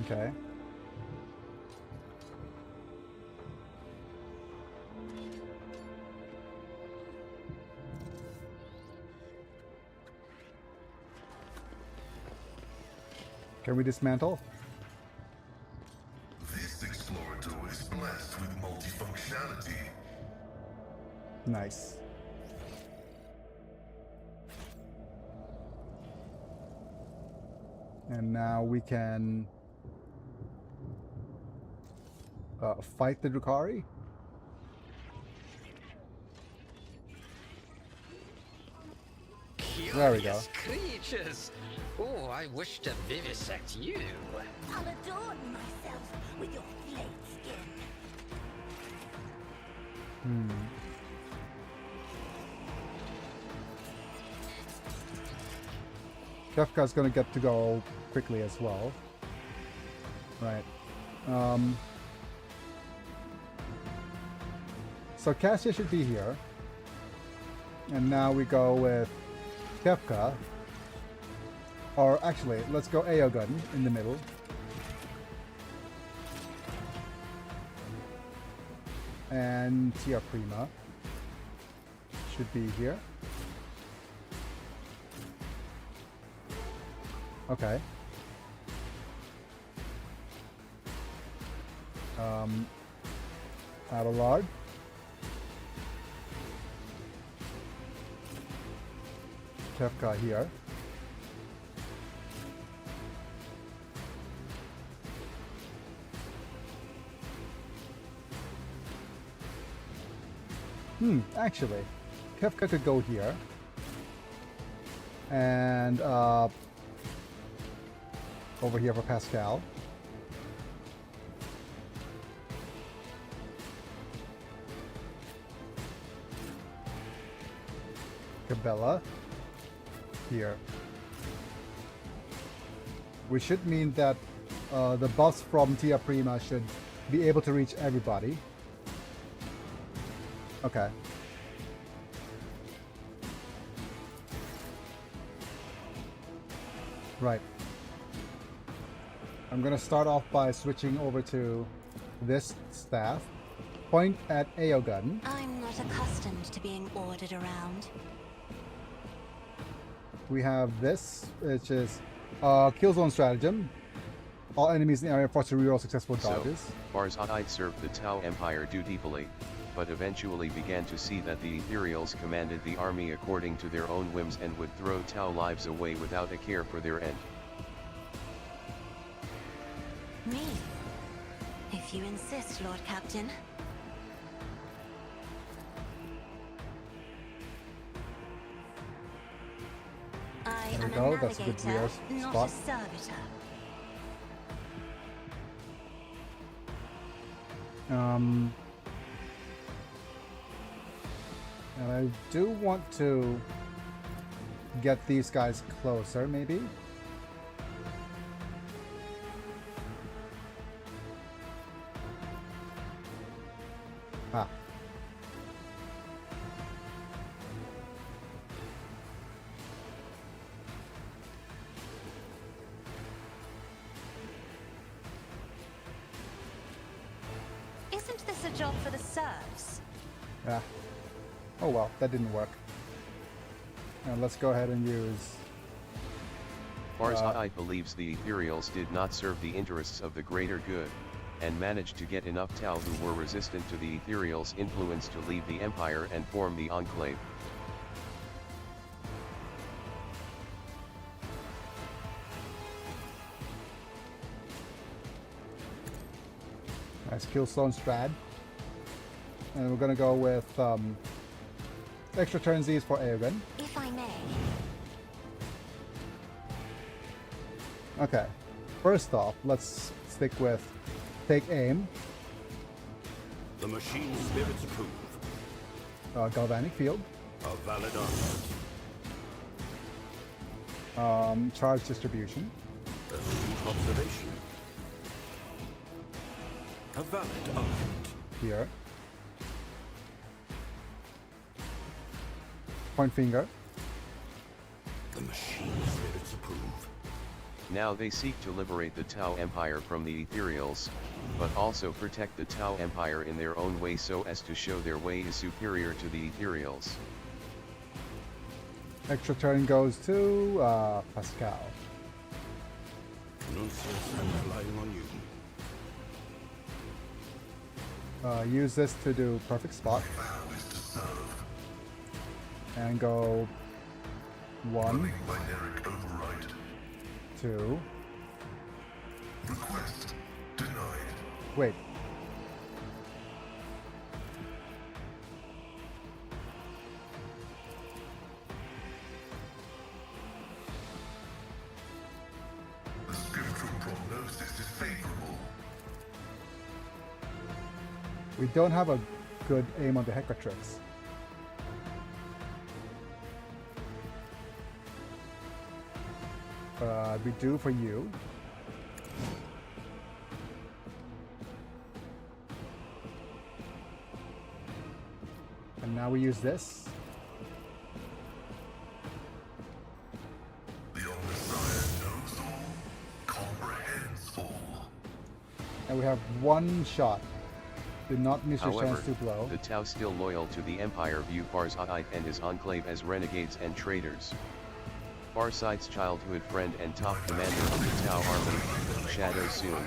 Okay. Can we dismantle? This explorator is blessed with multifunctionality. Nice. And now we can fight the Drukhari. There we go. Creatures. Oh, I wish to vivisect you. I'll adorn myself with your flayed skin. Kefka's gonna get to go quickly as well. Right. So Cassia should be here. And now we go with Kefka. Or actually, let's go Aogun in the middle. And Tia Prima should be here. Okay. Adelard. Kefka here. Actually, Kefka could go here. And over here for Pascal. Cabela here. We should mean that the buffs from Tia Prima should be able to reach everybody. Okay. Right. I'm gonna start off by switching over to this staff. Point at Aogun. I'm not accustomed to being ordered around. We have this, which is kill zone stratagem. All enemies in the area forced to reroll successful dodges. So, Barzadite served the Tau Empire dutifully, but eventually began to see that the Ethereals commanded the army according to their own whims and would throw Tau lives away without a care for their end. Me? If you insist, Lord Captain. I There am we go, a that's a good navigator, VR not spot. a servitor. And I do want to get these guys closer, maybe. Ah. Isn't this a job for the serfs? Yeah. Oh well, that didn't work. And let's go ahead and use... Barzadite believes the Ethereals did not serve the interests of the greater good, and managed to get enough Tau who were resistant to the Ethereals' influence to leave the Empire and form the Enclave. Nice Killstone Strad. And we're gonna go with extra turn Z's for Aogun. If I may. Okay. First off, let's stick with take aim. The machine spirits approve. Galvanic Field. A valid answer. Charge distribution. Astute observation. A valid argument. Here. Point finger. The machine spirits approve. Now they seek to liberate the Tau Empire from the Ethereals, but also protect the Tau Empire in their own way so as to show their way is superior to the Ethereals. Extra turn goes to Pascal. Nuncius, I'm relying on you. Use this to do perfect spot. And go 1, 2. Request denied. Wait. We don't have a good aim on the Hecatrix. But we do for you. And now we use this. The Omnissiah knows all, comprehends all. And we have one shot. Do not miss your However, chance to blow. the Tau still loyal to the Empire view Farsight and his enclave as renegades and traitors. Farsight's childhood friend and top commander of the Tau army, Shadow Soon,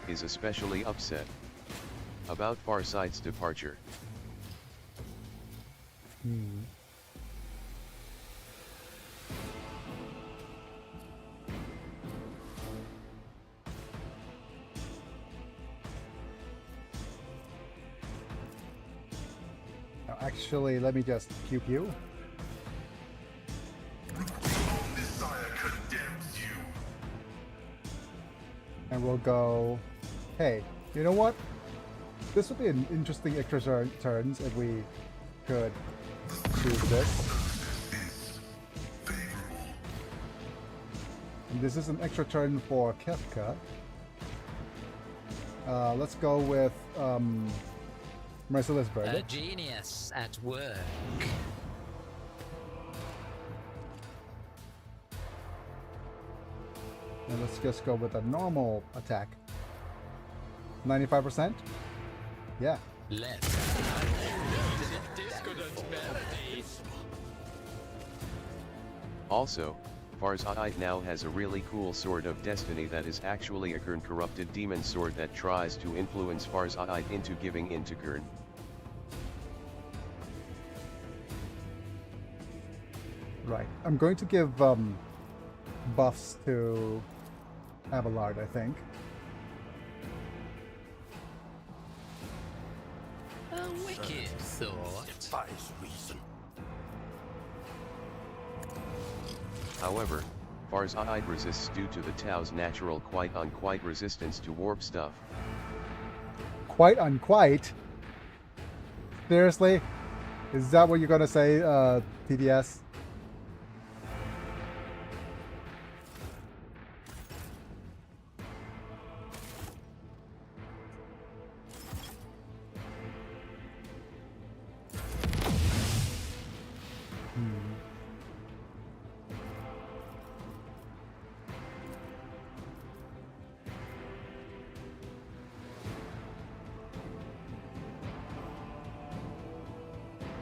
is especially upset about Farsight's departure. Now, actually, let me just pew pew. Omnissiah condemns you. And we'll go, hey, you know what? This would be an interesting extra turns if we could choose this. And this is an extra turn for Kefka. Let's go with Merciless A Burden. genius at work. And let's just go with a normal attack. 95%? Yeah. Let's. Also, Farsight now has a really cool sword of destiny that is actually a Gurn corrupted demon sword that tries to influence Farsight into giving in to Gurn. Right. I'm going to give buffs to Abelard, I think. A wicked thought. Defies reason. However, Farsight resists due to the Tau's natural quite-unquite resistance to warp stuff. Quite unquite? Seriously? Is that what you're gonna say, TDS?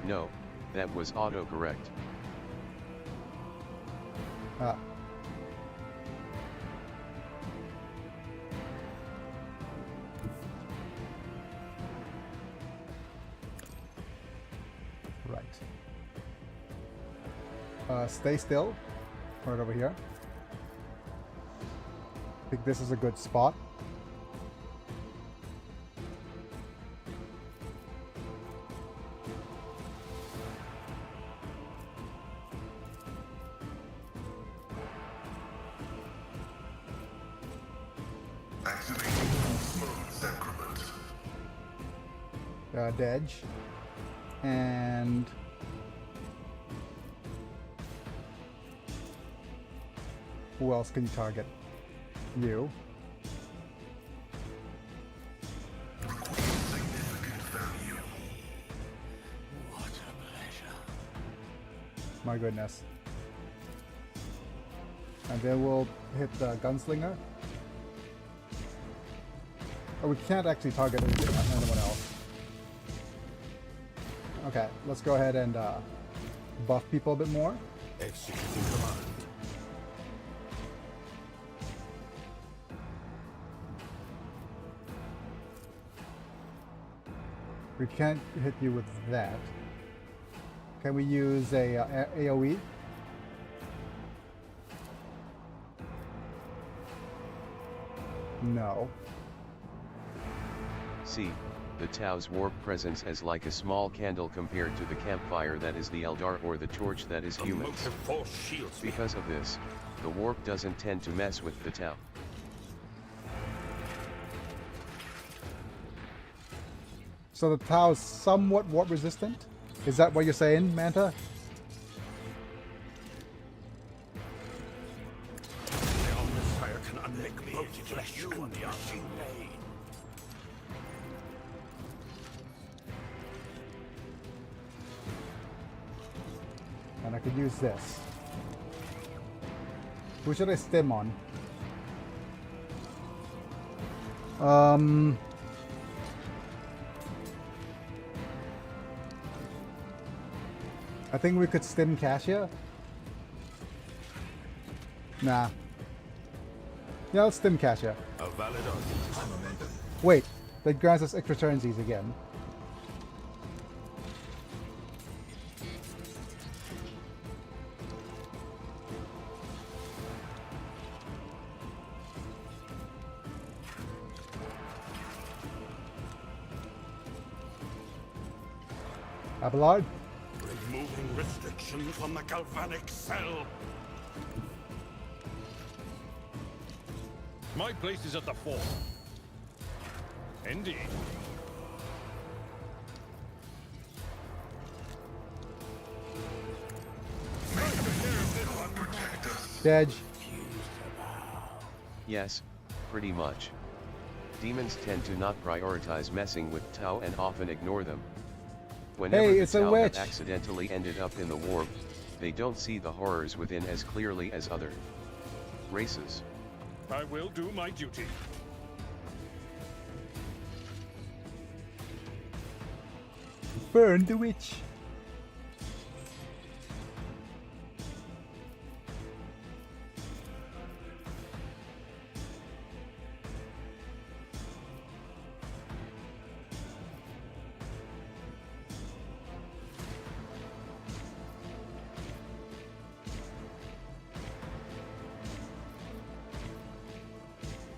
No, that was autocorrect. Ah. Right. Stay still. Right over here. I think this is a good spot. Dedge. And who else can you target? You. What a pleasure. My goodness. And then we'll hit the gunslinger. Oh, we can't actually target anyone else. Okay, let's go ahead and buff people a bit more. Executing command. We can't hit you with that. Can we use a AoE? No. See, the Tau's warp presence as like a small candle compared to the campfire that is the Eldar or the torch that is humans. Force shields me. Because of this, the warp doesn't tend to mess with the Tau. So the Tau is somewhat warp resistant? Is that what you're saying, Manta? The Omnissiah can unlick both flesh and blood. And I could use this. Who should I stim on? I think we could stim Cassia. Nah. Yeah, let's stim Cassia. A valid argument. Wait, that grants us extra turnsies again. Abelard? Removing restrictions on the galvanic cell. My place is at the fort. Indeed. Dedge. Yes, pretty much. Demons tend to not prioritize messing with Tau and often ignore them. Whenever Hey, the it's a Tau witch. have accidentally ended up in the warp, they don't see the horrors within as clearly as other races. I will do my duty. Burn the witch.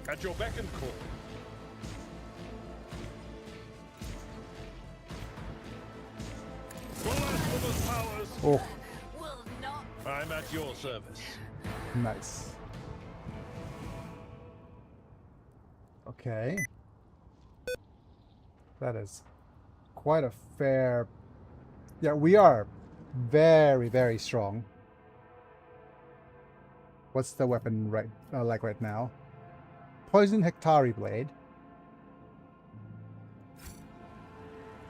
At your beck and call. Blasphemous powers! Oh, I'm at your service. nice. Okay. That is quite a fair... Yeah, we are very, very strong. What's the weapon like right now? Poison Hectari Blade.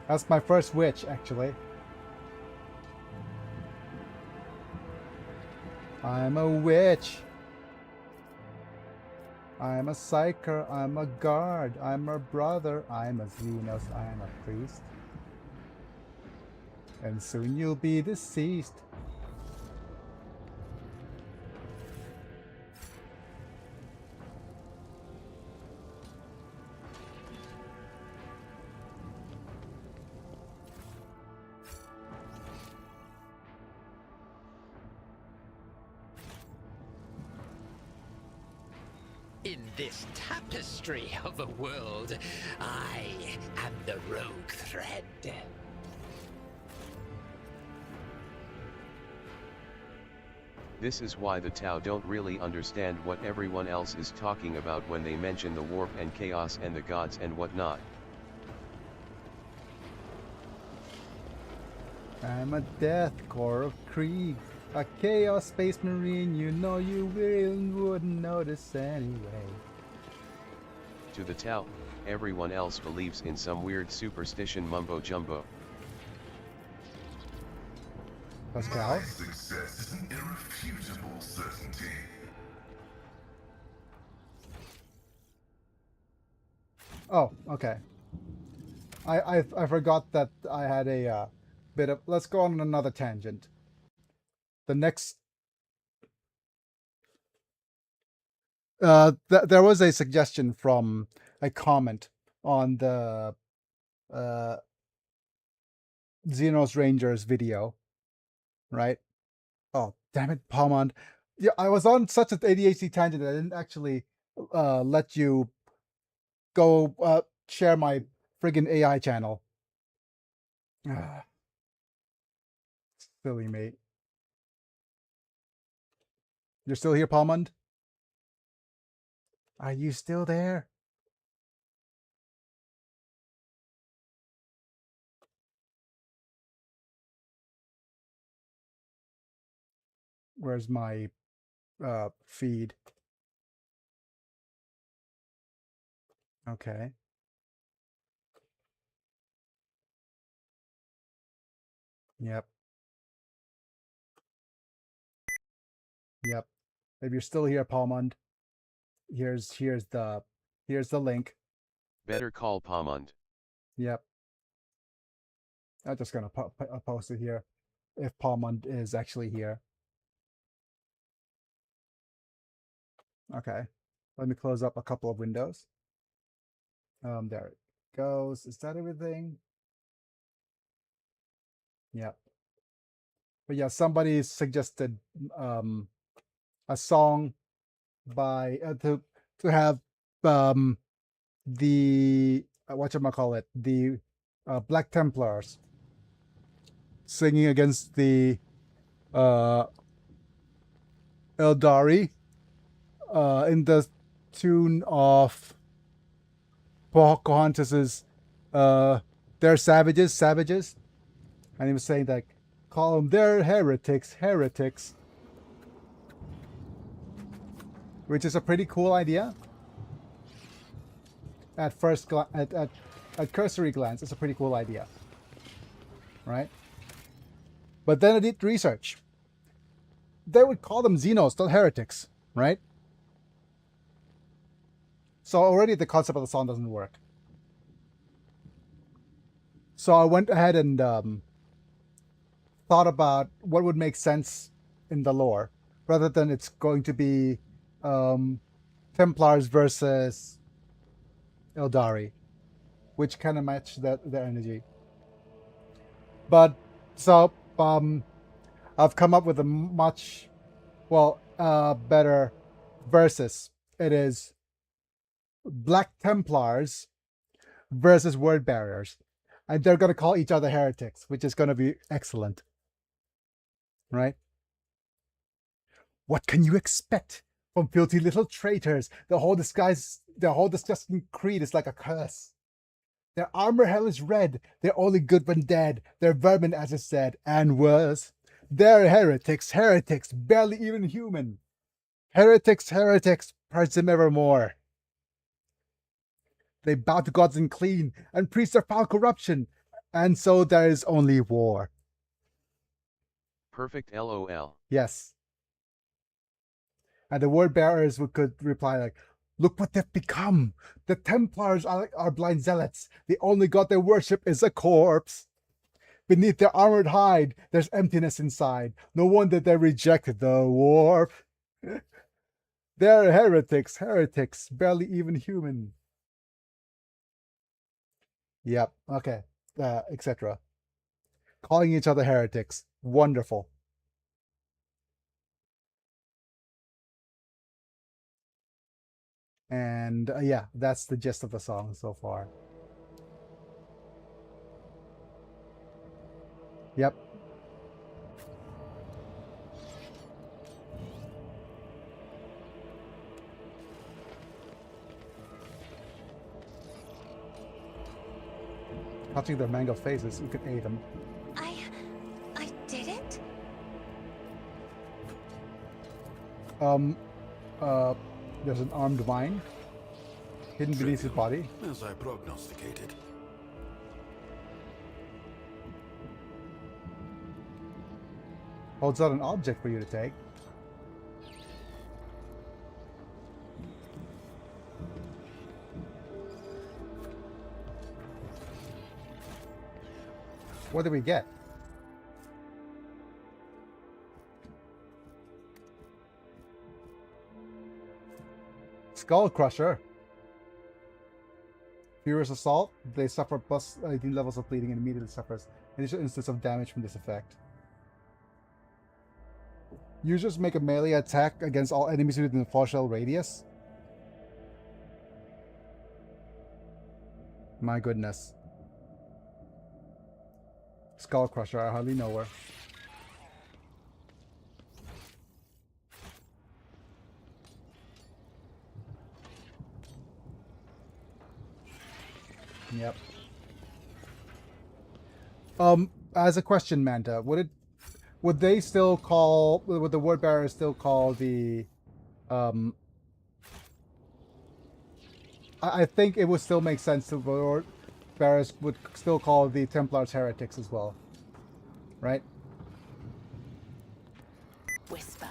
That's my first witch, actually. I'm a witch. I'm a psyker. I'm a guard. I'm a brother. I'm a Xenos. I'm a priest. And soon you'll be deceased. In this tapestry of a world, I am the rogue thread. This is why the Tau don't really understand what everyone else is talking about when they mention the warp and chaos and the gods and whatnot. I'm a death core of Krieg. A chaos space marine, you know you wouldn't notice anyway. To the Tau, everyone else believes in some weird superstition mumbo jumbo. Pascal? My success is an irrefutable certainty. Oh, okay. I forgot that I had a bit of... Let's go on another tangent. The next... there was a suggestion from a comment on the Xenos Rangers video, right? Oh, damn it, Palmond. Yeah, I was on such an ADHD tangent that I didn't actually let you go share my friggin' AI channel. Silly mate. You're still here, Palmond? Are you still there? Where's my feed? Okay. Yep. Yep. If you're still here, Palmond, here's the link. Better call Palmond. Yep. I'm just gonna post it here if Palmond is actually here. Okay. Let me close up a couple of windows. There it goes. Is that everything? Yep. But yeah, somebody suggested a song by to have the whatchamacallit, the Black Templars singing against the Eldari in the tune of Pocahontas's "They're savages," and he was saying that, call them they're heretics, which is a pretty cool idea. At first at cursory glance, it's a pretty cool idea, right? But then I did research. They would call them Xenos, not heretics, right? So already the concept of the song doesn't work. So I went ahead and thought about what would make sense in the lore, rather than it's going to be Templars versus Eldari, which kind of match their energy. But so I've come up with a much better versus. It is Black Templars versus Word Barriers, and they're going to call each other heretics, which is going to be excellent, right? What can you expect from filthy little traitors? The whole disgusting creed is like a curse. Their armor hell is red. They're only good when dead. They're vermin, as is said, and worse. They're heretics, barely even human. Heretics, purge them evermore. They bow to gods unclean and preach their foul corruption, and so there is only war. Perfect LOL. Yes. And the word bearers could reply like, look what they've become. The Templars are blind zealots. The only god they worship is a corpse. Beneath their armored hide, there's emptiness inside. No wonder they reject the warp. They're heretics, barely even human. Yep, okay, etc. Calling each other heretics. Wonderful. And yeah, that's the gist of the song so far. Yep. Touching their mangled faces, you could aid them. I did it? There's an armed vine hidden beneath his body. As I prognosticated. Holds out an object for you to take. What did we get? Skull Crusher. Furious Assault. They suffer plus 18 levels of bleeding and immediately suffers initial instance of damage from this effect. Users make a melee attack against all enemies within the 4-shell radius. My goodness. Skull Crusher, I hardly know her. Yep. As a question, Manta, would it would they still call? Would the word bearers still call the? I think it would still make sense to the word bearers would still call the Templars heretics as well, right? Whisper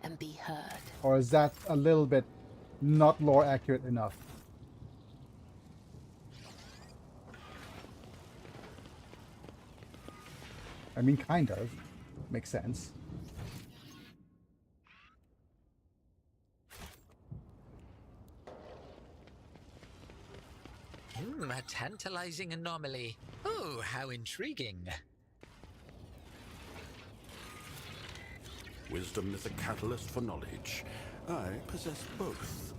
and be heard. Or is that a little bit not lore accurate enough? I mean, kind of. Makes sense. A tantalizing anomaly. Oh, how intriguing. Wisdom is a catalyst for knowledge. I possess both.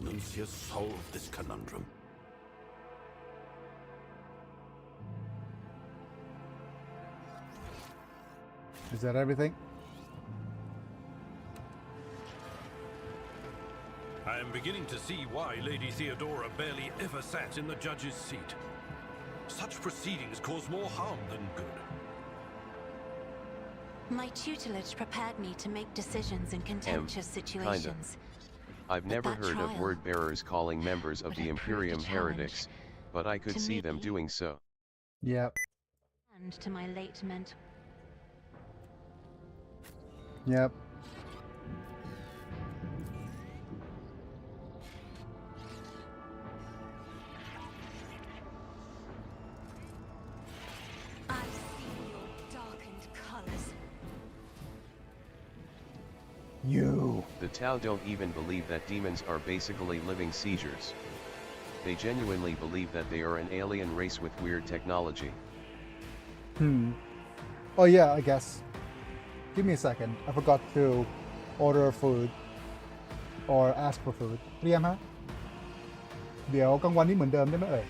Nuncius solved this conundrum. Is that everything? I am beginning to see why Lady Theodora barely ever sat in the judge's seat. Such proceedings cause more harm than good. My tutelage prepared me to make decisions in contentious situations. I've never heard of word bearers calling members of the Imperium heretics, but I could see them doing so. Yep. And to my late mentor. Yep. I see your darkened colors. You. The Tau don't even believe that demons are basically living seizures. They genuinely believe that they are an alien race with weird technology. Oh yeah, I guess. Give me a second. I forgot to order food or ask for food. เตรียมฮะ เดี๋ยวกลางวันนี้เหมือนเดิมได้ไหมเอ่ย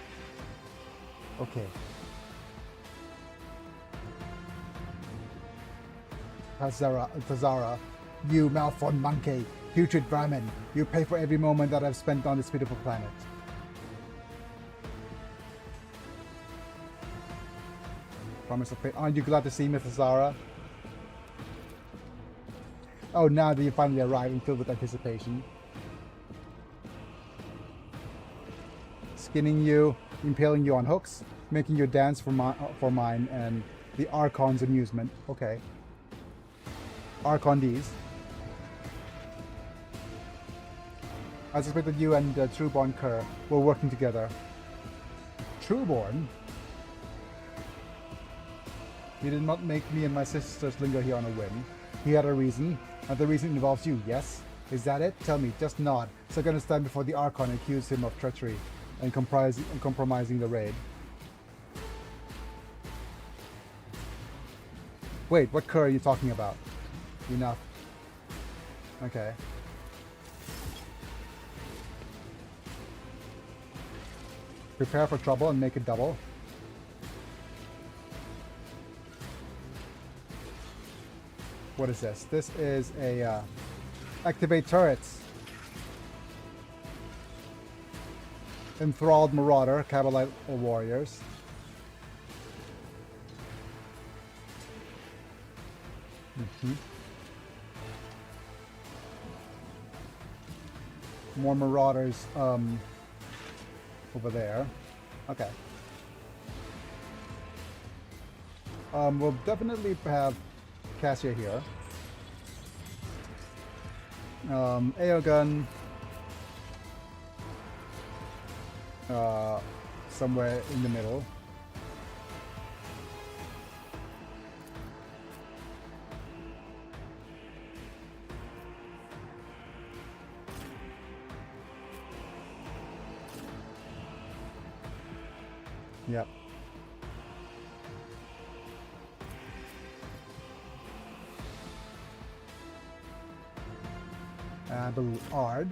โอเค Tazara, you malformed monkey, putrid Brahmin, you pay for every moment that I've spent on this beautiful planet. Promise of fate. Aren't you glad to see me, Tazara? Oh, now that you finally arrived and filled with anticipation. Skinning you, impaling you on hooks, making you dance for mine, and the Archon's amusement. Okay. Archon D's. I suspected you and Trueborn Kerr were working together. Trueborn? He did not make me and my sisters linger here on a whim. He had a reason, and the reason involves you, yes? Is that it? Tell me, just nod. So I'm gonna stand before the Archon and accuse him of treachery and compromising the raid. Wait, what Kerr are you talking about? Enough. Okay. Prepare for trouble and make it double. What is this? This is a activate turrets. Enthralled Marauder, Cabalite Warriors. More Marauders over there. Okay. We'll definitely have Cassia here. Aeogun. Somewhere in the middle. Yep. I believe Ard.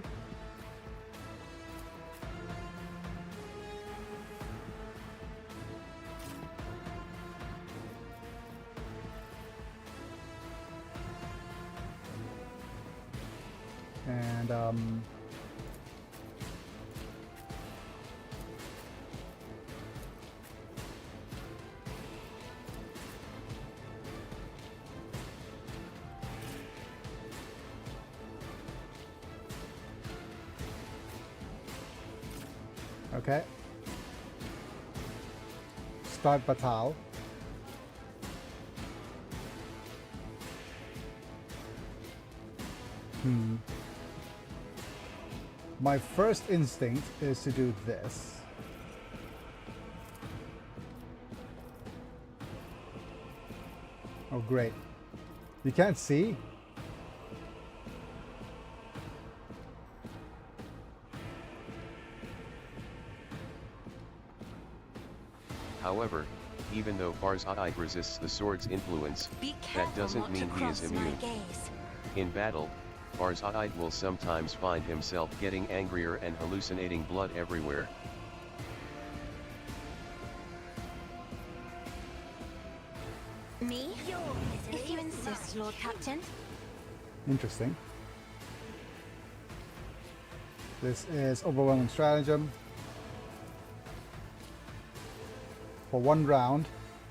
And Okay. Start battle. My first instinct is to do this. Oh, great. You can't see? However, even though Farzadite resists the sword's influence, that doesn't mean he is immune. In battle, Farzadite will sometimes find himself getting angrier and hallucinating blood everywhere. Me? If you insist, Lord Captain. Interesting. This is overwhelming stratagem. For 1 round,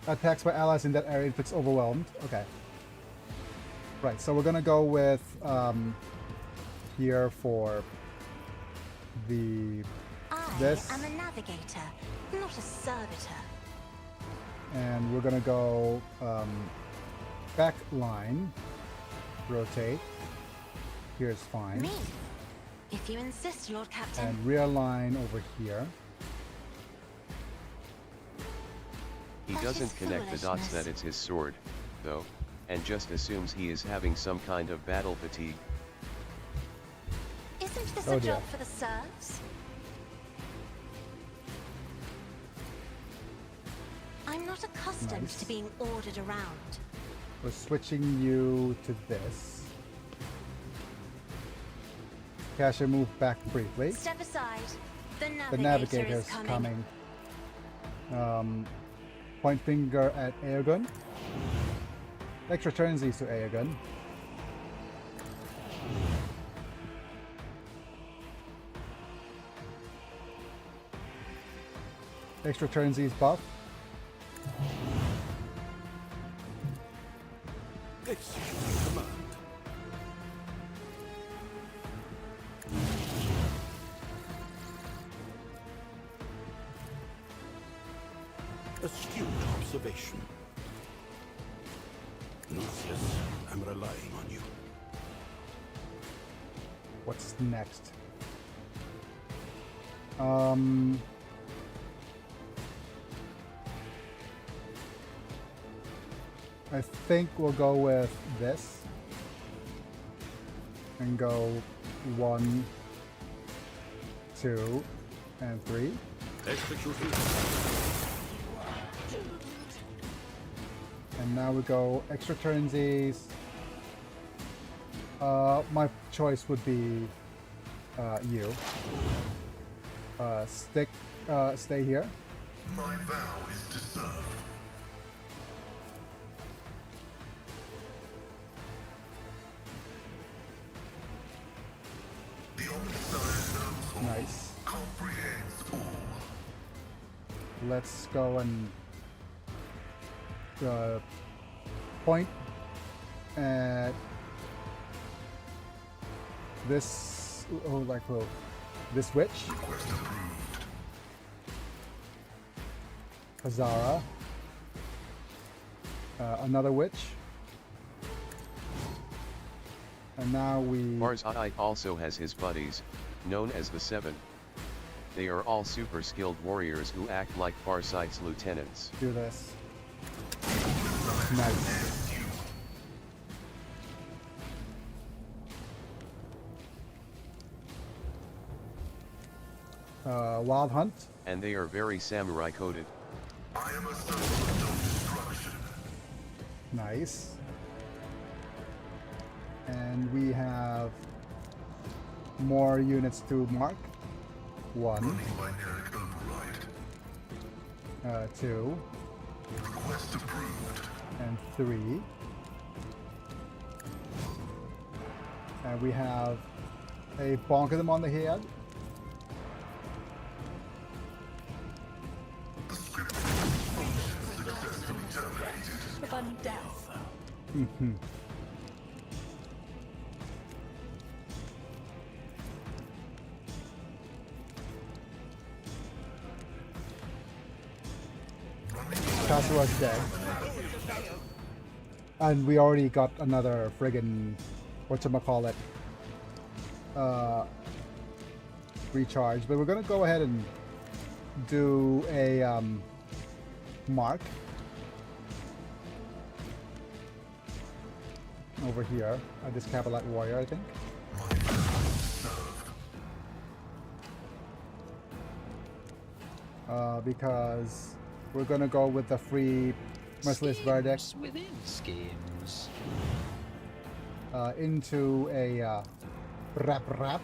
attacks by allies in that area inflicts overwhelmed. Okay. Right, so we're gonna go with here for this. I'm a navigator, not a servitor. And we're gonna go back line, rotate. Here's fine. Me? If you insist, Lord Captain. And rear line over here. He doesn't connect the dots that it's his sword, though, and just assumes he is having some kind of battle fatigue. Isn't this a job for the serfs? I'm not accustomed to being ordered around. We're switching you to this. Kasha, move back briefly. Step aside. The The navigator is coming. Point finger at Aegon. Extra turnsies to Aegon. Extra turnsies buff. Execute command. Astute observation. Lucius, I'm relying on you. What's next? I think we'll go with this and go 1, 2, and 3. Executing. And now we go extra turnsies. My choice would be you. Stay here. My vow is to serve. The Omniscient knows all, Nice. comprehends all. Let's go and point at this. This witch. Request approved. Hazara. Another witch. And now we... Farzadite also has his buddies, known as the Seven. They are all super skilled warriors who act like Farsight's lieutenants. Do this. Nice. Wild Hunt. And they are very samurai coded. I am a servant of no destruction. Nice. And we have more units to mark. 1. Running binaric override. 2. Request approved. And 3. And we have a bonk of them on the head. Successfully terminated. Fun death. Kasura's dead. And we already got another friggin' whatchamacallit recharge, but we're gonna go ahead and do a mark over here at this Cavalite warrior, I think. Because we're gonna go with the free merciless verdict within schemes. into a rap,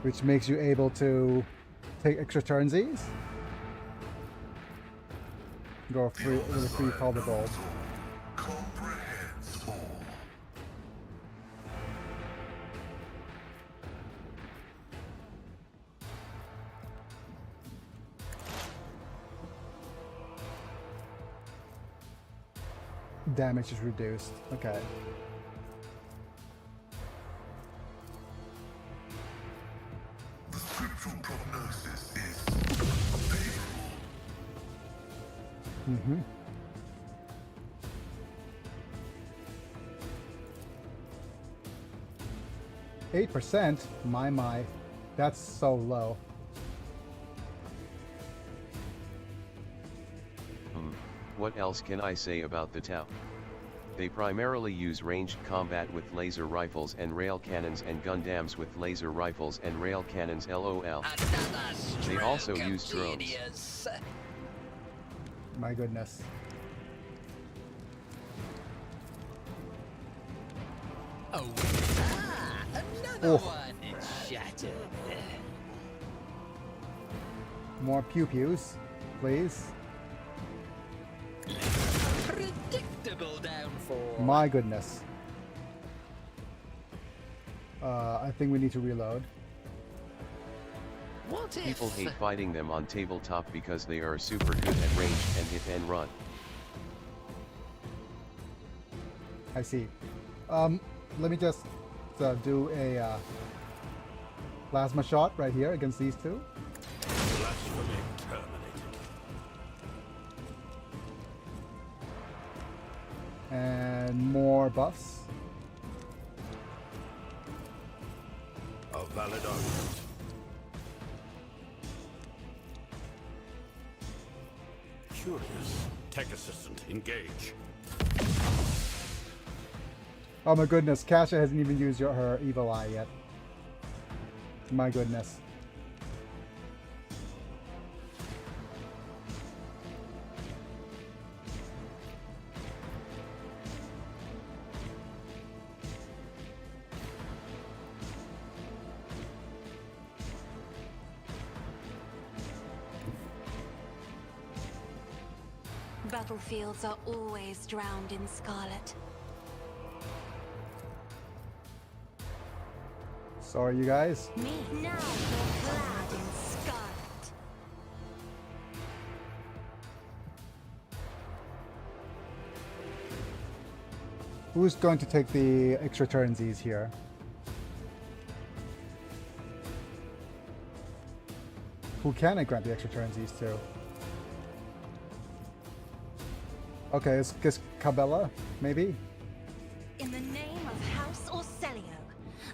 which makes you able to take extra turnsies. Go free with a free call the gold. Damage is reduced. Okay. The scriptural prognosis is Mm-hmm. %? My. That's so low. What else can I say about the Tau? They primarily use ranged combat with laser rifles and rail cannons and Gundams with laser rifles and rail cannons LOL. They also use drones. My goodness. Oh, another Oh. one shattered. More pew-pews, please. Predictable downfall. My goodness. I think we need to reload. What if People hate fighting them on tabletop because they are super good at range and hit and run. I see. Let me just do a plasma shot right here against these two. Blasphemy terminated. And more buffs. A valid argument. Curious. Tech assistant, engage. Oh my goodness, Kasha hasn't even used her evil eye yet. My goodness. Battlefields are always drowned in scarlet. Sorry, you guys. Me. Now you're clad in scarlet. Who's going to take the extra turnsies here? Who can I grant the extra turnsies to? Okay, it's just Cabela, maybe? In the name of House Orselio,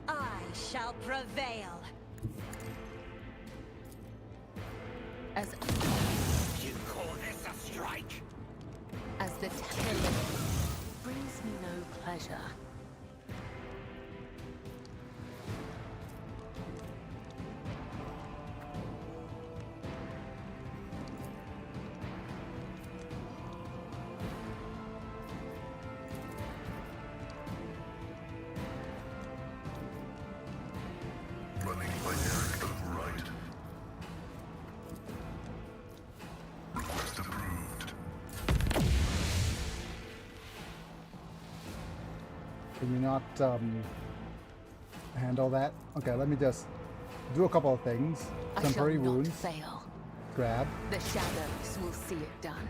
I shall prevail. As you call this a strike? as the terror brings me no pleasure. running binary override. Request approved. Can you not handle that? Okay, let me just do a couple of things. I Temporary shall not wounds. fail. Grab The shadows will see it done.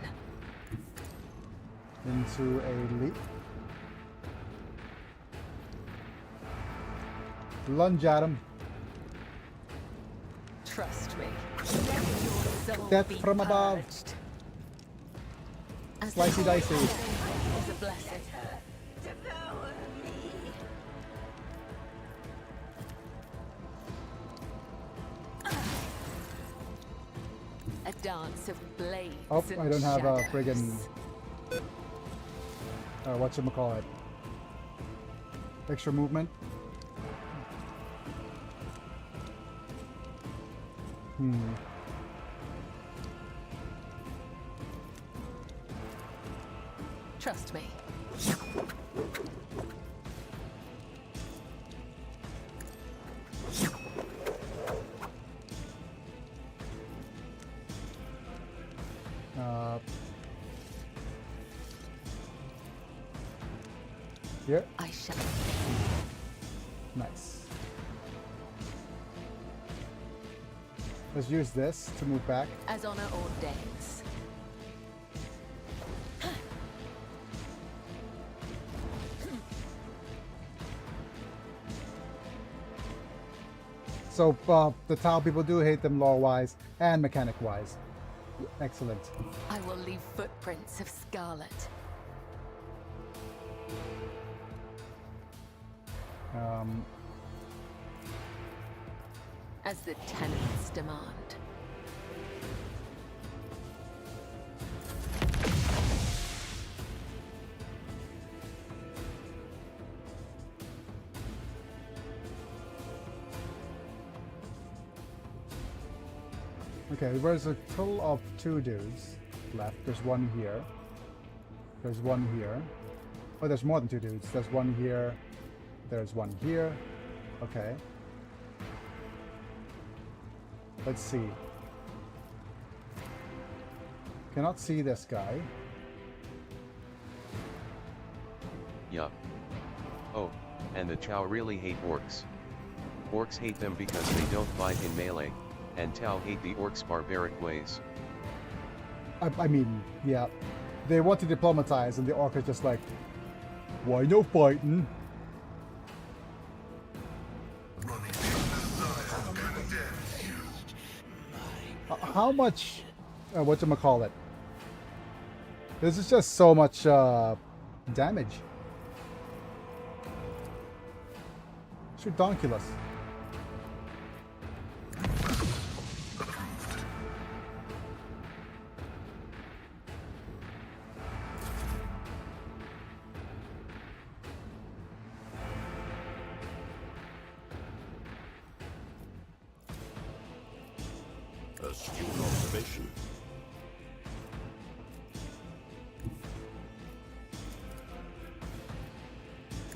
into a leap. Lunge at him. Trust me. Let your soul Death be from above. purged. Slicey dicey. Is a blessing. A dance of blades. Oh, and I don't have a shadows. friggin' whatchamacallit. Extra movement. Trust me. Here. I shall. Nice. Let's use this to move back. As honor ordains. So the Tau people do hate them lore-wise and mechanic-wise. Excellent. I will leave footprints of scarlet. As the tenants demand. Okay, there's a total of 2 dudes left. There's one here. There's one here. Oh, there's more than 2 dudes. There's one here. There's one here. Okay. Let's see. Cannot see this guy. Yup. Oh, and the Chow really hate orcs. Orcs hate them because they don't fight in melee, and Tau hate the orcs' barbaric ways. I mean, yeah. They want to diplomatize, and the orc is just like, why no fighting? How much, whatchamacallit? This is just so much damage. It's ridiculous. Astute observation.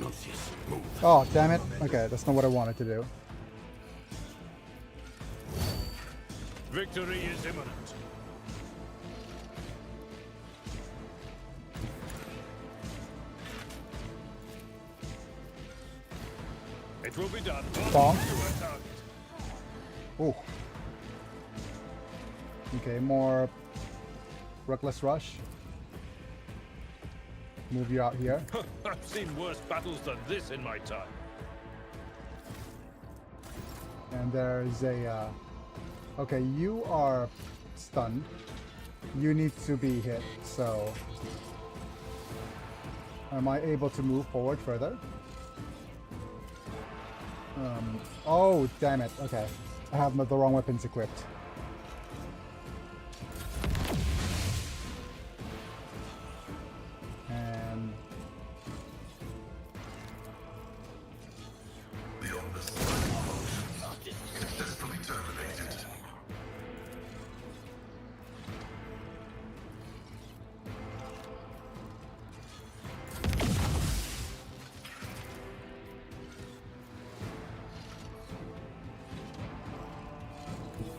Nonsius, move. Oh, damn it. Okay, that's not what I wanted to do. Victory is imminent. It will be done. Bonk. Ooh. Okay, more reckless rush. Move you out here. I've seen worse battles than this in my time. And there's a okay, you are stunned. You need to be hit, so am I able to move forward further? Oh, damn it. Okay. I have the wrong weapons equipped. And The understanding function successfully terminated.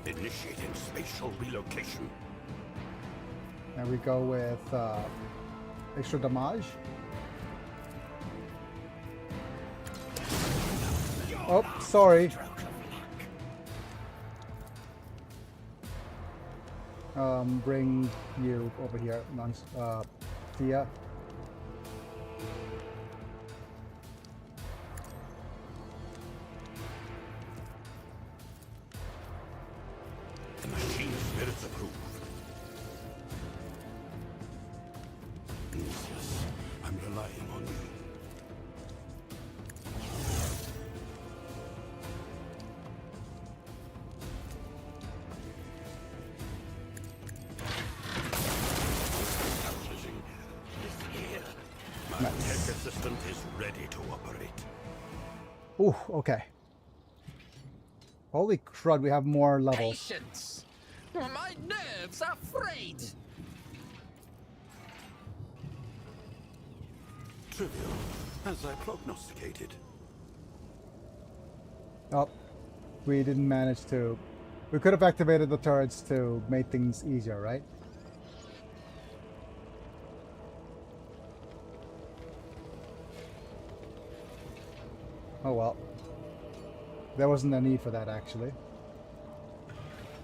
Initiating spatial relocation. and we go with extra damage. Oh, sorry. Bring you over here, Tia. servant is ready to operate. Ooh, okay. Holy crud, we have more levels. Patience! My nerves are frayed! Trivial, as I prognosticated. Oh, we didn't manage to... We could have activated the turrets to make things easier, right? Oh well. There wasn't a need for that, actually.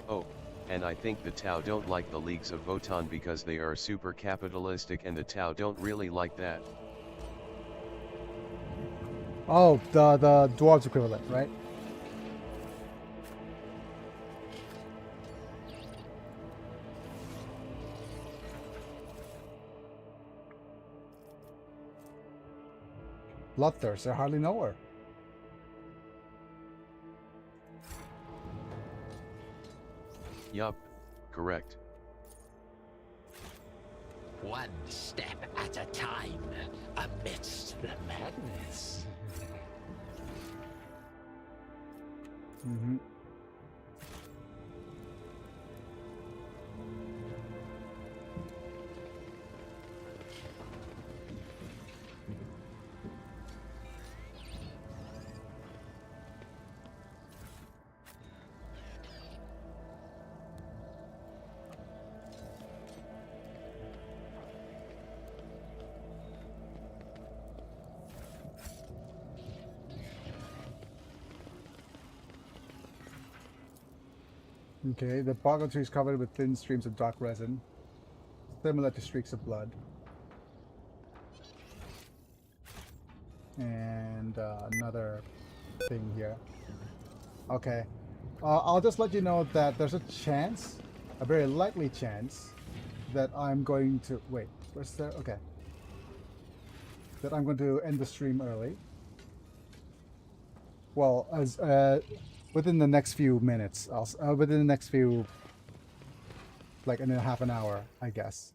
Oh, and I think the Tau don't like the leagues of Votan because they are super capitalistic and the Tau don't really like that. Oh, the dwarves equivalent, right? Bloodthirst, I hardly know her. Yup, correct. One step at a time, amidst the madness. Mm-hmm. Okay, the boggle tree is covered with thin streams of dark resin, similar to streaks of blood. And another thing here. Okay, I'll just let you know that there's a chance, a very likely chance, that I'm going to... Wait, where's there? Okay. That I'm going to end the stream early. Well, as within the next few minutes, within the next few, like in a half an hour, I guess.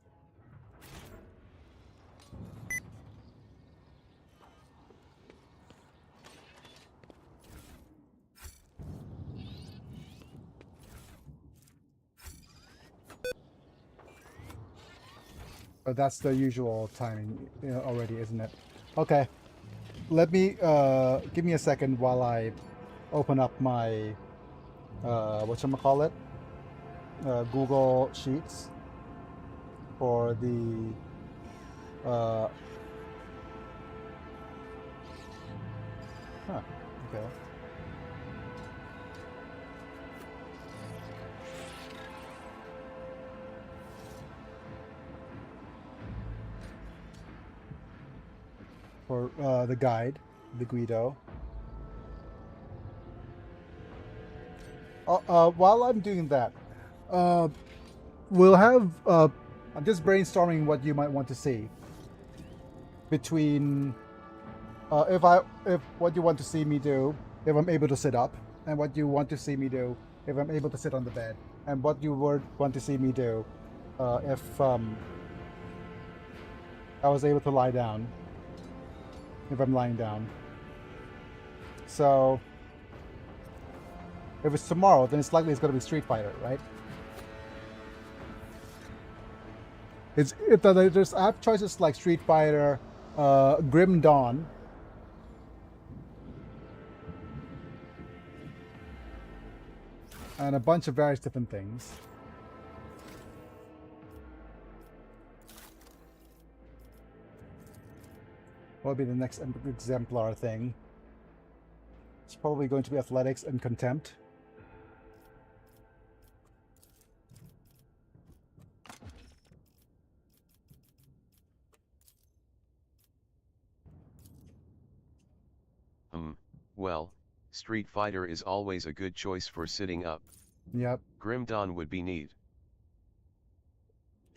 But that's the usual timing already, isn't it? Okay. Let me, give me a second while I open up my, whatchamacallit? Google Sheets for the, huh, okay. For the guide, the Guido. While I'm doing that, we'll have, I'm just brainstorming what you might want to see between, if what you want to see me do if I'm able to sit up, and what you want to see me do if I'm able to sit on the bed, and what you would want to see me do if I was able to lie down, if I'm lying down. So if it's tomorrow, then it's likely it's going to be Street Fighter, right? There's I have choices like Street Fighter, Grim Dawn, and a bunch of various different things. What will be the next exemplar thing? It's probably going to be Athletics and Contempt. Well, Street Fighter is always a good choice for sitting up. Yep. Grim Dawn would be neat.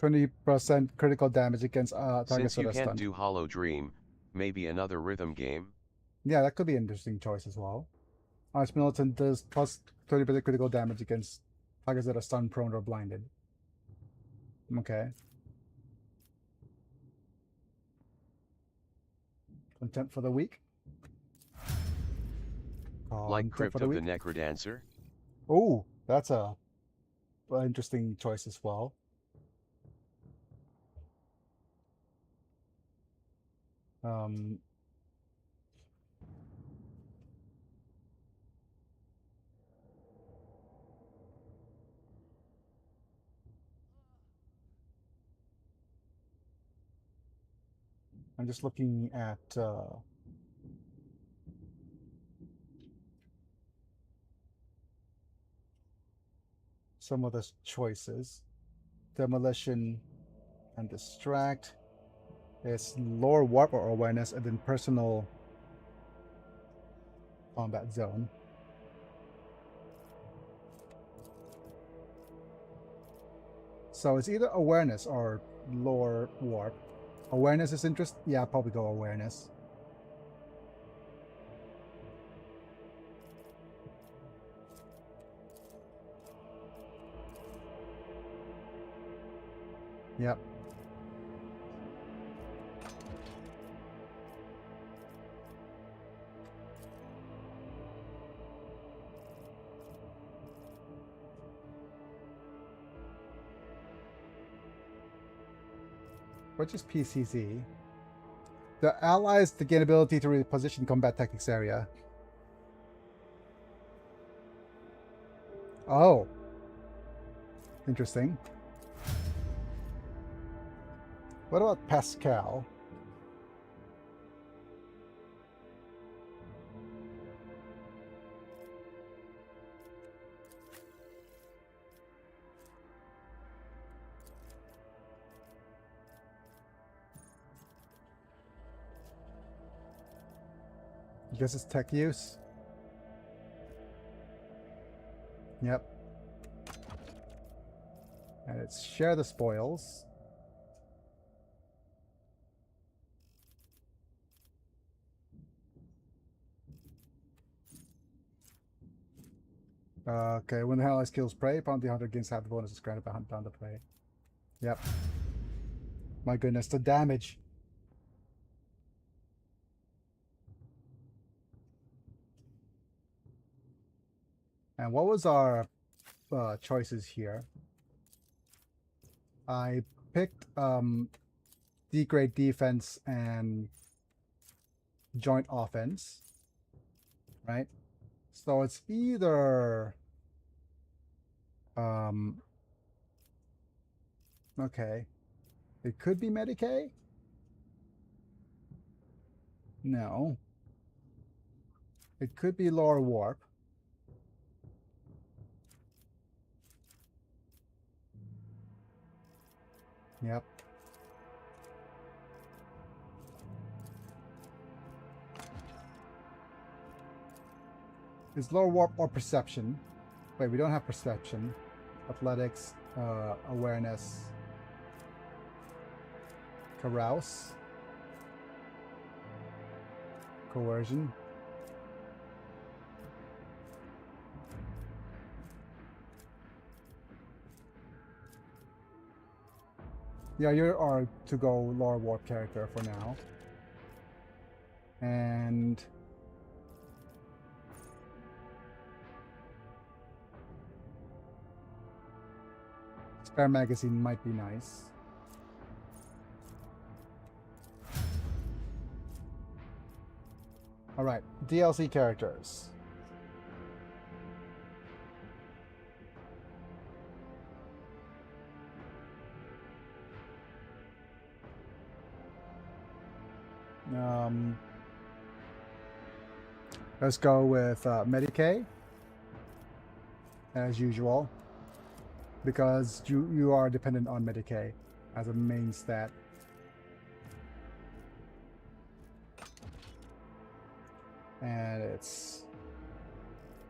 20% critical damage against targets Since that you are can't stunned. do Hollow Dream, maybe another rhythm game. Yeah, that could be an interesting choice as well. Arch Militant does plus 30% critical damage against targets that are stunned, prone, or blinded. Okay. Content for the week. Like Crypt of the Necrodancer? Oh, that's a interesting choice as well. I'm just looking at some of the choices. Demolition and Distract. It's Lore Warp or Awareness, and then Personal Combat Zone. So it's either Awareness or Lore Warp. Awareness is interest? Yeah, I'll probably go Awareness. Yep. Which is PCZ. The allies to gain ability to reposition combat tactics area. Oh. Interesting. What about Pascal? I guess it's tech use. Yep. And it's share the spoils. Okay, when the ally kills prey, bounty hunter gains half the bonuses granted by hunt down the prey. Yep. My goodness, the damage. And what was our choices here? I picked degrade defense and joint offense, right? So it's either okay, it could be Medicaid. No, it could be Lore Warp. Yep. Is Lore Warp or Perception? Wait, we don't have Perception. Athletics, Awareness, Carouse, Coercion. Yeah, you are to go Lore Warp character for now. And Spare Magazine might be nice. Alright, DLC characters. Let's go with Medicaid, as usual, because you are dependent on Medicaid as a main stat. And it's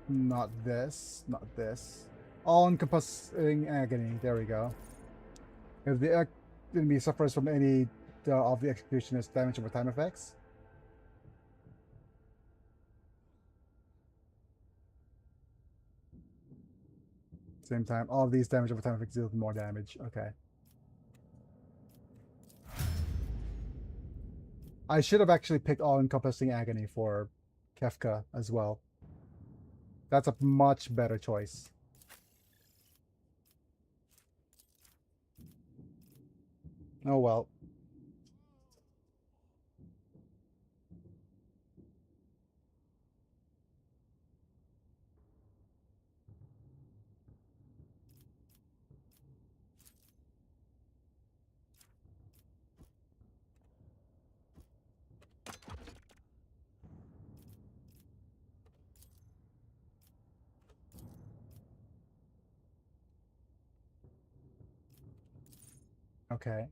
not this, not this. All-encompassing agony. There we go. If the enemy suffers from any of the executioner's damage over time effects. Same time, all of these damage over time effects deal more damage. Okay. I should have actually picked all-encompassing agony for Kefka as well. That's a much better choice. Oh well. Okay.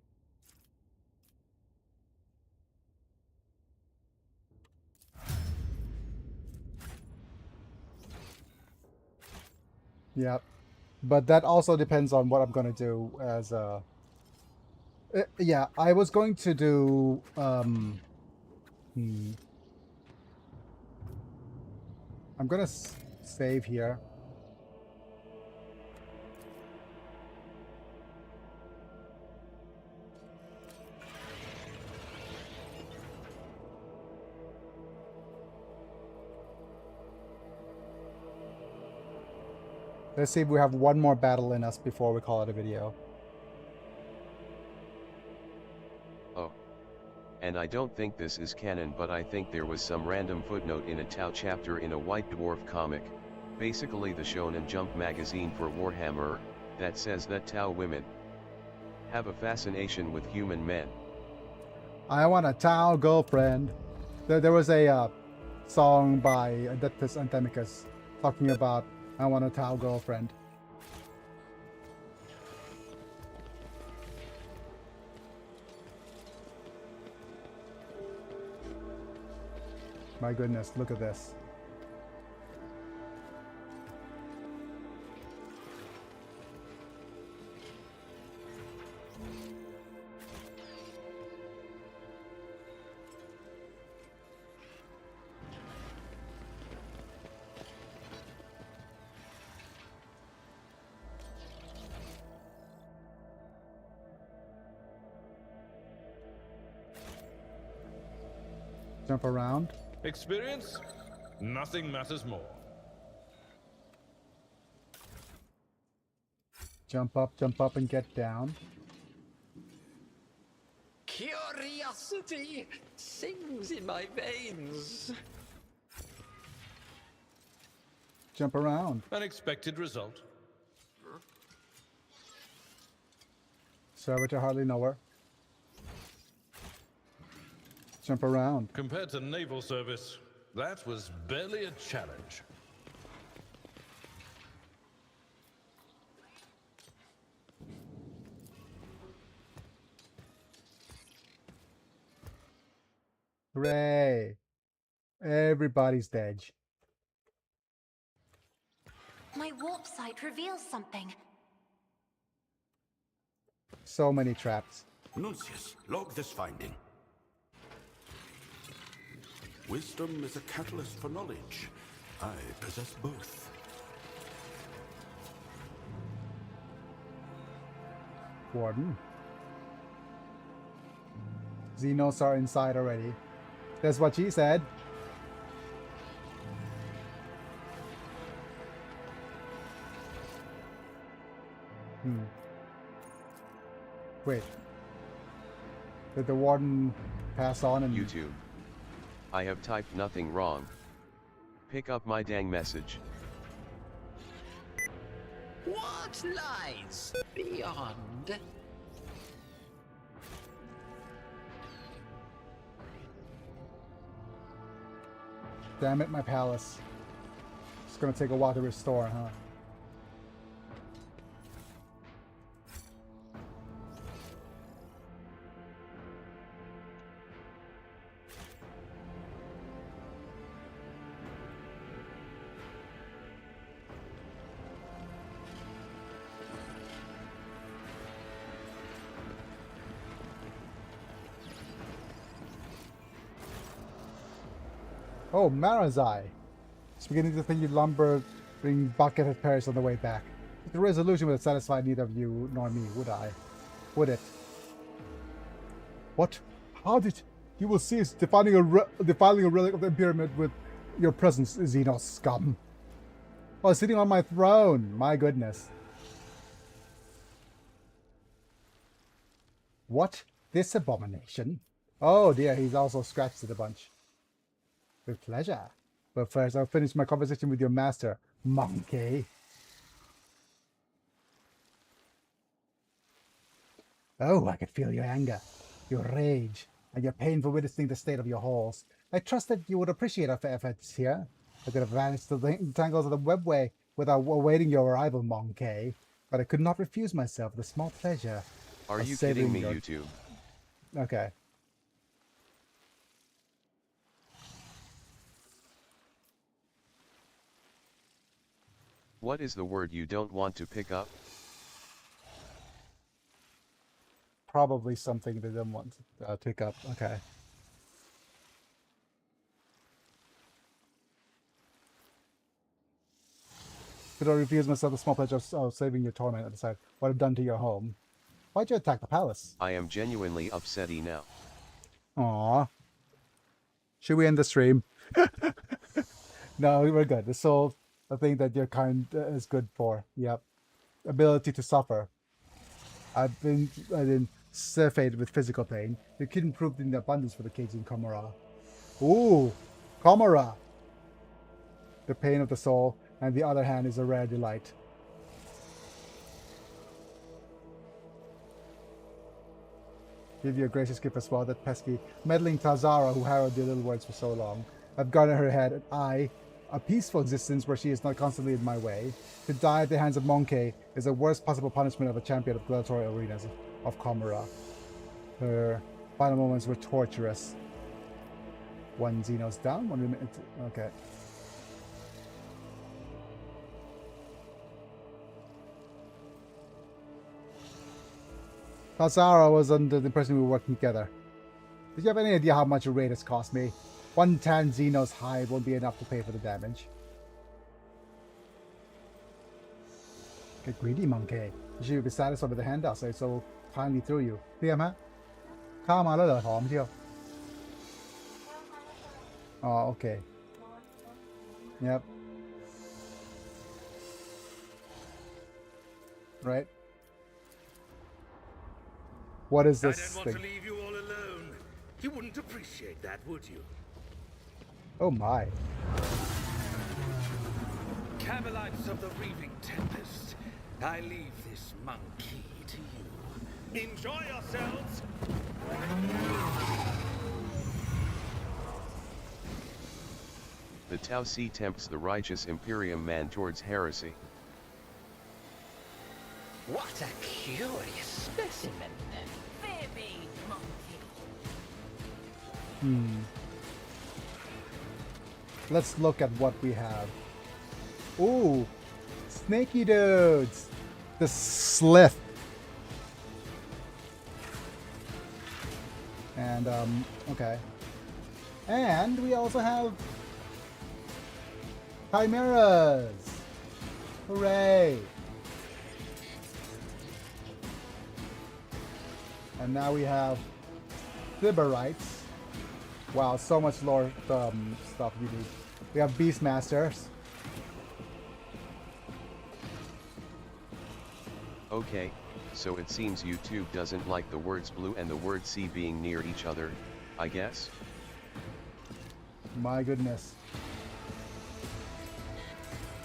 Yeah. But that also depends on what I'm going to do as a... yeah, I was going to do... I'm going to save here. Let's see if we have one more battle in us before we call it a video. Oh. And I don't think this is canon, but I think there was some random footnote in a Tau chapter in a White Dwarf comic, basically the Shonen Jump magazine for Warhammer, that says that Tau women have a fascination with human men. I want a Tau girlfriend. There was a song by Adeptus Anthemicus talking about I want a Tau girlfriend. My goodness, look at this. Jump around. Experience? Nothing matters more. Jump up and get down. Curiosity sings in my veins. Jump around. Unexpected result. Servitor hardly know her. Jump around. Compared to naval service, that was barely a challenge. Hooray! Everybody's dead. My warp site reveals something. So many traps. Nuncius, log this finding. Wisdom is a catalyst for knowledge. I possess both. Warden. Xenos are inside already. That's what she said. Wait. Did the warden pass on and... YouTube. I have typed nothing wrong. Pick up my dang message. What lies beyond? Damn it, my palace. It's gonna take a while to restore, huh? Oh, Marazai. It's beginning to think you lumbering bucket at Paris on the way back. The resolution would have satisfied neither of you nor me, would I? Would it? What? How did... You will cease defiling a relic of the Imperium with your presence, Xenos scum. Oh, sitting on my throne. My goodness. What? This abomination? Oh dear, he's also scratched it a bunch. With pleasure. But first, I'll finish my conversation with your master, monkey. Oh, I could feel your anger, your rage, and your pain for witnessing the state of your halls. I trust that you would appreciate our efforts here. I could have vanished to the tangles of the webway without awaiting your arrival, monkey. But I could not refuse myself the small pleasure. Are you kidding me, you two? Okay. What is the word you don't want to pick up? Probably something they didn't want to pick up. Okay. Could I refuse myself the small pleasure of saving your torment and decide what I've done to your home? Why'd you attack the palace? I am genuinely upsetty now. Aww. Should we end the stream? No, we're good. The soul, the thing that your kind is good for. Yep. Ability to suffer. I've been surfeited with physical pain. You couldn't prove in the abundance for the cage in Komara. Ooh, Komara. The pain of the soul, and the other hand is a rare delight. Give you a gracious gift as well, that pesky, meddling Tazara who harrowed your little words for so long. I've got in her head, and a peaceful existence where she is not constantly in my way. To die at the hands of Monkey is the worst possible punishment of a champion of gladiatorial arenas of Komara. Her final moments were torturous. One Xenos down, 1 minute. Okay. Tazara was under the impression we were working together. Did you have any idea how much a raid has cost me? 1 tan Xenos hide won't be enough to pay for the damage. Get greedy, monkey. You should be satisfied with the handouts I so kindly threw you. เตรียมฮะข้าวมาแล้วเหรอหอมเชียว Oh, okay. Yep. Right. What is this I don't want to leave you all alone. You wouldn't appreciate that, would you? Oh my. Cabalites of the Reaving Tempest, I leave this monkey to you. Enjoy yourselves! The Tau C tempts the righteous Imperium man towards heresy. What a curious specimen. Baby monkey. Let's look at what we have. Ooh, snaky dudes. The slith. And okay. And we also have chimeras. Hooray! And now we have Thiberites. Wow, so much lore stuff you need. We have Beastmasters. Okay, so it seems YouTube doesn't like the words blue and the word sea being near each other, I guess? My goodness.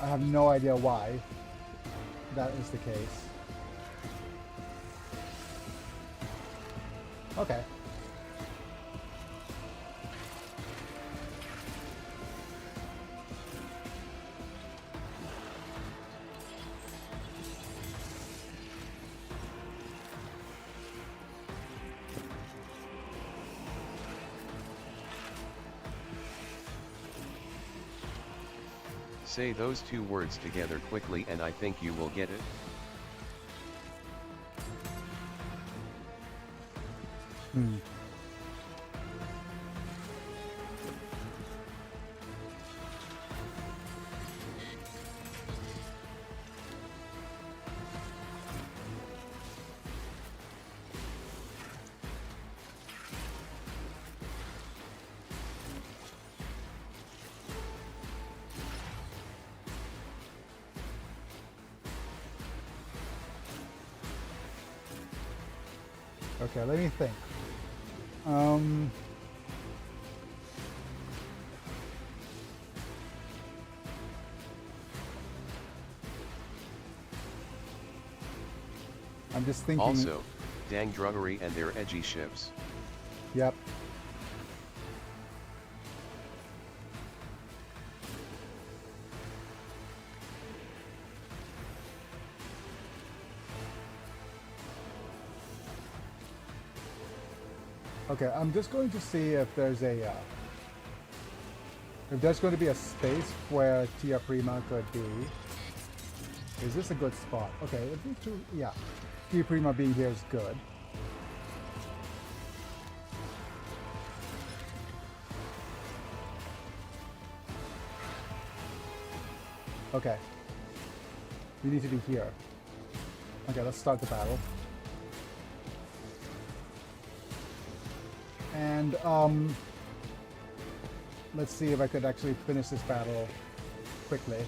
I have no idea why that is the case. Okay. Say those two words together quickly and I think you will get it. Okay, let me think. I'm just thinking. Also, dang druggery and their edgy ships. Yep. Okay, I'm just going to see if there's a if there's going to be a space where Tia Prima could be. Is this a good spot? Okay, yeah. Tia Prima being here is good. Okay. We need to be here. Okay, let's start the battle. And let's see if I could actually finish this battle quickly.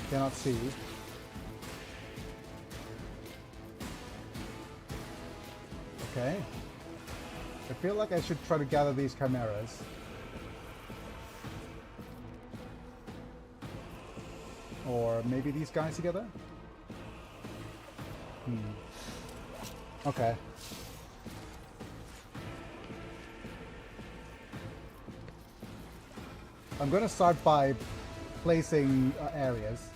Cannot see. Okay. I feel like I should try to gather these chimeras. Or maybe these guys together? Okay. I'm gonna start by placing areas.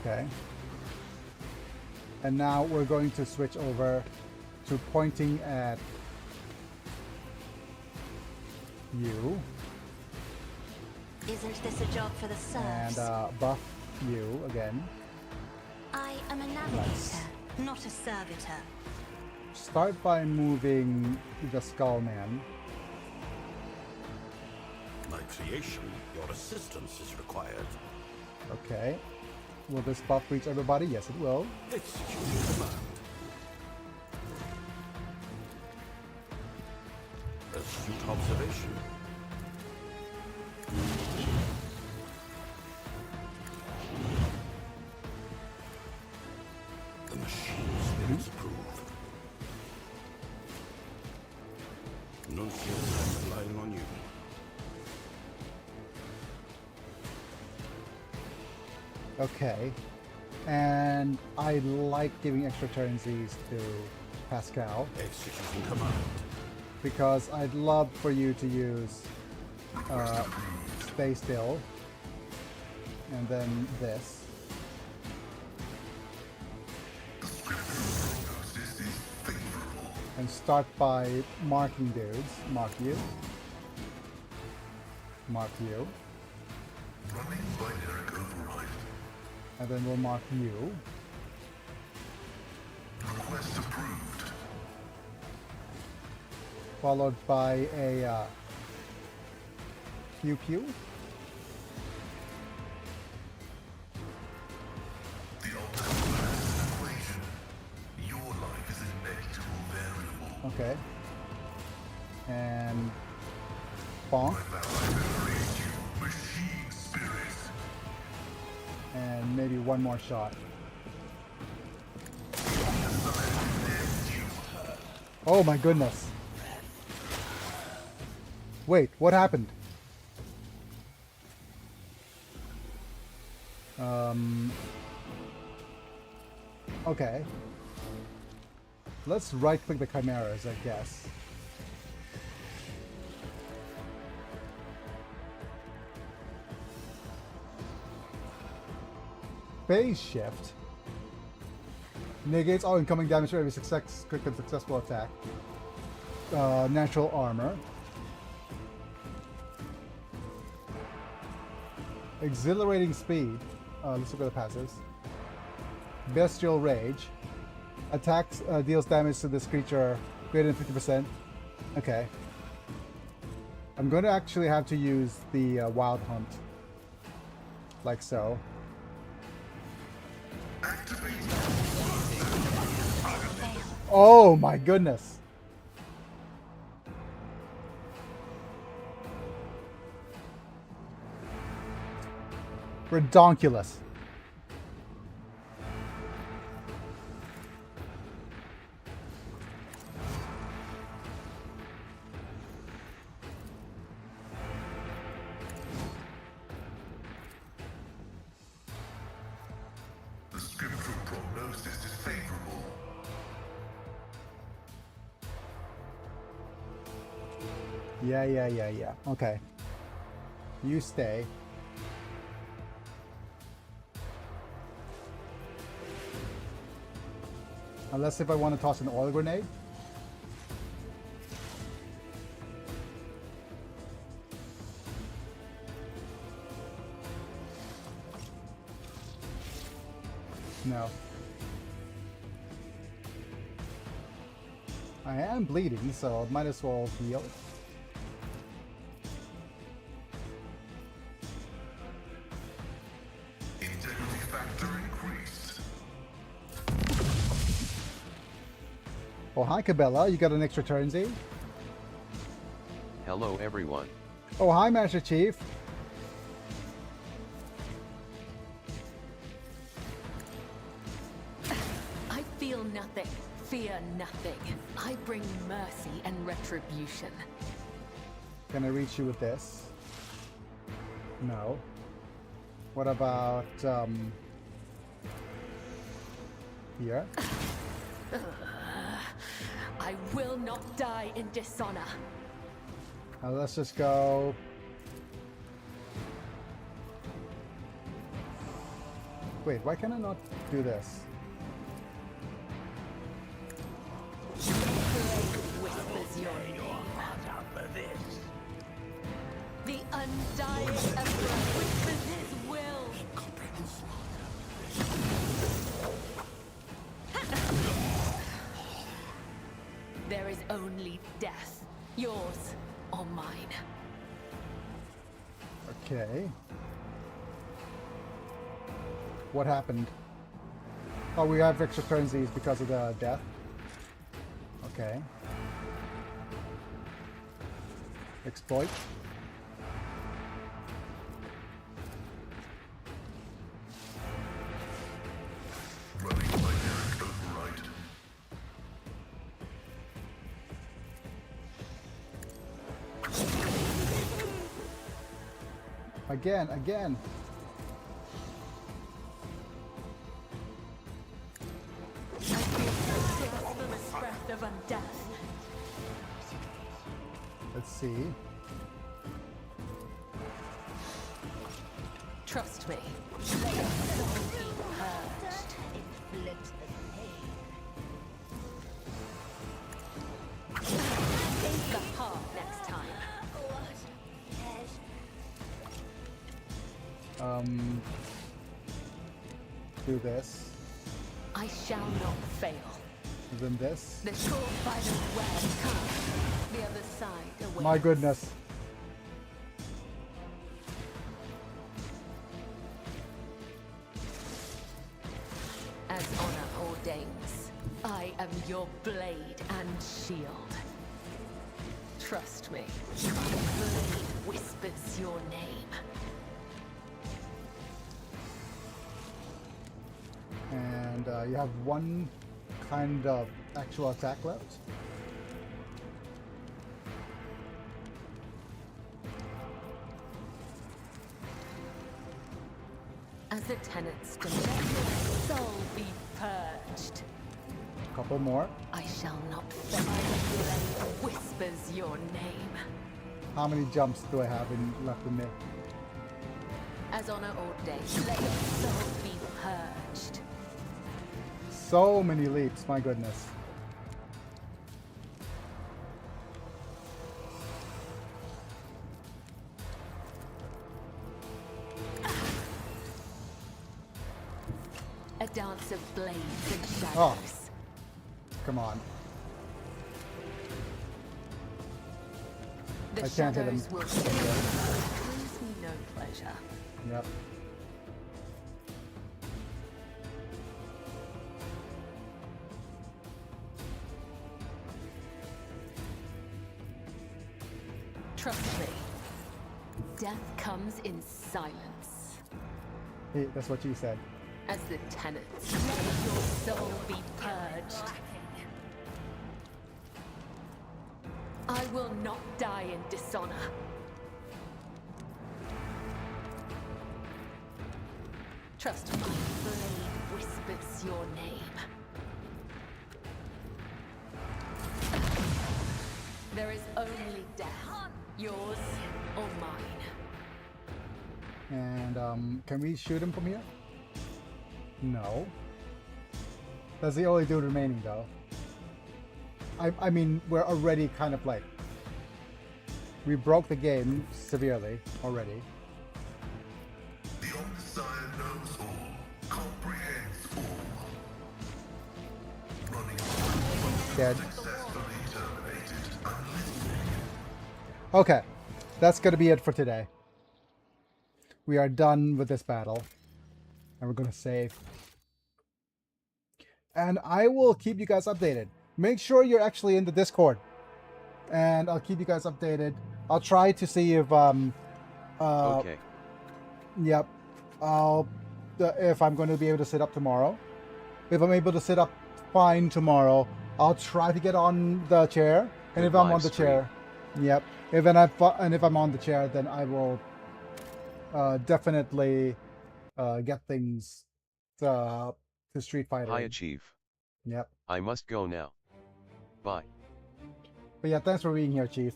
Okay. And now we're going to switch over to pointing at you. Isn't this a job for the serfs? And buff you again. I am a navigator, not a servitor. Start by moving the Skullman. My creation, your assistance is required. Okay. Will this buff reach everybody? Yes, it will. Execute command. Astute observation. The machine spirits approved. Nuncio, I'm relying on you. Okay, and I like giving extra turns these to Pascal. Executing command. Because I'd love for you to use Stay Still, and then this. And start by marking dudes. Mark you. Mark you. Running binary override. And then we'll mark you. Request approved. Followed by a pew pew. The ultimate equation. Your life is a negligible variable. Okay. And bonk. Machine spirit. And maybe one more shot. Oh my goodness. Wait, what happened? Okay. Let's right click the chimeras, I guess. Phase shift negates all incoming damage for every successful attack. natural armor. Exhilarating speed. Let's look at the passives. Bestial rage. Attacks deals damage to this creature greater than 50%. Okay. I'm going to actually have to use the Wild Hunt. Like so. Oh my goodness. Redonkulous. The scriptural prognosis is favorable. Yeah. Okay. You stay. Unless if I want to toss an oil grenade. No. I am bleeding, so might as well heal. Integrity factor increased. Oh, hi, Cabela. You got an extra turn, Z? Hello everyone. Oh, hi, Master Chief. I feel nothing, fear nothing. I bring mercy and retribution. Can I reach you with this? No. What about, here? I will not die in dishonor. Let's just go. Wait, why can I not do this? Whispers your name. The undying emperor whispers his will. There is only death, yours or mine. Okay. What happened? Oh, we have extra turns these because of the death. Okay. Exploit. Running binary override. Again. Blasphemous breath of undeath. Let's see. Trust me. Let your soul be purged. Take the heart next time. Do this. I shall not fail. And then this. The short final word comes. The other side awaits. My goodness. As honor ordains, I am your blade and shield. Trust me, my blade whispers your name. And you have one kind of actual attack left. As the tenants demand, your soul be purged. Couple more. I shall not fail. My blade whispers your name. How many jumps do I have left in me? As honor ordains, let your soul be purged. So many leaps, my goodness. Oh, come on. The I can't hit him. shadows will brings me no pleasure. Yep. Trust me. Death comes in silence. Hey, that's what you said. As the tenets, let your soul be purged. I will not die in dishonor. Trust me, blade whispers your name. There is only death, yours or mine. And can we shoot him from here? No. That's the only dude remaining, though. I mean, we're already kind of like... We broke the game severely already. The Omnissiah knows all, comprehends all. Running Dead. successfully terminated, unlistening. Okay, that's gonna be it for today. We are done with this battle. And we're gonna save. And I will keep you guys updated. Make sure you're actually in the Discord. And I'll keep you guys updated. I'll try to see if Okay. Yep. If I'm going to be able to sit up tomorrow. If I'm able to sit up fine tomorrow, I'll try to get on the chair. And if I'm on the chair, yep. If I'm on the chair, then I will definitely get things to Street Fighter. Hi, Chief. Yep. I must go now. Bye. But yeah, thanks for being here, Chief.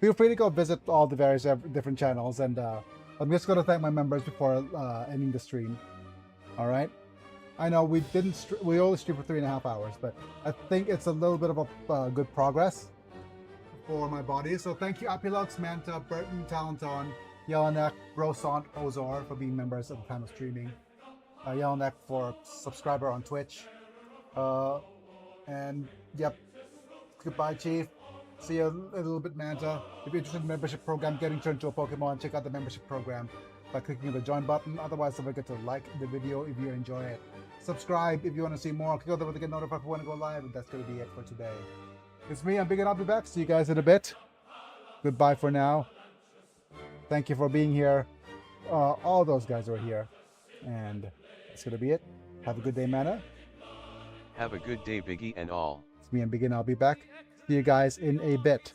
Feel free to go visit all the various different channels, and I'm just going to thank my members before ending the stream. All right. I know we only streamed for 3.5 hours, but I think it's a little bit of a good progress for my body. So thank you, Apilux, Manta, Burton, Talenton, Yelanek, Brosant, Ozor for being members at the time of streaming. Yelanek for subscriber on Twitch. And yep, goodbye, Chief. See you a little bit, Manta. If you're interested in the membership program, getting turned to a Pokemon, check out the membership program by clicking the join button. Otherwise, don't forget to like the video if you enjoy it. Subscribe if you want to see more. Click on the button to get notified for when I go live. And that's going to be it for today. It's me, I'm Big, and I'll be back. See you guys in a bit. Goodbye for now. Thank you for being here. All those guys are here. And that's going to be it. Have a good day, Mana. Have a good day, Biggie and all. It's me and Big, and I'll be back. See you guys in a bit.